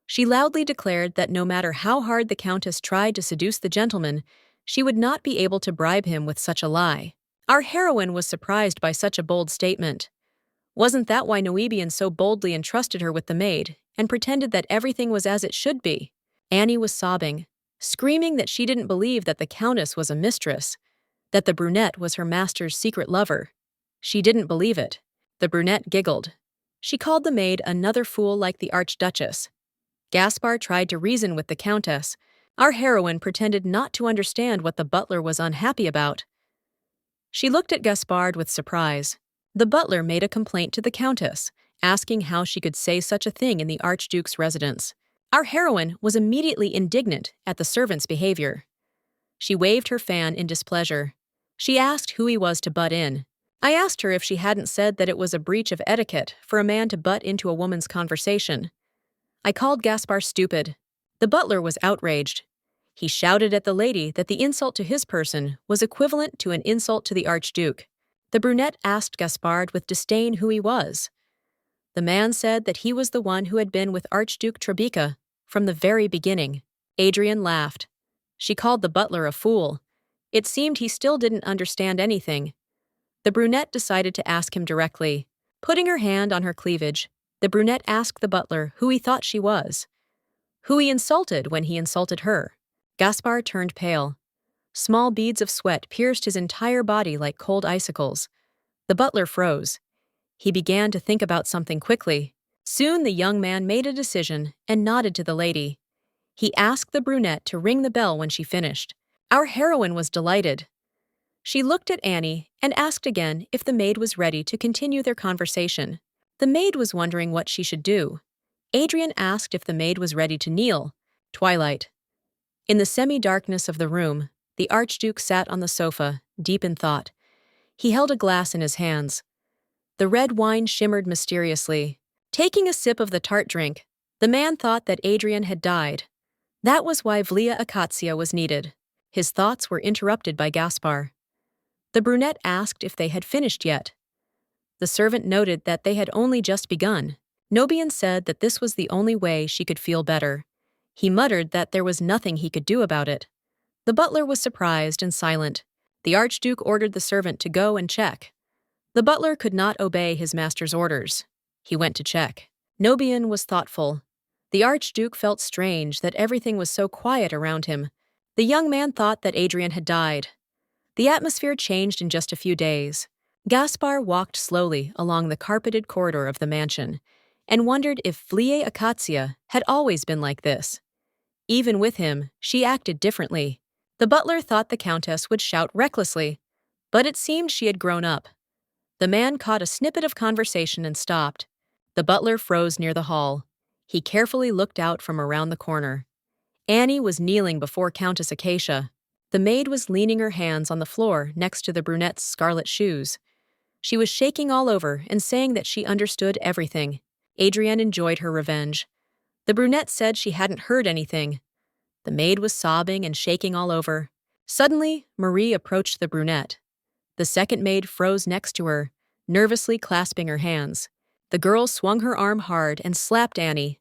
She loudly declared that no matter how hard the Countess tried to seduce the gentleman, she would not be able to bribe him with such a lie. Our heroine was surprised by such a bold statement. Wasn't that why Noebian so boldly entrusted her with the maid and pretended that everything was as it should be? Annie was sobbing, screaming that she didn't believe that the Countess was a mistress, that the brunette was her master's secret lover. She didn't believe it. The brunette giggled. She called the maid another fool like the Archduchess. Gaspar tried to reason with the Countess. Our heroine pretended not to understand what the butler was unhappy about. She looked at Gaspard with surprise. The butler made a complaint to the Countess, asking how she could say such a thing in the Archduke's residence. Our heroine was immediately indignant at the servant's behavior. She waved her fan in displeasure. She asked who he was to butt in. I asked her if she hadn't said that it was a breach of etiquette for a man to butt into a woman's conversation. I called Gaspar stupid. The butler was outraged. He shouted at the lady that the insult to his person was equivalent to an insult to the Archduke. The brunette asked Gaspard with disdain who he was. The man said that he was the one who had been with Archduke Trebica from the very beginning. Adrian laughed. She called the butler a fool. It seemed he still didn't understand anything. The brunette decided to ask him directly. Putting her hand on her cleavage, the brunette asked the butler who he thought she was, who he insulted when he insulted her. Gaspar turned pale. Small beads of sweat pierced his entire body like cold icicles. The butler froze. He began to think about something quickly. Soon the young man made a decision and nodded to the lady. He asked the brunette to ring the bell when she finished. Our heroine was delighted. She looked at Annie and asked again if the maid was ready to continue their conversation. The maid was wondering what she should do. Adrian asked if the maid was ready to kneel. Twilight. In the semi-darkness of the room, the Archduke sat on the sofa, deep in thought. He held a glass in his hands. The red wine shimmered mysteriously. Taking a sip of the tart drink, the man thought that Adrian had died. That was why Vlia Acacia was needed. His thoughts were interrupted by Gaspar. The brunette asked if they had finished yet. The servant noted that they had only just begun. Nobian said that this was the only way she could feel better. He muttered that there was nothing he could do about it. The butler was surprised and silent. The Archduke ordered the servant to go and check. The butler could not obey his master's orders. He went to check. Nobian was thoughtful. The Archduke felt strange that everything was so quiet around him. The young man thought that Adrian had died. The atmosphere changed in just a few days. Gaspar walked slowly along the carpeted corridor of the mansion and wondered if Vlia Acacia had always been like this. Even with him, she acted differently. The butler thought the countess would shout recklessly, but it seemed she had grown up. The man caught a snippet of conversation and stopped. The butler froze near the hall. He carefully looked out from around the corner. Annie was kneeling before Countess Acacia. The maid was leaning her hands on the floor next to the brunette's scarlet shoes. She was shaking all over and saying that she understood everything. Adrienne enjoyed her revenge. The brunette said she hadn't heard anything. The maid was sobbing and shaking all over. Suddenly, Marie approached the brunette. The second maid froze next to her, nervously clasping her hands. The girl swung her arm hard and slapped Annie.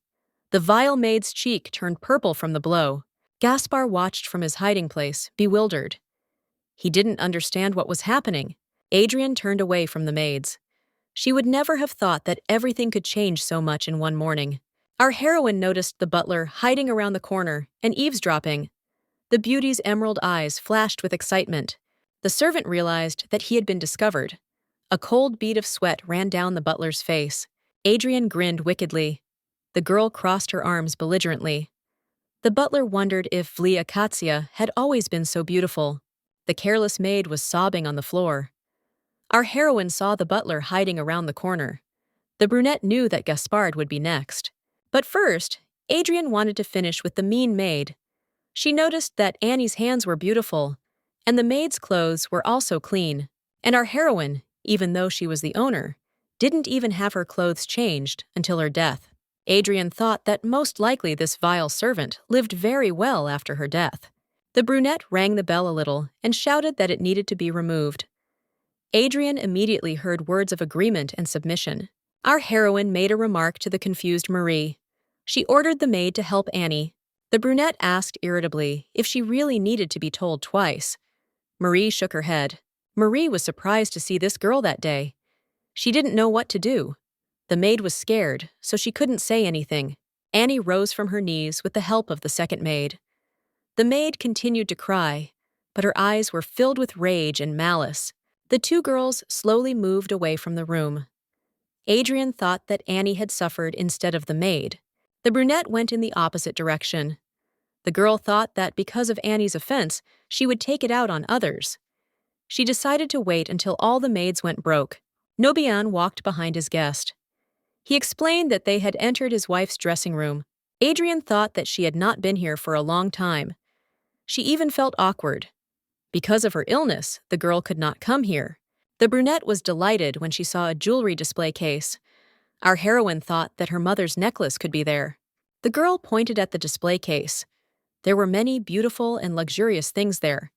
The vile maid's cheek turned purple from the blow. Gaspar watched from his hiding place, bewildered. He didn't understand what was happening. Adrian turned away from the maids. She would never have thought that everything could change so much in one morning. Our heroine noticed the butler hiding around the corner and eavesdropping. The beauty's emerald eyes flashed with excitement. The servant realized that he had been discovered. A cold bead of sweat ran down the butler's face. Adrian grinned wickedly. The girl crossed her arms belligerently. The butler wondered if Vlia Acacia had always been so beautiful. The careless maid was sobbing on the floor. Our heroine saw the butler hiding around the corner. The brunette knew that Gaspard would be next. But first, Adrian wanted to finish with the mean maid. She noticed that Annie's hands were beautiful, and the maid's clothes were also clean. And our heroine, even though she was the owner, didn't even have her clothes changed until her death. Adrian thought that most likely this vile servant lived very well after her death. The brunette rang the bell a little and shouted that it needed to be removed. Adrian immediately heard words of agreement and submission. Our heroine made a remark to the confused Marie. She ordered the maid to help Annie. The brunette asked irritably if she really needed to be told twice. Marie shook her head. Marie was surprised to see this girl that day. She didn't know what to do. The maid was scared, so she couldn't say anything. Annie rose from her knees with the help of the second maid. The maid continued to cry, but her eyes were filled with rage and malice. The two girls slowly moved away from the room. Adrian thought that Annie had suffered instead of the maid. The brunette went in the opposite direction. The girl thought that because of Annie's offense, she would take it out on others. She decided to wait until all the maids went broke. Nobian walked behind his guest. He explained that they had entered his wife's dressing room. Adrian thought that she had not been here for a long time. She even felt awkward. Because of her illness, the girl could not come here. The brunette was delighted when she saw a jewelry display case. Our heroine thought that her mother's necklace could be there. The girl pointed at the display case. There were many beautiful and luxurious things there.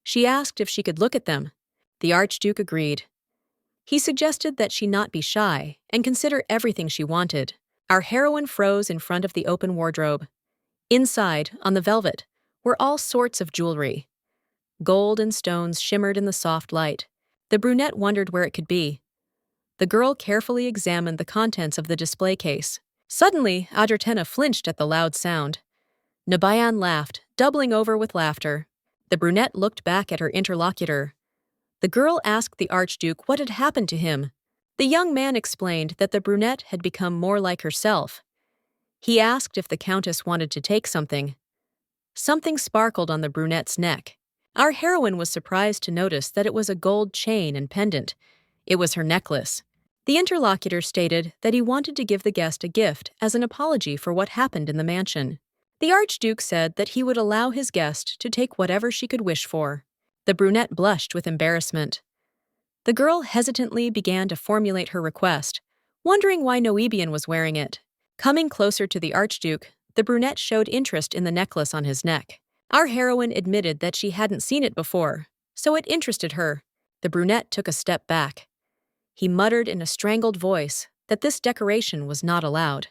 She asked if she could look at them. The Archduke agreed. He suggested that she not be shy and consider everything she wanted. Our heroine froze in front of the open wardrobe. Inside, on the velvet, were all sorts of jewelry. Gold and stones shimmered in the soft light. The brunette wondered where it could be. The girl carefully examined the contents of the display case. Suddenly, Adratena flinched at the loud sound. Nabayan laughed, doubling over with laughter. The brunette looked back at her interlocutor. The girl asked the Archduke what had happened to him. The young man explained that the brunette had become more like herself. He asked if the Countess wanted to take something. Something sparkled on the brunette's neck. Our heroine was surprised to notice that it was a gold chain and pendant. It was her necklace. The interlocutor stated that he wanted to give the guest a gift as an apology for what happened in the mansion. The Archduke said that he would allow his guest to take whatever she could wish for. The brunette blushed with embarrassment. The girl hesitantly began to formulate her request, wondering why Noebian was wearing it. Coming closer to the Archduke, the brunette showed interest in the necklace on his neck. Our heroine admitted that she hadn't seen it before, so it interested her. The brunette took a step back. He muttered in a strangled voice that this decoration was not allowed.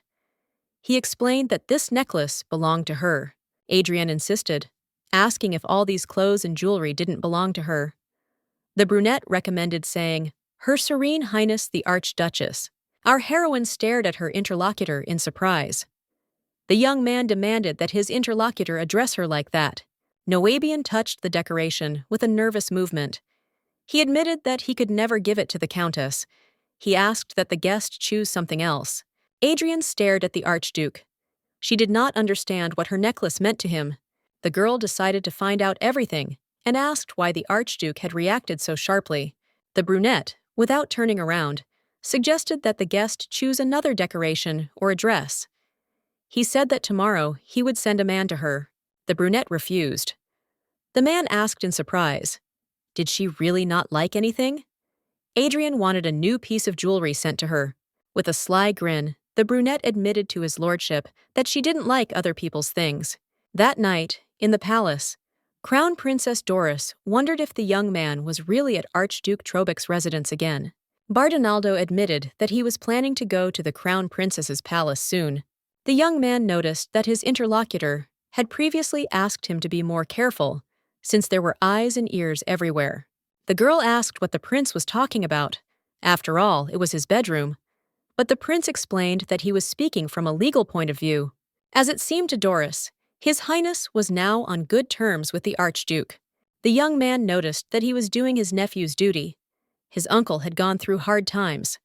He explained that this necklace belonged to her. Adrian insisted, asking if all these clothes and jewelry didn't belong to her. The brunette recommended saying, "Her Serene Highness the Archduchess." Our heroine stared at her interlocutor in surprise. The young man demanded that his interlocutor address her like that. Noebian touched the decoration with a nervous movement. He admitted that he could never give it to the Countess. He asked that the guest choose something else. Adrian stared at the Archduke. She did not understand what her necklace meant to him. The girl decided to find out everything and asked why the Archduke had reacted so sharply. The brunette, without turning around, suggested that the guest choose another decoration or a dress. He said that tomorrow he would send a man to her. The brunette refused. The man asked in surprise, did she really not like anything? Adrian wanted a new piece of jewelry sent to her. With a sly grin, the brunette admitted to his lordship that she didn't like other people's things. That night, in the palace, Crown Princess Doris wondered if the young man was really at Archduke Trobeck's residence again. Bardinaldo admitted that he was planning to go to the Crown Princess's palace soon. The young man noticed that his interlocutor had previously asked him to be more careful, since there were eyes and ears everywhere. The girl asked what the prince was talking about. After all, it was his bedroom. But the prince explained that he was speaking from a legal point of view. As it seemed to Doris, His Highness was now on good terms with the Archduke. The young man noticed that he was doing his nephew's duty. His uncle had gone through hard times,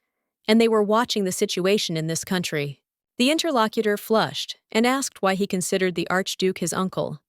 and they were watching the situation in this country. The interlocutor flushed and asked why he considered the Archduke his uncle.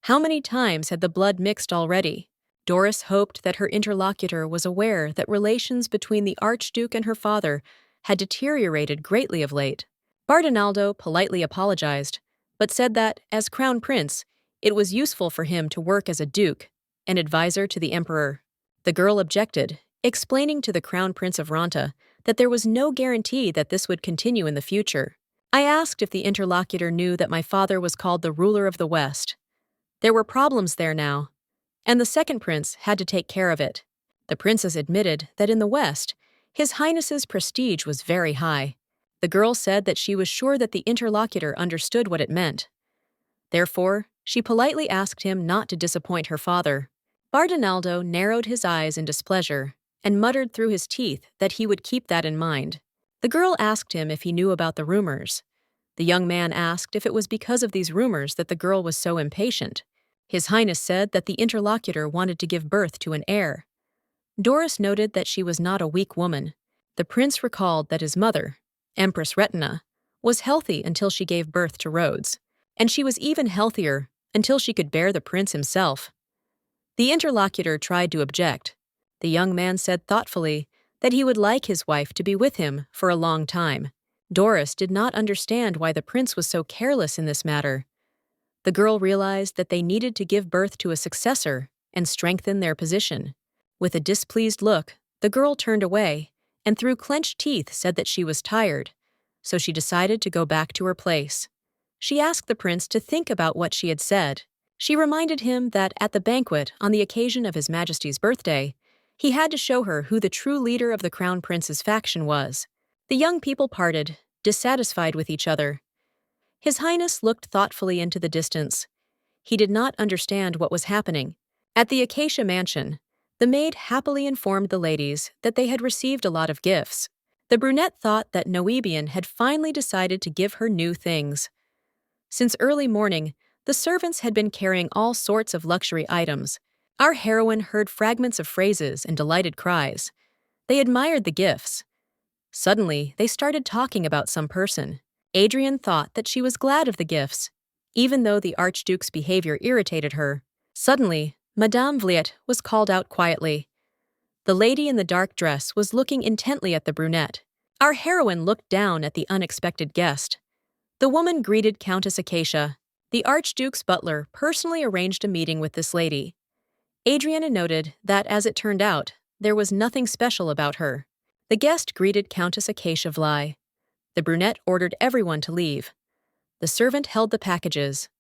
How many times had the blood mixed already? Doris hoped that her interlocutor was aware that relations between the Archduke and her father had deteriorated greatly of late. Bardinaldo politely apologized, but said that, as Crown Prince, it was useful for him to work as a duke, an advisor to the emperor. The girl objected, explaining to the Crown Prince of Ranta that there was no guarantee that this would continue in the future. I asked if the interlocutor knew that my father was called the ruler of the West. There were problems there now, and the second prince had to take care of it. The princess admitted that in the West, His Highness's prestige was very high. The girl said that she was sure that the interlocutor understood what it meant. Therefore, she politely asked him not to disappoint her father. Bardinaldo narrowed his eyes in displeasure and muttered through his teeth that he would keep that in mind. The girl asked him if he knew about the rumors. The young man asked if it was because of these rumors that the girl was so impatient. His Highness said that the interlocutor wanted to give birth to an heir. Doris noted that she was not a weak woman. The prince recalled that his mother, Empress Retina, was healthy until she gave birth to Rhodes, and she was even healthier until she could bear the prince himself. The interlocutor tried to object. The young man said thoughtfully that he would like his wife to be with him for a long time. Doris did not understand why the prince was so careless in this matter. The girl realized that they needed to give birth to a successor and strengthen their position. With a displeased look, the girl turned away and through clenched teeth said that she was tired, so she decided to go back to her place. She asked the prince to think about what she had said. She reminded him that at the banquet on the occasion of His Majesty's birthday, he had to show her who the true leader of the Crown Prince's faction was. The young people parted, dissatisfied with each other. His Highness looked thoughtfully into the distance. He did not understand what was happening. At the Acacia Mansion, the maid happily informed the ladies that they had received a lot of gifts. The brunette thought that Noebian had finally decided to give her new things. Since early morning, The servants had been carrying all sorts of luxury items. Our heroine heard fragments of phrases and delighted cries. They admired the gifts. Suddenly, they started talking about some person. Adrian thought that she was glad of the gifts, even though the Archduke's behavior irritated her. Suddenly, Madame Vliet was called out quietly. The lady in the dark dress was looking intently at the brunette. Our heroine looked down at the unexpected guest. The woman greeted Countess Acacia. The Archduke's butler personally arranged a meeting with this lady. Adriana noted that, as it turned out, there was nothing special about her. The guest greeted Countess Acacia Vly. The brunette ordered everyone to leave. The servant held the packages.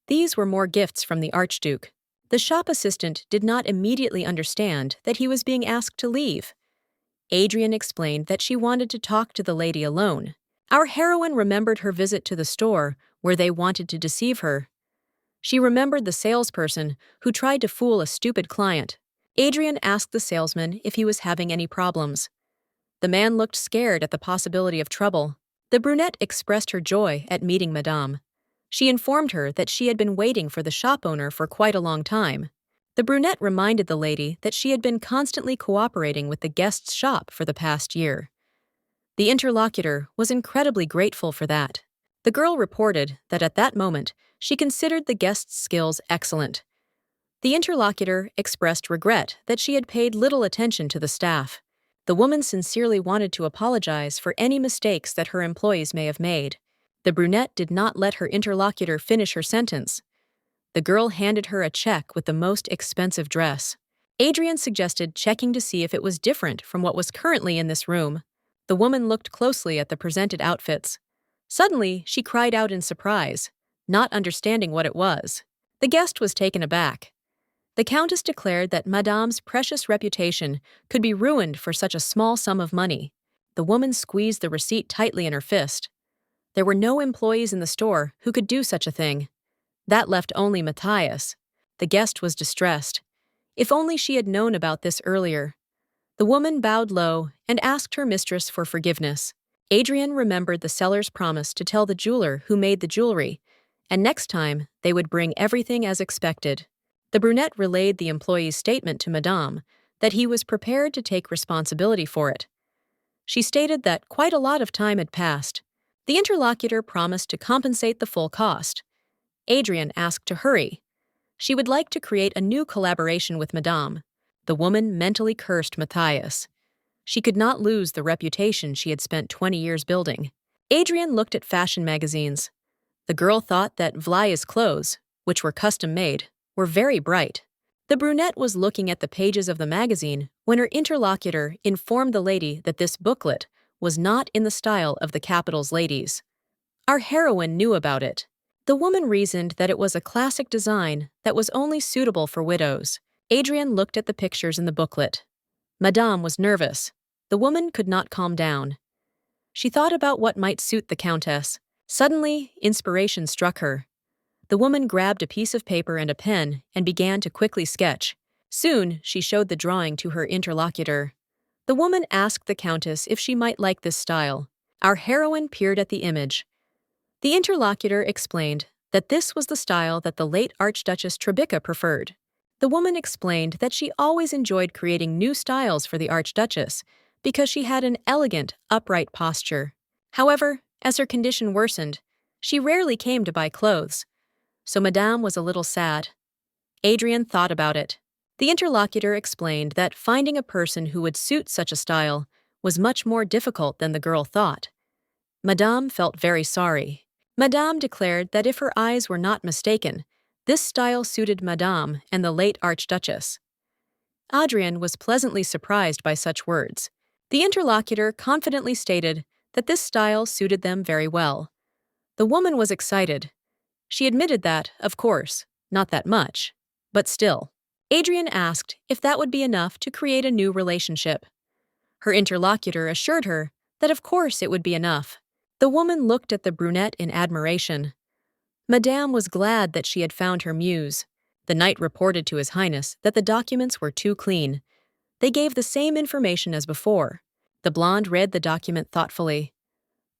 These were more gifts from the Archduke. The shop assistant did not immediately understand that he was being asked to leave. Adrian explained that she wanted to talk to the lady alone. Our heroine remembered her visit to the store where they wanted to deceive her. She remembered the salesperson who tried to fool a stupid client. Adrian asked the salesman if he was having any problems. The man looked scared at the possibility of trouble. The brunette expressed her joy at meeting Madame. She informed her that she had been waiting for the shop owner for quite a long time. The brunette reminded the lady that she had been constantly cooperating with the guest's shop for the past year. The interlocutor was incredibly grateful for that. The girl reported that at that moment, she considered the guest's skills excellent. The interlocutor expressed regret that she had paid little attention to the staff. The woman sincerely wanted to apologize for any mistakes that her employees may have made. The brunette did not let her interlocutor finish her sentence. The girl handed her a check with the most expensive dress. Adrian suggested checking to see if it was different from what was currently in this room. The woman looked closely at the presented outfits. Suddenly, she cried out in surprise, not understanding what it was. The guest was taken aback. The Countess declared that Madame's precious reputation could be ruined for such a small sum of money. The woman squeezed the receipt tightly in her fist. There were no employees in the store who could do such a thing. That left only Matthias. The guest was distressed. If only she had known about this earlier. The woman bowed low and asked her mistress for forgiveness. Adrian remembered the seller's promise to tell the jeweler who made the jewelry, and next time they would bring everything as expected. The brunette relayed the employee's statement to Madame that he was prepared to take responsibility for it. She stated that quite a lot of time had passed. The interlocutor promised to compensate the full cost. Adrian asked to hurry. She would like to create a new collaboration with Madame. The woman mentally cursed Matthias. She could not lose the reputation she had spent 20 years building. Adrian looked at fashion magazines. The girl thought that Vlaya's clothes, which were custom-made, were very bright. The brunette was looking at the pages of the magazine when her interlocutor informed the lady that this booklet was not in the style of the capital's ladies. Our heroine knew about it. The woman reasoned that it was a classic design that was only suitable for widows. Adrian looked at the pictures in the booklet. Madame was nervous. The woman could not calm down. She thought about what might suit the Countess. Suddenly, inspiration struck her. The woman grabbed a piece of paper and a pen and began to quickly sketch. Soon, she showed the drawing to her interlocutor. The woman asked the Countess if she might like this style. Our heroine peered at the image. The interlocutor explained that this was the style that the late Archduchess Trebicka preferred. The woman explained that she always enjoyed creating new styles for the Archduchess because she had an elegant, upright posture. However, as her condition worsened, she rarely came to buy clothes. So Madame was a little sad. Adrian thought about it. The interlocutor explained that finding a person who would suit such a style was much more difficult than the girl thought. Madame felt very sorry. Madame declared that if her eyes were not mistaken, this style suited Madame and the late Archduchess. Adrian was pleasantly surprised by such words. The interlocutor confidently stated that this style suited them very well. The woman was excited. She admitted that, of course, not that much, but still. Adrian asked if that would be enough to create a new relationship. Her interlocutor assured her that of course it would be enough. The woman looked at the brunette in admiration. Madame was glad that she had found her muse. The knight reported to His Highness that the documents were too clean. They gave the same information as before. The blonde read the document thoughtfully.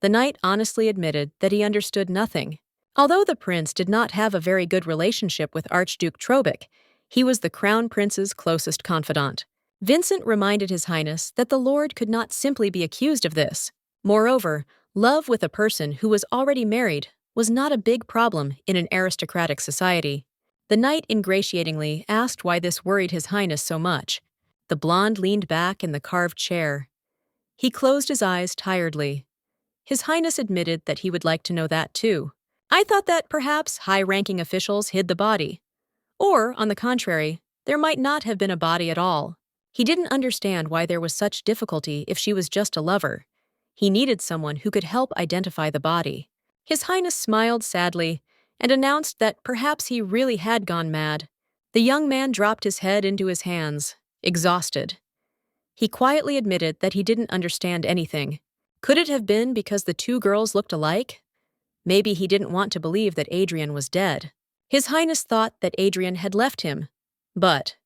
The knight honestly admitted that he understood nothing. Although the prince did not have a very good relationship with Archduke Trobeck, he was the crown prince's closest confidant. Vincent reminded His Highness that the Lord could not simply be accused of this. Moreover, love with a person who was already married was not a big problem in an aristocratic society. The knight ingratiatingly asked why this worried His Highness so much. The blonde leaned back in the carved chair. He closed his eyes tiredly. His Highness admitted that he would like to know that too. I thought that perhaps high-ranking officials hid the body. Or, on the contrary, there might not have been a body at all. He didn't understand why there was such difficulty if she was just a lover. He needed someone who could help identify the body. His Highness smiled sadly and announced that perhaps he really had gone mad. The young man dropped his head into his hands, exhausted. He quietly admitted that he didn't understand anything. Could it have been because the two girls looked alike? Maybe he didn't want to believe that Adrian was dead. His Highness thought that Adrian had left him. But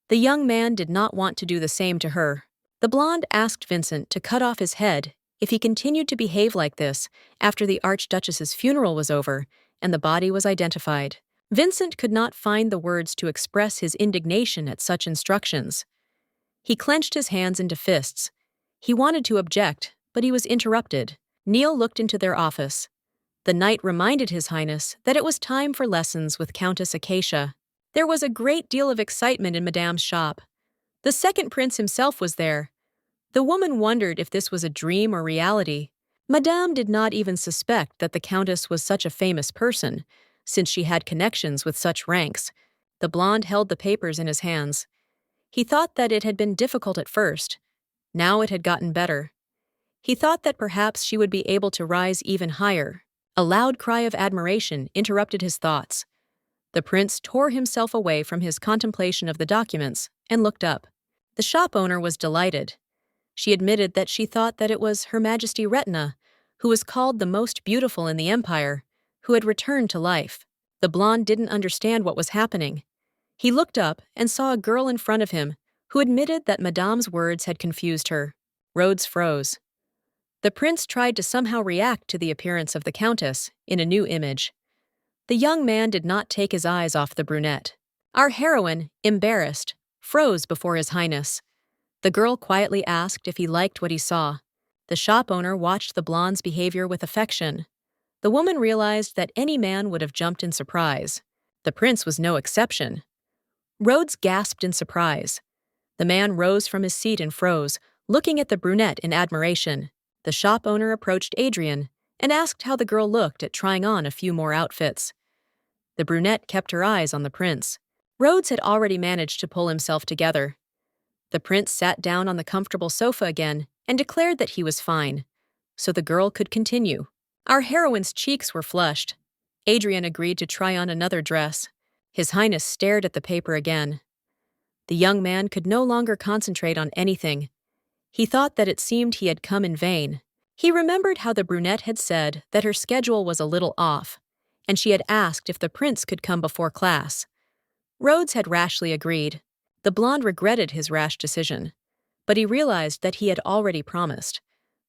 the young man did not want to do the same to her. The blonde asked Vincent to cut off his head if he continued to behave like this after the Archduchess's funeral was over and the body was identified. Vincent could not find the words to express his indignation at such instructions. He clenched his hands into fists. He wanted to object, but he was interrupted. Neil looked into their office. The knight reminded His Highness that it was time for lessons with Countess Acacia. There was a great deal of excitement in Madame's shop. The second prince himself was there. The woman wondered if this was a dream or reality. Madame did not even suspect that the Countess was such a famous person, since she had connections with such ranks. The blonde held the papers in his hands. He thought that it had been difficult at first. Now it had gotten better. He thought that perhaps she would be able to rise even higher. A loud cry of admiration interrupted his thoughts. The prince tore himself away from his contemplation of the documents and looked up. The shop owner was delighted. She admitted that she thought that it was Her Majesty Retina, who was called the most beautiful in the empire, who had returned to life. The blonde didn't understand what was happening. He looked up and saw a girl in front of him who admitted that Madame's words had confused her. Rhodes froze. The prince tried to somehow react to the appearance of the Countess in a new image. The young man did not take his eyes off the brunette. Our heroine, embarrassed, froze before His Highness. The girl quietly asked if he liked what he saw. The shop owner watched the blonde's behavior with affection. The woman realized that any man would have jumped in surprise. The prince was no exception. Rhodes gasped in surprise. The man rose from his seat and froze, looking at the brunette in admiration. The shop owner approached Adrian and asked how the girl looked at trying on a few more outfits. The brunette kept her eyes on the prince. Rhodes had already managed to pull himself together. The prince sat down on the comfortable sofa again and declared that he was fine, so the girl could continue. Our heroine's cheeks were flushed. Adrian agreed to try on another dress. His Highness stared at the paper again. The young man could no longer concentrate on anything. He thought that it seemed he had come in vain. He remembered how the brunette had said that her schedule was a little off, and she had asked if the prince could come before class. Rhodes had rashly agreed. The blonde regretted his rash decision, but he realized that he had already promised,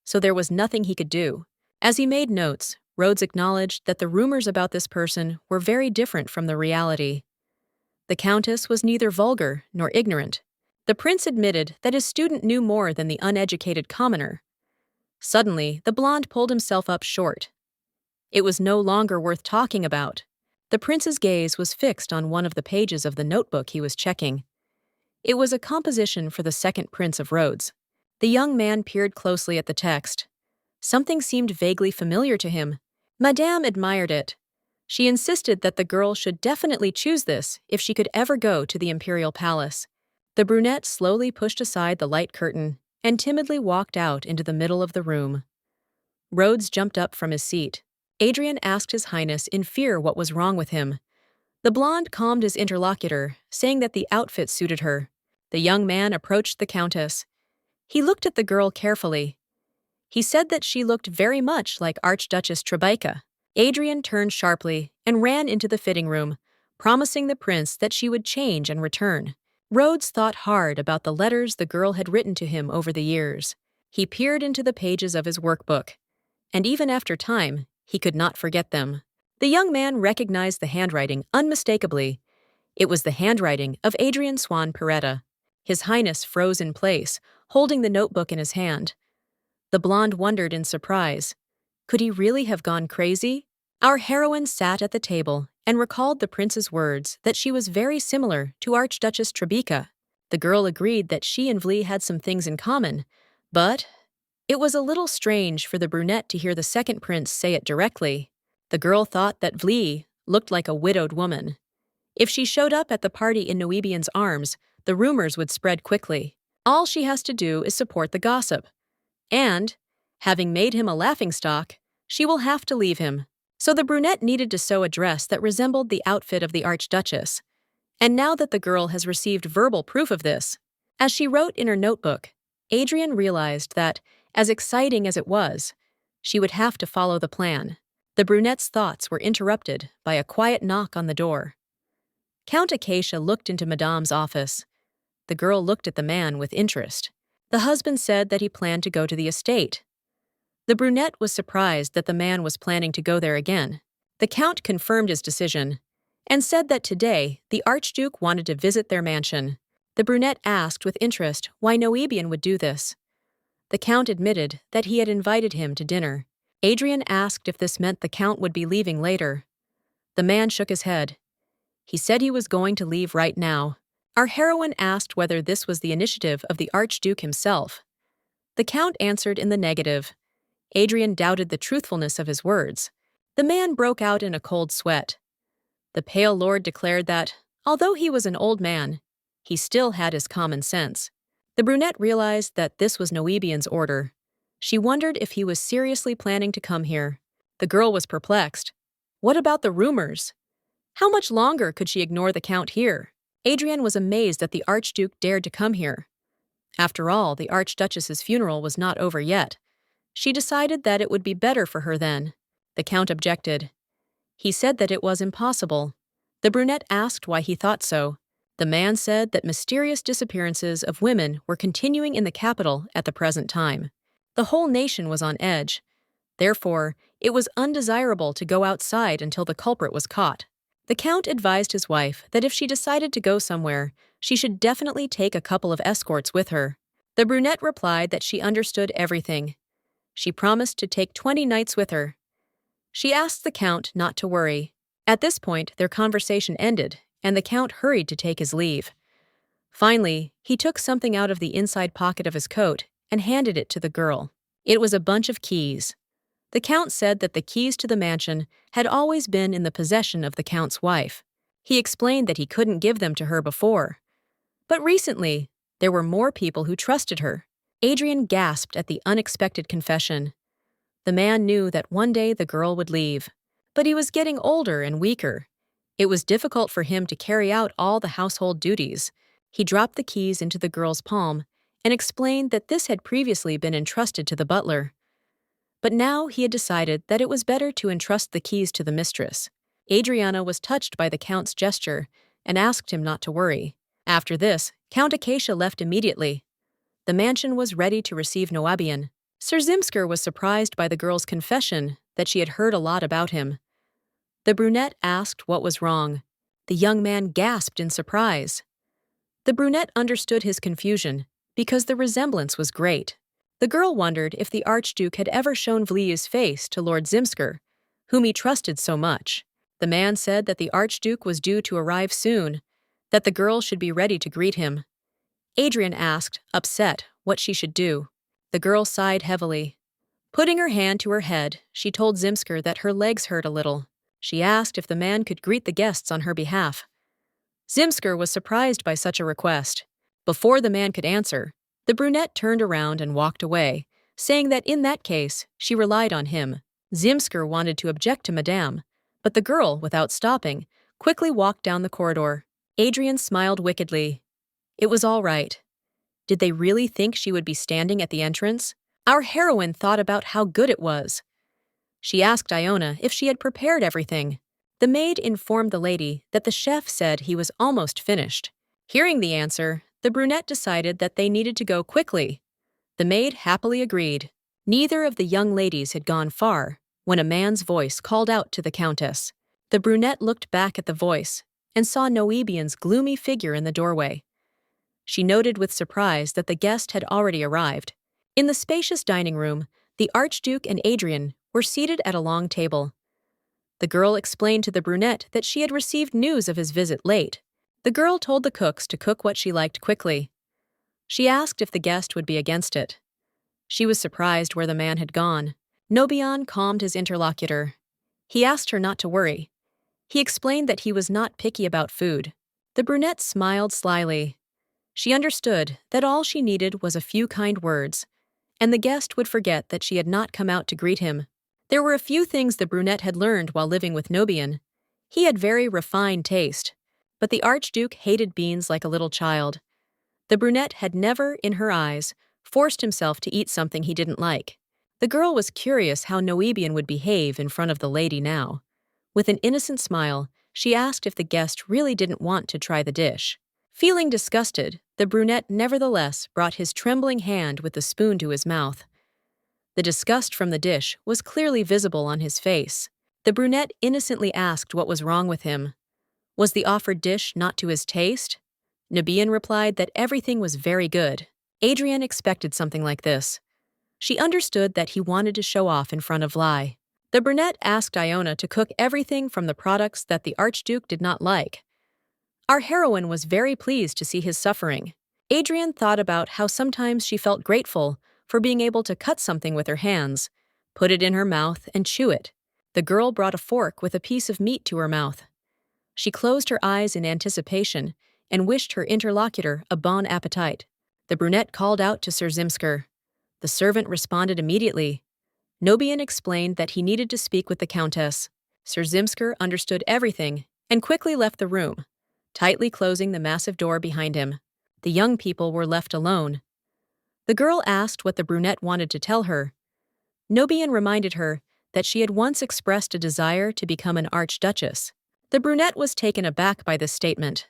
so there was nothing he could do. As he made notes, Rhodes acknowledged that the rumors about this person were very different from the reality. The Countess was neither vulgar nor ignorant. The prince admitted that his student knew more than the uneducated commoner. Suddenly, the blonde pulled himself up short. It was no longer worth talking about. The prince's gaze was fixed on one of the pages of the notebook he was checking. It was a composition for the second Prince of Rhodes. The young man peered closely at the text. Something seemed vaguely familiar to him. Madame admired it. She insisted that the girl should definitely choose this if she could ever go to the imperial palace. The brunette slowly pushed aside the light curtain and timidly walked out into the middle of the room. Rhodes jumped up from his seat. Adrian asked His Highness in fear what was wrong with him. The blonde calmed his interlocutor, saying that the outfit suited her. The young man approached the Countess. He looked at the girl carefully. He said that she looked very much like Archduchess Trebeca. Adrian turned sharply and ran into the fitting room, promising the prince that she would change and return. Rhodes thought hard about the letters the girl had written to him over the years. He peered into the pages of his workbook, and even after time, he could not forget them. The young man recognized the handwriting unmistakably. It was the handwriting of Adrian Swan Peretta. His Highness froze in place, holding the notebook in his hand. The blonde wondered in surprise. Could he really have gone crazy? Our heroine sat at the table and recalled the prince's words that she was very similar to Archduchess Trebeka. The girl agreed that she and Vli had some things in common, but it was a little strange for the brunette to hear the second prince say it directly. The girl thought that Vli looked like a widowed woman. If she showed up at the party in Noebian's arms, the rumors would spread quickly. All she has to do is support the gossip. And, having made him a laughingstock, she will have to leave him. So the brunette needed to sew a dress that resembled the outfit of the Archduchess. And now that the girl has received verbal proof of this, as she wrote in her notebook, Adrian realized that, as exciting as it was, she would have to follow the plan. The brunette's thoughts were interrupted by a quiet knock on the door. Count Acacia looked into Madame's office. The girl looked at the man with interest. The husband said that he planned to go to the estate. The brunette was surprised that the man was planning to go there again. The count confirmed his decision and said that today the Archduke wanted to visit their mansion. The brunette asked with interest why Noebian would do this. The count admitted that he had invited him to dinner. Adrian asked if this meant the count would be leaving later. The man shook his head. He said he was going to leave right now. Our heroine asked whether this was the initiative of the Archduke himself. The count answered in the negative. Adrian doubted the truthfulness of his words. The man broke out in a cold sweat. The pale lord declared that, although he was an old man, he still had his common sense. The brunette realized that this was Noebian's order. She wondered if he was seriously planning to come here. The girl was perplexed. What about the rumors? How much longer could she ignore the count here? Adrian was amazed that the Archduke dared to come here. After all, the Archduchess's funeral was not over yet. She decided that it would be better for her then. The count objected. He said that it was impossible. The brunette asked why he thought so. The man said that mysterious disappearances of women were continuing in the capital at the present time. The whole nation was on edge. Therefore, it was undesirable to go outside until the culprit was caught. The count advised his wife that if she decided to go somewhere, she should definitely take a couple of escorts with her. The brunette replied that she understood everything. She promised to take 20 knights with her. She asked the count not to worry. At this point, their conversation ended, and the count hurried to take his leave. Finally, he took something out of the inside pocket of his coat and handed it to the girl. It was a bunch of keys. The count said that the keys to the mansion had always been in the possession of the count's wife. He explained that he couldn't give them to her before. But recently, there were more people who trusted her. Adrian gasped at the unexpected confession. The man knew that one day the girl would leave, but he was getting older and weaker. It was difficult for him to carry out all the household duties. He dropped the keys into the girl's palm and explained that this had previously been entrusted to the butler. But now he had decided that it was better to entrust the keys to the mistress. Adriana was touched by the count's gesture and asked him not to worry. After this, Count Acacia left immediately. The mansion was ready to receive Noebian. Sir Zimsker was surprised by the girl's confession that she had heard a lot about him. The brunette asked what was wrong. The young man gasped in surprise. The brunette understood his confusion because the resemblance was great. The girl wondered if the Archduke had ever shown Vli's face to Lord Zimsker, whom he trusted so much. The man said that the Archduke was due to arrive soon, that the girl should be ready to greet him. Adrian asked, upset, what she should do. The girl sighed heavily. Putting her hand to her head, she told Zimsker that her legs hurt a little. She asked if the man could greet the guests on her behalf. Zimsker was surprised by such a request. Before the man could answer, the brunette turned around and walked away, saying that in that case, she relied on him. Zimsker wanted to object to Madame, but the girl, without stopping, quickly walked down the corridor. Adrian smiled wickedly. It was all right. Did they really think she would be standing at the entrance? Our heroine thought about how good it was. She asked Iona if she had prepared everything. The maid informed the lady that the chef said he was almost finished. Hearing the answer, the brunette decided that they needed to go quickly. The maid happily agreed. Neither of the young ladies had gone far. when a man's voice called out to the Countess. The brunette looked back at the voice and saw Noebian's gloomy figure in the doorway. She noted with surprise that the guest had already arrived. In the spacious dining room, the Archduke and Adrian were seated at a long table. The girl explained to the brunette that she had received news of his visit late. The girl told the cooks to cook what she liked quickly. She asked if the guest would be against it. She was surprised where the man had gone. Nobian calmed his interlocutor. He asked her not to worry. He explained that he was not picky about food. The brunette smiled slyly. She understood that all she needed was a few kind words, and the guest would forget that she had not come out to greet him. There were a few things the brunette had learned while living with Nobian. He had very refined taste, but the Archduke hated beans like a little child. The brunette had never, in her eyes, forced himself to eat something he didn't like. The girl was curious how Noebian would behave in front of the lady now. With an innocent smile, she asked if the guest really didn't want to try the dish. Feeling disgusted, the brunette nevertheless brought his trembling hand with the spoon to his mouth. The disgust from the dish was clearly visible on his face. The brunette innocently asked what was wrong with him. Was the offered dish not to his taste? Nobian replied that everything was very good. Adrian expected something like this. She understood that he wanted to show off in front of Lai. The brunette asked Iona to cook everything from the products that the Archduke did not like. Our heroine was very pleased to see his suffering. Adrian thought about how sometimes she felt grateful for being able to cut something with her hands, put it in her mouth, and chew it. The girl brought a fork with a piece of meat to her mouth. She closed her eyes in anticipation and wished her interlocutor a bon appetit. The brunette called out to Sir Zimsker. The servant responded immediately. Nobian explained that he needed to speak with the Countess. Sir Zimsker understood everything and quickly left the room, tightly closing the massive door behind him. The young people were left alone. The girl asked what the brunette wanted to tell her. Nobian reminded her that she had once expressed a desire to become an archduchess. The brunette was taken aback by this statement.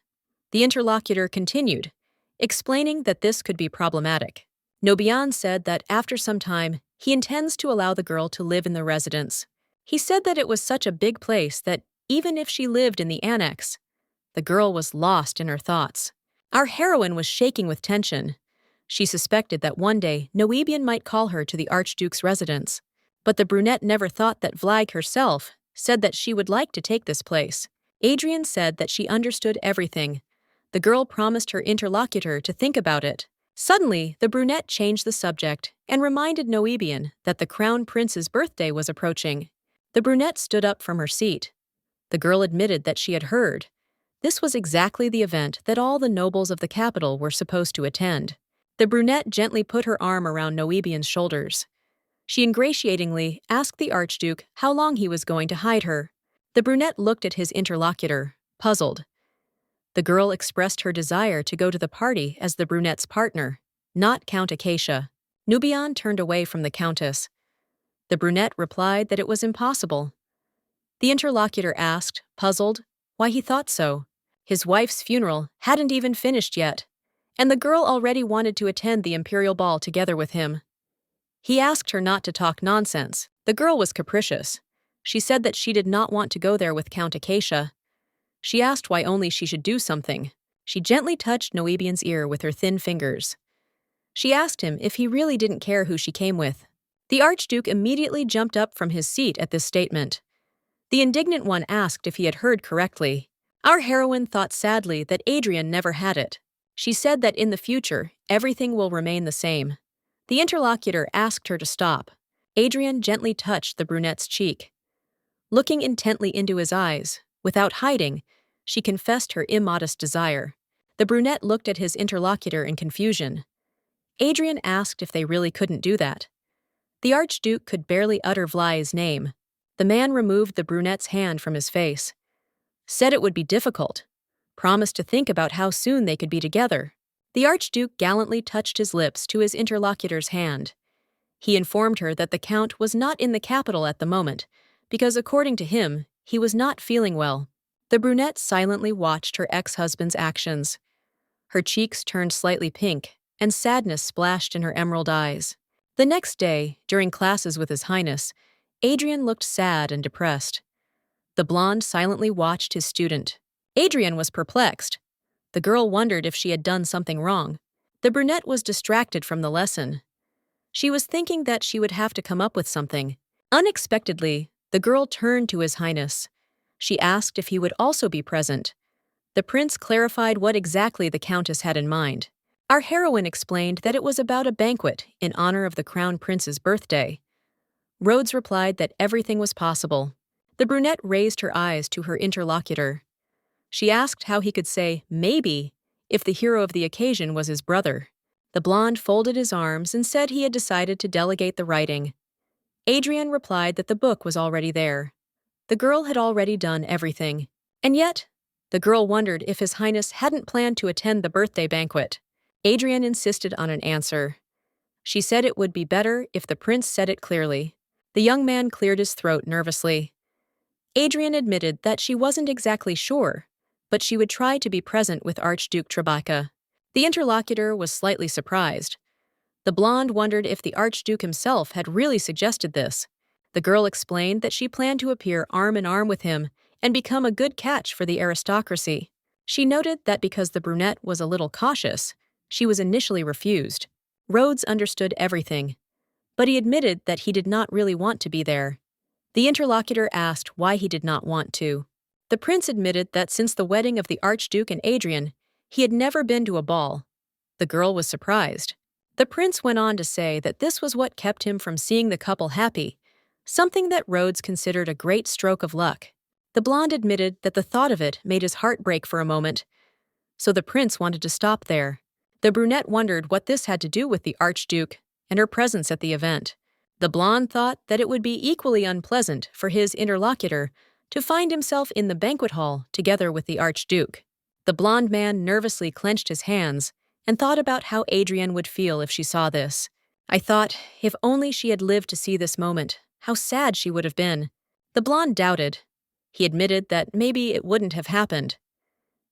The interlocutor continued, explaining that this could be problematic. Nobian said that after some time, he intends to allow the girl to live in the residence. He said that it was such a big place that even if she lived in the annex, the girl was lost in her thoughts. Our heroine was shaking with tension. She suspected that one day Noebian might call her to the Archduke's residence. But the brunette never thought that Vlag herself said that she would like to take this place. Adrian said that she understood everything. The girl promised her interlocutor to think about it. Suddenly, the brunette changed the subject and reminded Noebian that the crown prince's birthday was approaching. The brunette stood up from her seat. The girl admitted that she had heard. This was exactly the event that all the nobles of the capital were supposed to attend. The brunette gently put her arm around Noebian's shoulders. She ingratiatingly asked the Archduke how long he was going to hide her. The brunette looked at his interlocutor, puzzled. The girl expressed her desire to go to the party as the brunette's partner, not Count Acacia. Nubian turned away from the Countess. The brunette replied that it was impossible. The interlocutor asked, puzzled, why he thought so. His wife's funeral hadn't even finished yet, and the girl already wanted to attend the imperial ball together with him. He asked her not to talk nonsense. The girl was capricious. She said that she did not want to go there with Count Acacia. She asked why only she should do something. She gently touched Noebian's ear with her thin fingers. She asked him if he really didn't care who she came with. The Archduke immediately jumped up from his seat at this statement. The indignant one asked if he had heard correctly. Our heroine thought sadly that Adrian never had it. She said that in the future, everything will remain the same. The interlocutor asked her to stop. Adrian gently touched the brunette's cheek. Looking intently into his eyes, without hiding, she confessed her immodest desire. The brunette looked at his interlocutor in confusion. Adrian asked if they really couldn't do that. The Archduke could barely utter Vlai's name. The man removed the brunette's hand from his face. Said it would be difficult. Promised to think about how soon they could be together. The Archduke gallantly touched his lips to his interlocutor's hand. He informed her that the Count was not in the capital at the moment, because according to him, he was not feeling well. The brunette silently watched her ex-husband's actions. Her cheeks turned slightly pink, and sadness splashed in her emerald eyes. The next day, during classes with His Highness, Adrian looked sad and depressed. The blonde silently watched his student. Adrian was perplexed. The girl wondered if she had done something wrong. The brunette was distracted from the lesson. She was thinking that she would have to come up with something. Unexpectedly, the girl turned to His Highness. She asked if he would also be present. The prince clarified what exactly the countess had in mind. Our heroine explained that it was about a banquet in honor of the crown prince's birthday. Rhodes replied that everything was possible. The brunette raised her eyes to her interlocutor. She asked how he could say maybe if the hero of the occasion was his brother. The blonde folded his arms and said he had decided to delegate the writing. Adrian replied that the book was already there. The girl had already done everything. And yet, the girl wondered if His Highness hadn't planned to attend the birthday banquet. Adrian insisted on an answer. She said it would be better if the prince said it clearly. The young man cleared his throat nervously. Adrian admitted that she wasn't exactly sure, but she would try to be present with Archduke Tribeca. The interlocutor was slightly surprised. The blonde wondered if the Archduke himself had really suggested this. The girl explained that she planned to appear arm in arm with him and become a good catch for the aristocracy. She noted that because the brunette was a little cautious, she was initially refused. Rhodes understood everything, but he admitted that he did not really want to be there. The interlocutor asked why he did not want to. The prince admitted that since the wedding of the Archduke and Adrian, he had never been to a ball. The girl was surprised. The prince went on to say that this was what kept him from seeing the couple happy, something that Rhodes considered a great stroke of luck. The blonde admitted that the thought of it made his heart break for a moment, so the prince wanted to stop there. The brunette wondered what this had to do with the Archduke and her presence at the event. The blonde thought that it would be equally unpleasant for his interlocutor to find himself in the banquet hall together with the Archduke. The blonde man nervously clenched his hands and thought about how Adrian would feel if she saw this. I thought, if only she had lived to see this moment, how sad she would have been. The blonde doubted. He admitted that maybe it wouldn't have happened.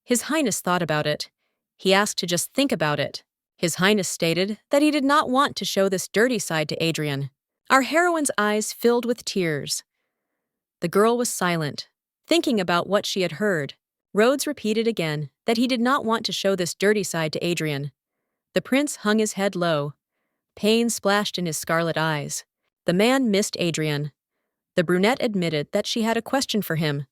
His Highness thought about it. He asked to just think about it. His Highness stated that he did not want to show this dirty side to Adrian. Our heroine's eyes filled with tears. The girl was silent, thinking about what she had heard. Rhodes repeated again that he did not want to show this dirty side to Adrian. The prince hung his head low. Pain splashed in his scarlet eyes. The man missed Adrian. The brunette admitted that she had a question for him.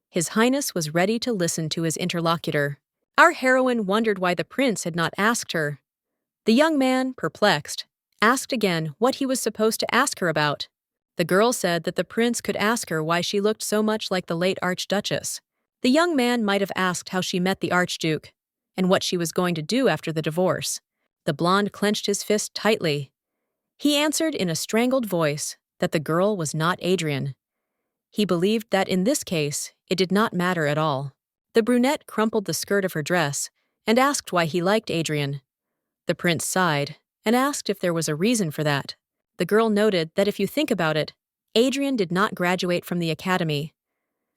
His Highness was ready to listen to his interlocutor. Our heroine wondered why the prince had not asked her. The young man, perplexed, asked again what he was supposed to ask her about. The girl said that the prince could ask her why she looked so much like the late Archduchess. The young man might have asked how she met the Archduke and what she was going to do after the divorce. The blonde clenched his fist tightly. He answered in a strangled voice that the girl was not Adrian. He believed that in this case, it did not matter at all. The brunette crumpled the skirt of her dress and asked why he liked Adrian. The prince sighed and asked if there was a reason for that. The girl noted that if you think about it, Adrian did not graduate from the academy.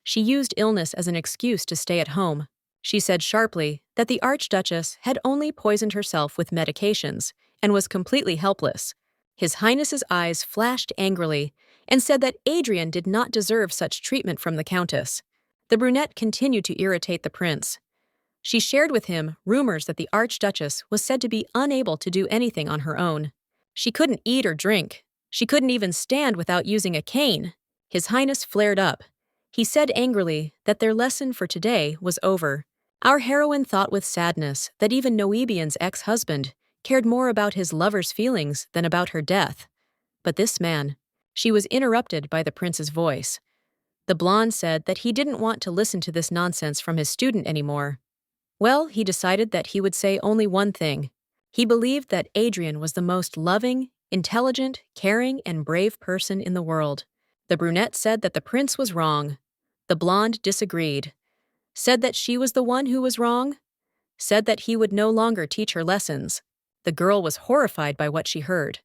She used illness as an excuse to stay at home. She said sharply that the Archduchess had only poisoned herself with medications and was completely helpless. His Highness's eyes flashed angrily and said that Adrian did not deserve such treatment from the Countess. The brunette continued to irritate the prince. She shared with him rumors that the Archduchess was said to be unable to do anything on her own. She couldn't eat or drink. She couldn't even stand without using a cane. His Highness flared up. He said angrily that their lesson for today was over. Our heroine thought with sadness that even Noebian's ex-husband cared more about his lover's feelings than about her death. But this man... She was interrupted by the prince's voice. The blonde said that he didn't want to listen to this nonsense from his student anymore. Well, he decided that he would say only one thing. He believed that Adrian was the most loving, intelligent, caring, and brave person in the world. The brunette said that the prince was wrong. The blonde disagreed. Said that she was the one who was wrong. Said that he would no longer teach her lessons. The girl was horrified by what she heard.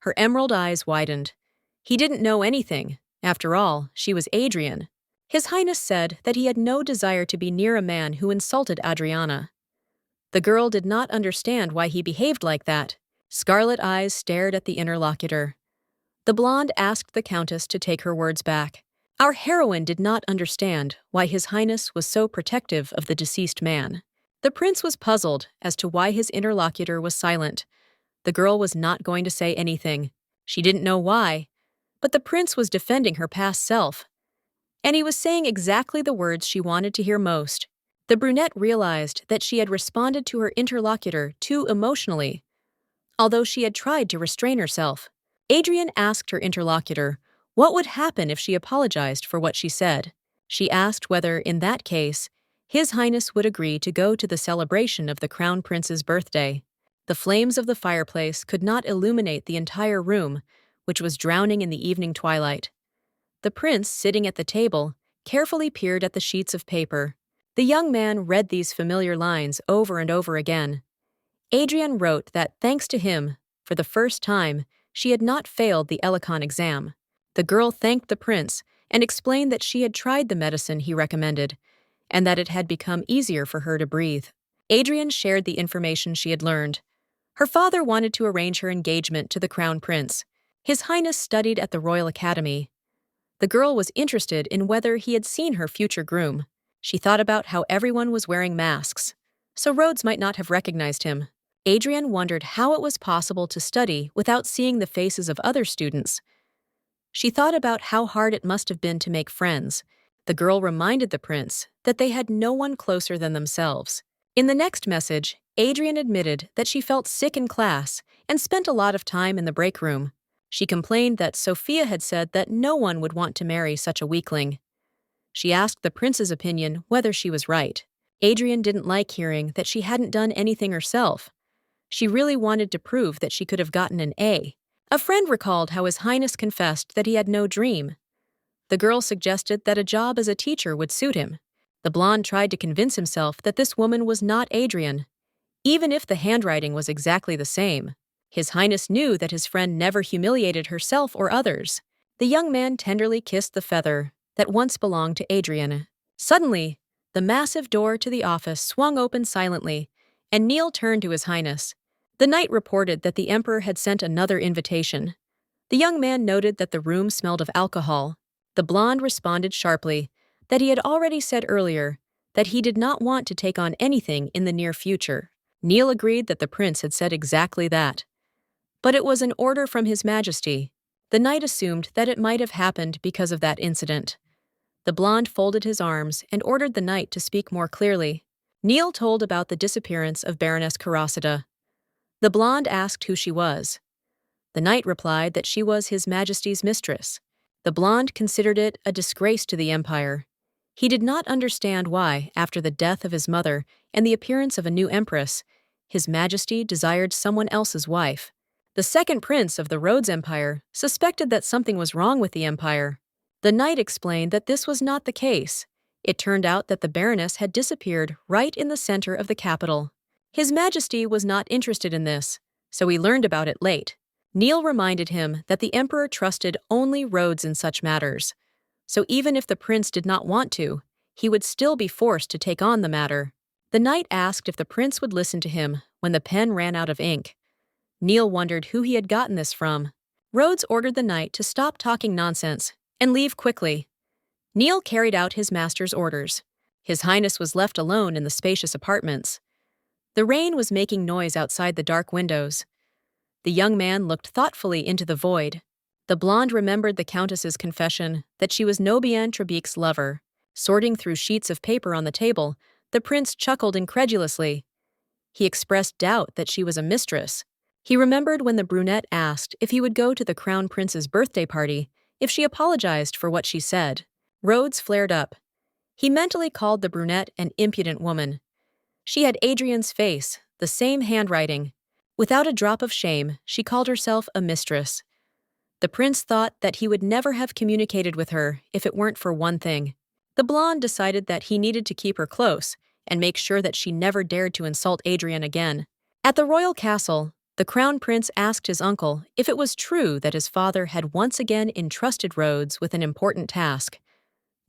Her emerald eyes widened. He didn't know anything. After all, she was Adrian. His Highness said that he had no desire to be near a man who insulted Adriana. The girl did not understand why he behaved like that. Scarlet eyes stared at the interlocutor. The blonde asked the Countess to take her words back. Our heroine did not understand why His Highness was so protective of the deceased man. The prince was puzzled as to why his interlocutor was silent. The girl was not going to say anything. She didn't know why, but the prince was defending her past self, and he was saying exactly the words she wanted to hear most. The brunette realized that she had responded to her interlocutor too emotionally, although she had tried to restrain herself. Adrian asked her interlocutor what would happen if she apologized for what she said. She asked whether, in that case, His Highness would agree to go to the celebration of the Crown Prince's birthday. The flames of the fireplace could not illuminate the entire room, which was drowning in the evening twilight. The prince, sitting at the table, carefully peered at the sheets of paper. The young man read these familiar lines over and over again. Adrian wrote that, thanks to him, for the first time, she had not failed the Helicon exam. The girl thanked the prince and explained that she had tried the medicine he recommended, and that it had become easier for her to breathe. Adrian shared the information she had learned. Her father wanted to arrange her engagement to the Crown Prince. His Highness studied at the Royal Academy. The girl was interested in whether he had seen her future groom. She thought about how everyone was wearing masks, so Rhodes might not have recognized him. Adrian wondered how it was possible to study without seeing the faces of other students. She thought about how hard it must have been to make friends. The girl reminded the prince that they had no one closer than themselves. In the next message, Adrian admitted that she felt sick in class and spent a lot of time in the break room. She complained that Sophia had said that no one would want to marry such a weakling. She asked the prince's opinion whether she was right. Adrian didn't like hearing that she hadn't done anything herself. She really wanted to prove that she could have gotten an A. A friend recalled how His Highness confessed that he had no dream. The girl suggested that a job as a teacher would suit him. The blonde tried to convince himself that this woman was not Adrian, even if the handwriting was exactly the same. His Highness knew that his friend never humiliated herself or others. The young man tenderly kissed the feather that once belonged to Adrian. Suddenly, the massive door to the office swung open silently, and Neil turned to His Highness. The knight reported that the Emperor had sent another invitation. The young man noted that the room smelled of alcohol. The blonde responded sharply that he had already said earlier that he did not want to take on anything in the near future. Neil agreed that the prince had said exactly that. But it was an order from His Majesty. The knight assumed that it might have happened because of that incident. The blonde folded his arms and ordered the knight to speak more clearly. Neil told about the disappearance of Baroness Karasada. The blonde asked who she was. The knight replied that she was His Majesty's mistress. The blonde considered it a disgrace to the empire. He did not understand why, after the death of his mother and the appearance of a new empress, His Majesty desired someone else's wife. The second prince of the Rhodes Empire suspected that something was wrong with the empire. The knight explained that this was not the case. It turned out that the Baroness had disappeared right in the center of the capital. His Majesty was not interested in this, so he learned about it late. Neil reminded him that the Emperor trusted only Rhodes in such matters, so even if the prince did not want to, he would still be forced to take on the matter. The knight asked if the prince would listen to him when the pen ran out of ink. Neil wondered who he had gotten this from. Rhodes ordered the knight to stop talking nonsense and leave quickly. Neil carried out his master's orders. His Highness was left alone in the spacious apartments. The rain was making noise outside the dark windows. The young man looked thoughtfully into the void. The blonde remembered the Countess's confession that she was Nobien Trebeek's lover. Sorting through sheets of paper on the table, the prince chuckled incredulously. He expressed doubt that she was a mistress. He remembered when the brunette asked if he would go to the Crown Prince's birthday party if she apologized for what she said. Rhodes flared up. He mentally called the brunette an impudent woman. She had Adrian's face, the same handwriting. Without a drop of shame, she called herself a mistress. The prince thought that he would never have communicated with her if it weren't for one thing. The blonde decided that he needed to keep her close and make sure that she never dared to insult Adrian again. At the royal castle, the crown prince asked his uncle if it was true that his father had once again entrusted Rhodes with an important task.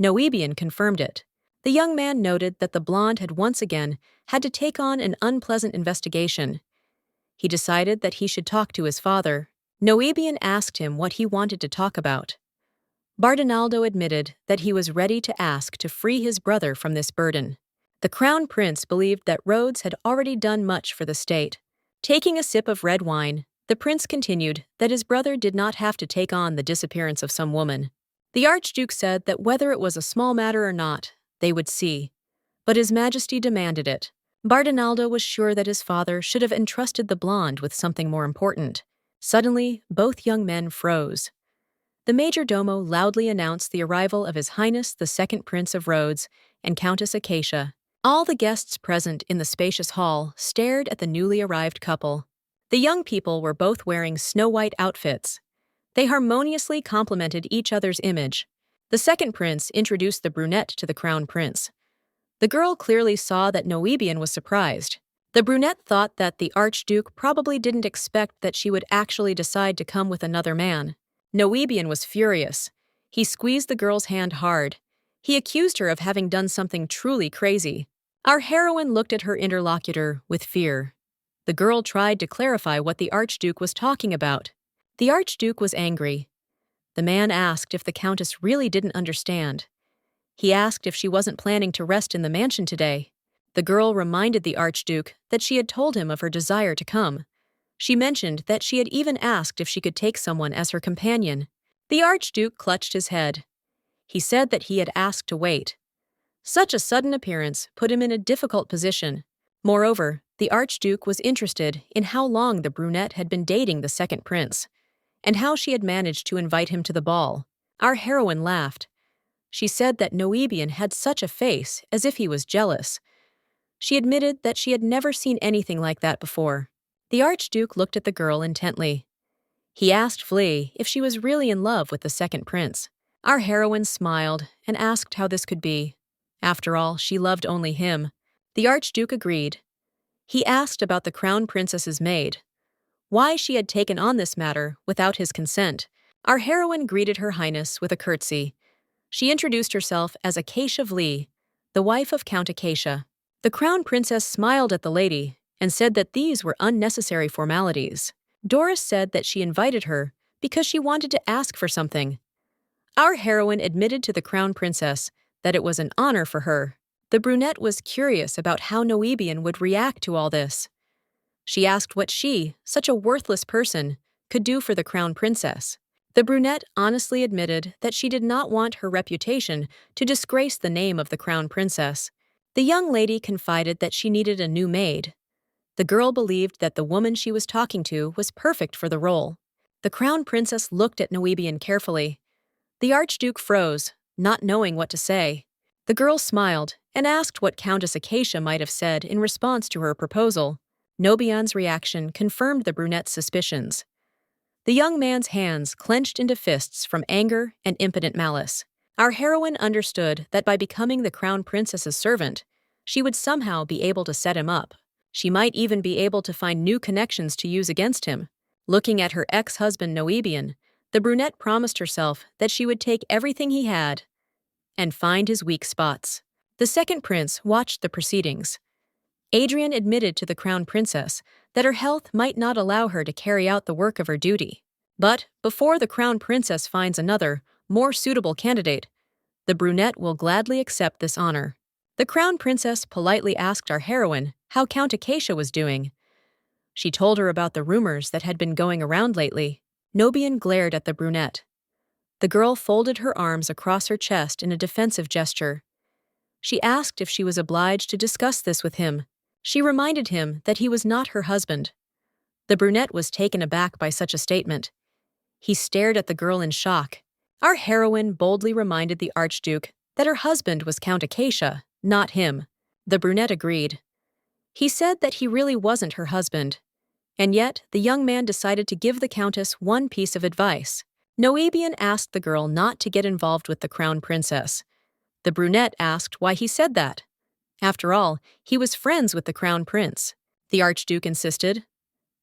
Noebian confirmed it. The young man noted that the blonde had once again had to take on an unpleasant investigation. He decided that he should talk to his father. Noebian asked him what he wanted to talk about. Bardinaldo admitted that he was ready to ask to free his brother from this burden. The crown prince believed that Rhodes had already done much for the state. Taking a sip of red wine, the prince continued that his brother did not have to take on the disappearance of some woman. The archduke said that whether it was a small matter or not, they would see. But His Majesty demanded it. Bardinaldo was sure that his father should have entrusted the blonde with something more important. Suddenly, both young men froze. The major domo loudly announced the arrival of His Highness the Second Prince of Rhodes and Countess Acacia. All the guests present in the spacious hall stared at the newly arrived couple. The young people were both wearing snow-white outfits. They harmoniously complemented each other's image. The second prince introduced the brunette to the crown prince. The girl clearly saw that Noebian was surprised. The brunette thought that the archduke probably didn't expect that she would actually decide to come with another man. Noebian was furious. He squeezed the girl's hand hard. He accused her of having done something truly crazy. Our heroine looked at her interlocutor with fear. The girl tried to clarify what the archduke was talking about. The archduke was angry. The man asked if the countess really didn't understand. He asked if she wasn't planning to rest in the mansion today. The girl reminded the archduke that she had told him of her desire to come. She mentioned that she had even asked if she could take someone as her companion. The archduke clutched his head. He said that he had asked to wait. Such a sudden appearance put him in a difficult position. Moreover, the archduke was interested in how long the brunette had been dating the second prince, and how she had managed to invite him to the ball. Our heroine laughed. She said that Noebian had such a face, as if he was jealous. She admitted that she had never seen anything like that before. The archduke looked at the girl intently. He asked Flea if she was really in love with the second prince. Our heroine smiled and asked how this could be. After all, she loved only him. The archduke agreed. He asked about the crown princess's maid, why she had taken on this matter without his consent. Our heroine greeted Her Highness with a curtsy. She introduced herself as Acacia Vlee, the wife of Count Acacia. The crown princess smiled at the lady and said that these were unnecessary formalities. Doris said that she invited her because she wanted to ask for something. Our heroine admitted to the crown princess that it was an honor for her. The brunette was curious about how Noebian would react to all this. She asked what she, such a worthless person, could do for the crown princess. The brunette honestly admitted that she did not want her reputation to disgrace the name of the crown princess. The young lady confided that she needed a new maid. The girl believed that the woman she was talking to was perfect for the role. The crown princess looked at Noebian carefully. The archduke froze, not knowing what to say. The girl smiled and asked what Countess Acacia might have said in response to her proposal. Noebian's reaction confirmed the brunette's suspicions. The young man's hands clenched into fists from anger and impotent malice. Our heroine understood that by becoming the crown princess's servant, she would somehow be able to set him up. She might even be able to find new connections to use against him. Looking at her ex-husband Noebian, the brunette promised herself that she would take everything he had and find his weak spots. The second prince watched the proceedings. Adrian admitted to the crown princess that her health might not allow her to carry out the work of her duty. But before the crown princess finds another, more suitable candidate, the brunette will gladly accept this honor. The crown princess politely asked our heroine how Count Acacia was doing. She told her about the rumors that had been going around lately. Noebian glared at the brunette. The girl folded her arms across her chest in a defensive gesture. She asked if she was obliged to discuss this with him. She reminded him that he was not her husband. The brunette was taken aback by such a statement. He stared at the girl in shock. Our heroine boldly reminded the archduke that her husband was Count Acacia, not him. The brunette agreed. He said that he really wasn't her husband. And yet, the young man decided to give the countess one piece of advice. Noebian asked the girl not to get involved with the crown princess. The brunette asked why he said that. After all, he was friends with the crown prince. The archduke insisted.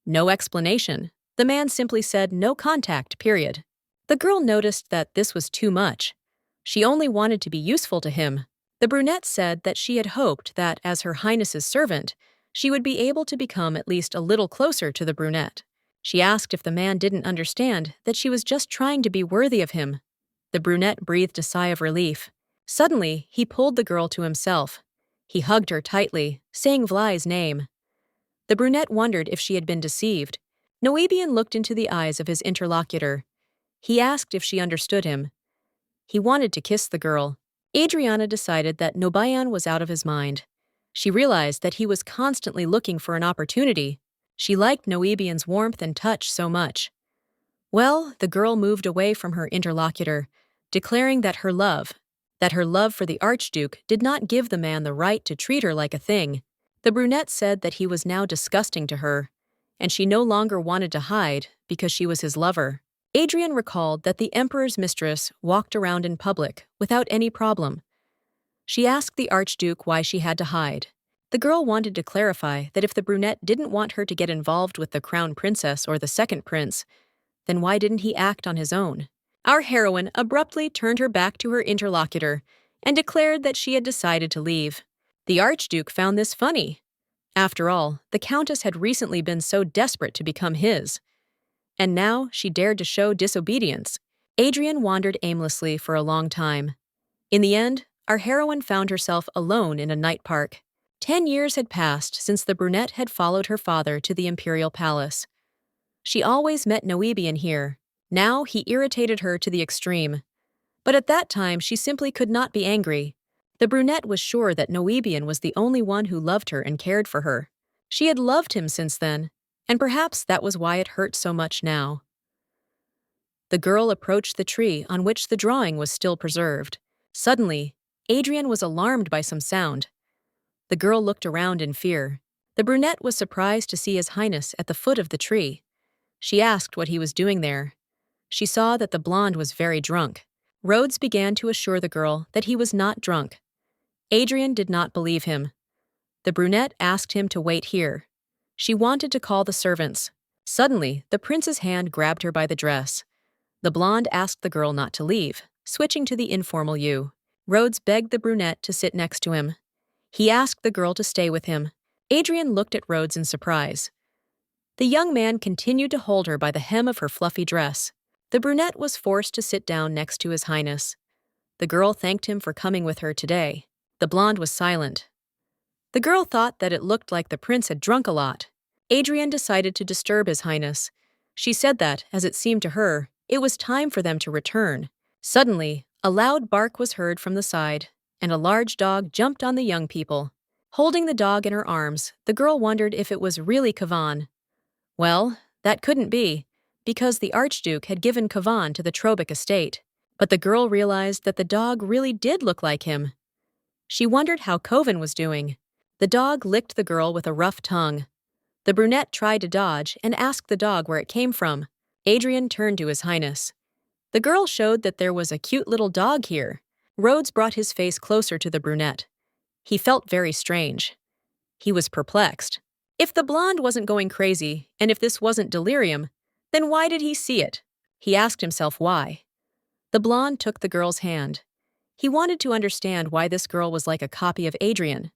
No explanation. The man simply said no contact, period. The girl noticed that this was too much. She only wanted to be useful to him. The brunette said that she had hoped that, as Her Highness's servant, she would be able to become at least a little closer to the brunette. She asked if the man didn't understand that she was just trying to be worthy of him. The brunette breathed a sigh of relief. Suddenly, he pulled the girl to himself. He hugged her tightly, saying Vlai's name. The brunette wondered if she had been deceived. Noebian looked into the eyes of his interlocutor. He asked if she understood him. He wanted to kiss the girl. Adriana decided that Nobayan was out of his mind. She realized that he was constantly looking for an opportunity. She liked Noebian's warmth and touch so much. Well, the girl moved away from her interlocutor, declaring that her love for the Archduke did not give the man the right to treat her like a thing. The brunette said that he was now disgusting to her, and she no longer wanted to hide because she was his lover. Adrian recalled that the emperor's mistress walked around in public without any problem. She asked the Archduke why she had to hide. The girl wanted to clarify that if the brunette didn't want her to get involved with the crown princess or the second prince, then why didn't he act on his own? Our heroine abruptly turned her back to her interlocutor and declared that she had decided to leave. The Archduke found this funny. After all, the Countess had recently been so desperate to become his. And now she dared to show disobedience. Adrian wandered aimlessly for a long time. In the end, our heroine found herself alone in a night park. 10 years had passed since the brunette had followed her father to the imperial palace. She always met Noebian here. Now he irritated her to the extreme. But at that time she simply could not be angry. The brunette was sure that Noebian was the only one who loved her and cared for her. She had loved him since then, and perhaps that was why it hurt so much now. The girl approached the tree on which the drawing was still preserved. Suddenly, Adrian was alarmed by some sound. The girl looked around in fear. The brunette was surprised to see His Highness at the foot of the tree. She asked what he was doing there. She saw that the blonde was very drunk. Rhodes began to assure the girl that he was not drunk. Adrian did not believe him. The brunette asked him to wait here. She wanted to call the servants. Suddenly, the prince's hand grabbed her by the dress. The blonde asked the girl not to leave, switching to the informal you. Rhodes begged the brunette to sit next to him. He asked the girl to stay with him. Adrian looked at Rhodes in surprise. The young man continued to hold her by the hem of her fluffy dress. The brunette was forced to sit down next to His Highness. The girl thanked him for coming with her today. The blonde was silent. The girl thought that it looked like the prince had drunk a lot. Adrian decided to disturb His Highness. She said that, as it seemed to her, it was time for them to return. Suddenly, a loud bark was heard from the side, and a large dog jumped on the young people. Holding the dog in her arms, the girl wondered if it was really Kavan. Well, that couldn't be, because the Archduke had given Kavan to the Trobic estate. But the girl realized that the dog really did look like him. She wondered how Kovan was doing. The dog licked the girl with a rough tongue. The brunette tried to dodge and asked the dog where it came from. Adrian turned to His Highness. The girl showed that there was a cute little dog here. Rhodes brought his face closer to the brunette. He felt very strange. He was perplexed. If the blonde wasn't going crazy, and if this wasn't delirium, then why did he see it? He asked himself why. The blonde took the girl's hand. He wanted to understand why this girl was like a copy of Adrian.